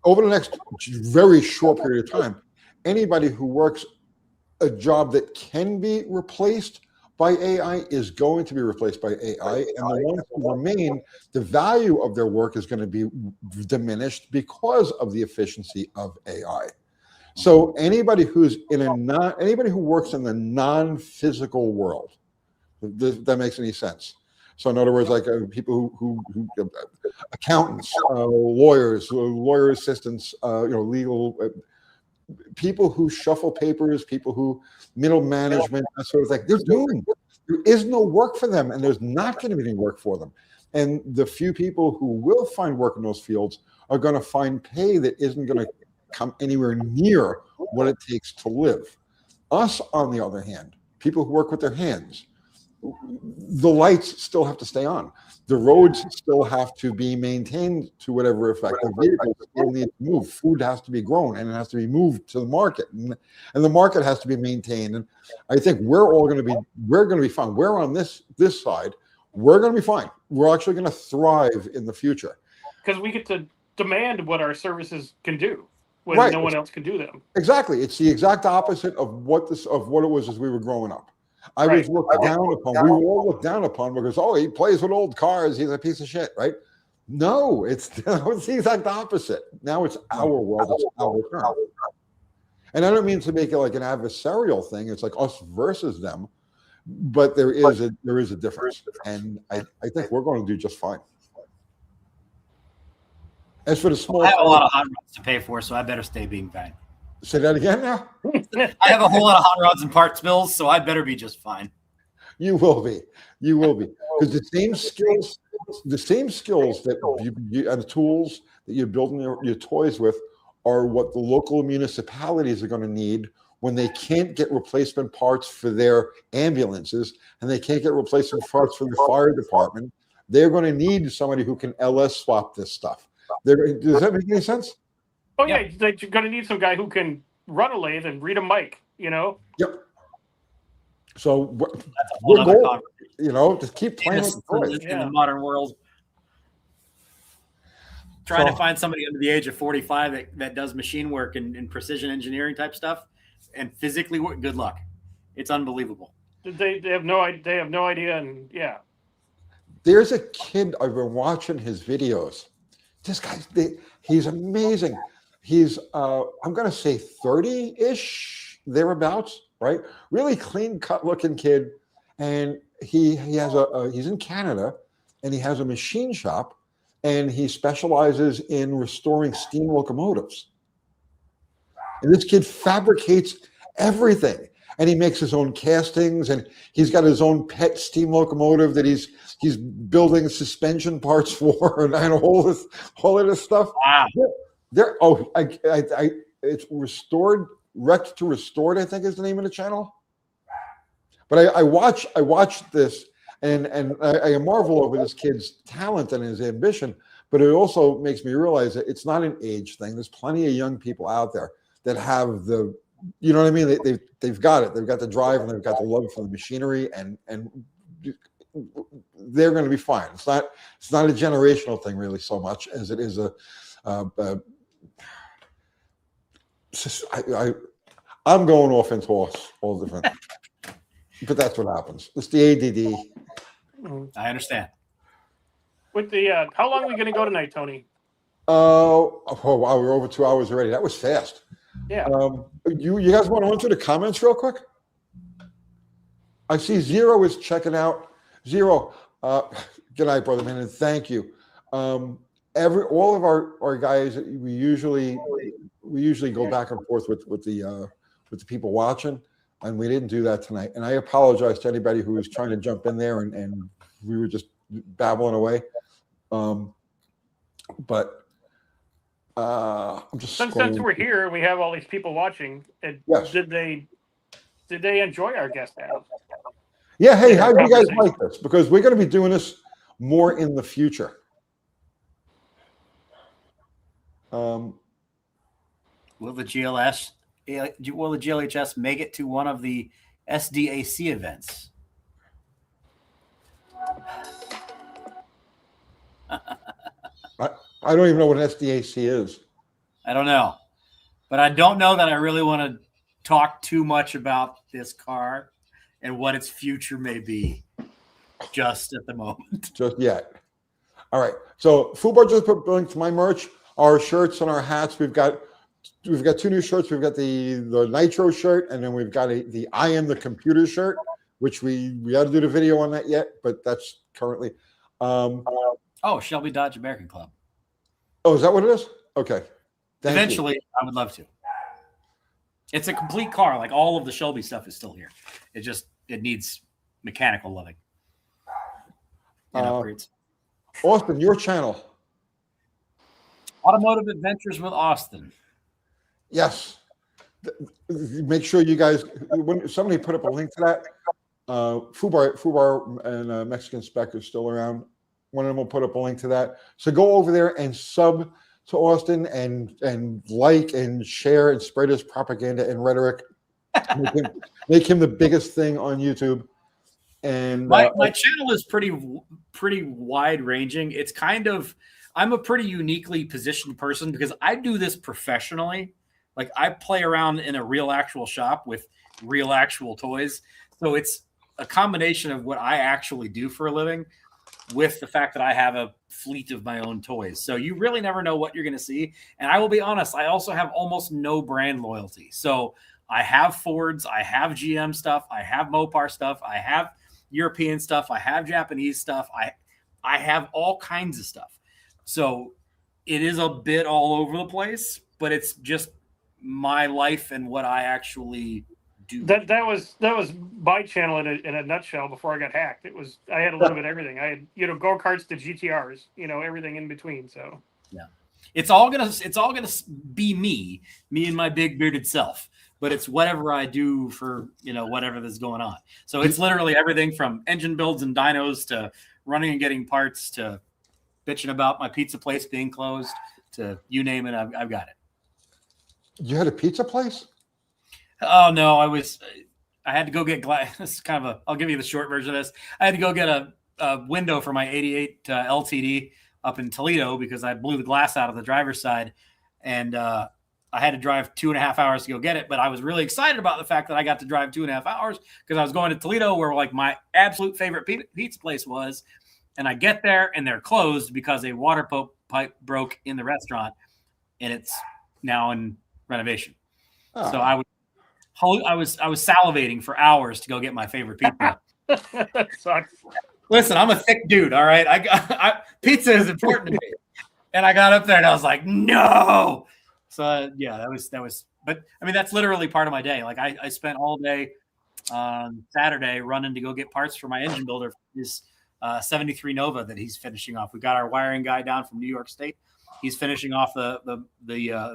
over the next very short period of time, anybody who works a job that can be replaced by AI is going to be replaced by AI, and the ones who remain, the value of their work is going to be diminished because of the efficiency of AI. So anybody who works in the non-physical world, if that makes any sense. So in other words, like people who accountants, lawyers, lawyer assistants, legal. People who shuffle papers, people who middle management, that sort of thing, there is no work for them, and there's not going to be any work for them. And the few people who will find work in those fields are going to find pay that isn't going to come anywhere near what it takes to live. Us, on the other hand, people who work with their hands, the lights still have to stay on. The roads still have to be maintained to whatever effect. The vehicles still need to move. Food has to be grown, and it has to be moved to the market, and the market has to be maintained. And I think we're going to be fine. We're on this side. We're going to be fine. We're actually going to thrive in the future because we get to demand what our services can do when no one else can do them. Exactly. It's the exact opposite of what it was as we were growing up. I was looked down upon. We were all looked down upon because, he plays with old cars. He's a piece of shit, right? No, it's the exact opposite. Now it's our world. It's our turn. And I don't mean to make it like an adversarial thing. It's like us versus them. But there is a difference. And I think we're going to do just fine. As for the small, I have a lot of hot rods to pay for, so I better stay being fine. Say that again now? I have a whole lot of hot rods and parts bills, so I better be just fine. You will be. Because the same skills that you and the tools that you're building your toys with are what the local municipalities are going to need when they can't get replacement parts for their ambulances and they can't get replacement parts for the fire department. They're going to need somebody who can LS swap this stuff. Does that make any sense? Oh, yeah. You're going to need some guy who can run a lathe and read a mic, Yep. So we're going, just keep playing with the toys. In the modern world. Trying to find somebody under the age of 45 that does machine work and precision engineering type stuff and physically work, good luck. It's unbelievable. They have no idea. And there's a kid, I've been watching his videos. This guy, he's amazing. He's, I'm going to say 30-ish, thereabouts, right? Really clean cut looking kid. And he's in Canada and he has a machine shop and he specializes in restoring steam locomotives. And this kid fabricates everything. And he makes his own castings and he's got his own pet steam locomotive that he's building suspension parts for and all of this stuff. Wow. It's Wrecked to Restored, I think is the name of the channel. But I watched this and I marvel over this kid's talent and his ambition, but it also makes me realize that it's not an age thing. There's plenty of young people out there that have you know what I mean? They've got it. They've got the drive and they've got the love for the machinery and they're going to be fine. It's not a generational thing really so much as it is I'm going off into all different, but that's what happens. It's the ADD. I understand. With the how long are we going to go tonight, Tony? Oh wow, we're over 2 hours already. That was fast. Yeah. You guys want to run through the comments real quick? I see Zero is checking out. Zero. Good night, brother man, and thank you. All of our guys, we usually go back and forth with the people watching, and we didn't do that tonight. And I apologize to anybody who was trying to jump in there and we were just babbling away. But I'm just since we're here and we have all these people watching, yes. did they enjoy our guest now? Yeah, hey, how do you guys like this? Because we're going to be doing this more in the future. Will the GLHS make it to one of the SDAC events? I don't even know what an SDAC is. I don't know. But I don't know that I really want to talk too much about this car and what its future may be just at the moment. Just yet. All right. So Fubar just put a link to my merch, our shirts and our hats. We've got 2 new shirts. We've got the Nitro shirt, and then we've got the I Am the Computer shirt, which we got to do the video on that yet, but that's currently. Shelby Dodge American Club. Oh, is that what it is? Okay. Eventually, I would love to. It's a complete car. Like all of the Shelby stuff is still here. It needs mechanical loving and upgrades. Austin, your channel. Automotive Adventures with Austin. Yes. Make sure you guys, when somebody put up a link to that, Fubar and Mexican Spec are still around. One of them will put up a link to that. So go over there and sub to Austin and like and share and spread his propaganda and rhetoric. Make him the biggest thing on YouTube. And my channel is pretty wide ranging. It's kind of, I'm a pretty uniquely positioned person because I do this professionally. Like I play around in a real actual shop with real actual toys. So it's a combination of what I actually do for a living with the fact that I have a fleet of my own toys. So you really never know what you're going to see. And I will be honest, I also have almost no brand loyalty. So I have Fords, I have GM stuff, I have Mopar stuff, I have European stuff, I have Japanese stuff, I have all kinds of stuff. So it is a bit all over the place, but it's just my life and what I actually do. That was my channel in a nutshell before I got hacked. I had a little bit of everything. I had go-karts to GTRs, everything in between. So yeah, it's all gonna be me and my big bearded self. But it's whatever I do for whatever that's going on. So it's literally everything from engine builds and dynos to running and getting parts to bitching about my pizza place being closed to you name it. I've got it. You had a pizza place? Oh no, I had to go get glass. This is kind of I'll give you the short version of this. I had to go get a window for my 88 LTD up in Toledo because I blew the glass out of the driver's side. And, I had to drive 2.5 hours to go get it, but I was really excited about the fact that I got to drive 2.5 hours because I was going to Toledo where like my absolute favorite pizza place was. And I get there and they're closed because a water pipe broke in the restaurant and it's now in renovation. Oh. So I was salivating for hours to go get my favorite pizza. That sucks. Listen, I'm a thick dude. All right. Pizza is important to me. And I got up there and I was like, no. So yeah, that was, but I mean, that's literally part of my day. Like I spent all day on Saturday running to go get parts for my engine builder, for his 73 Nova that he's finishing off. We got our wiring guy down from New York State. He's finishing off the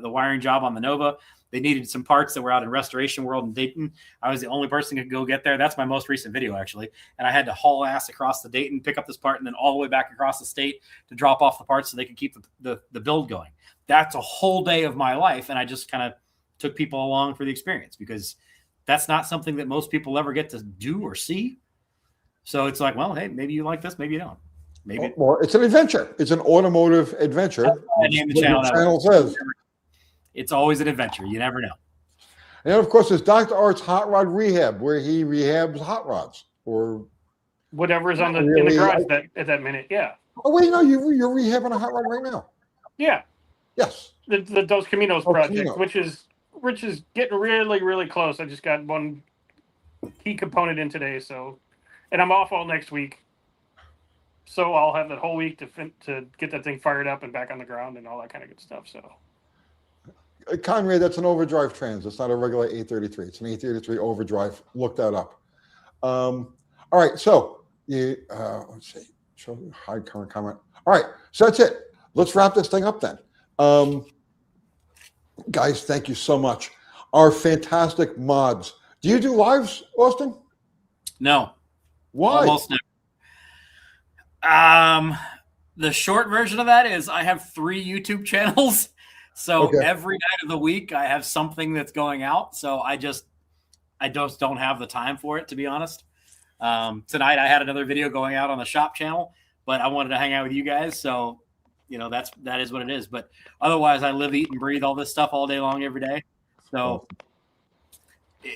wiring job on the Nova. They needed some parts that were out in Restoration World in Dayton. I was the only person who could go get there. That's my most recent video, actually. And I had to haul ass across the Dayton, pick up this part, and then all the way back across the state to drop off the parts so they could keep the build going. That's a whole day of my life. And I just kind of took people along for the experience because that's not something that most people ever get to do or see. So it's like, well, hey, maybe you like this, maybe you don't. Maybe well, it's an adventure. It's an automotive adventure. I named the channel says. It's always an adventure. You never know. And of course, there's Dr. Art's Hot Rod Rehab, where he rehabs hot rods or whatever's in the garage at that minute. Yeah. Oh wait, no, you're rehabbing a hot rod right now. Yeah. Yes. The Dos Caminos project, which is getting really, really close. I just got one key component in today, and I'm off all next week. So I'll have that whole week to get that thing fired up and back on the ground and all that kind of good stuff. So, Conrad, that's an overdrive trans. It's not a regular 833. It's an 833 overdrive. Look that up. All right, so you let's see. Show hide current comment. All right, so that's it. Let's wrap this thing up then. Guys, thank you so much. Our fantastic mods. Do you do lives, Austin? No. Why? Almost never. The short version of that is I have 3 YouTube channels. So every night of the week I have something that's going out. So I just don't have the time for it, to be honest. Tonight I had another video going out on the shop channel, but I wanted to hang out with you guys. So, you know, that is what it is. But otherwise I live, eat, and breathe all this stuff all day long, every day. So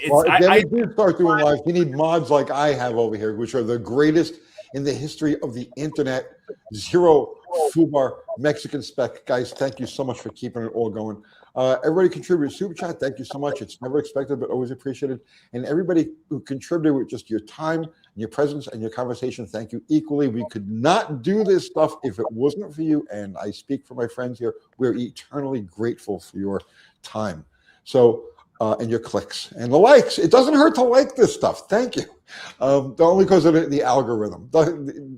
well, if they do start doing live, you need mods like I have over here, which are the greatest in the history of the internet. Zero FUBAR Mexican spec. Guys, thank you so much for keeping it all going. Everybody contributed super chat. Thank you so much. It's never expected, but always appreciated. And everybody who contributed with just your time, your presence, and your conversation, thank you equally. We could not do this stuff if it wasn't for you. And I speak for my friends here. We're eternally grateful for your time. So, and your clicks and the likes. It doesn't hurt to like this stuff. Thank you. Only because of the algorithm.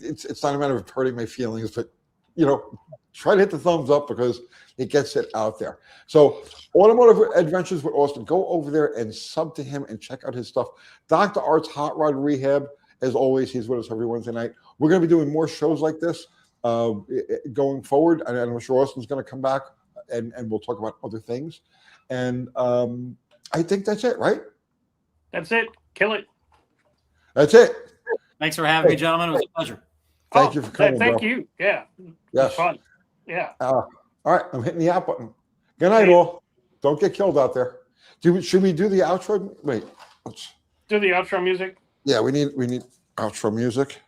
It's not a matter of hurting my feelings, but you know, try to hit the thumbs up because it gets it out there. So Automotive Adventures with Austin, go over there and sub to him and check out his stuff. Dr. Art's Hot Rod Rehab, as always, he's with us every Wednesday night. We're going to be doing more shows like this going forward. And I'm sure Austin's going to come back and we'll talk about other things. And I think that's it, right? That's it. Kill it. That's it. Thanks for having me, gentlemen. It was a pleasure. Thank you for coming. Thank you. Yeah. Yes. Fun. Yeah. All right. I'm hitting the out button. Good night, all. Don't get killed out there. Should we do the outro? Wait. Let's Do the outro music. Yeah, we need outro music.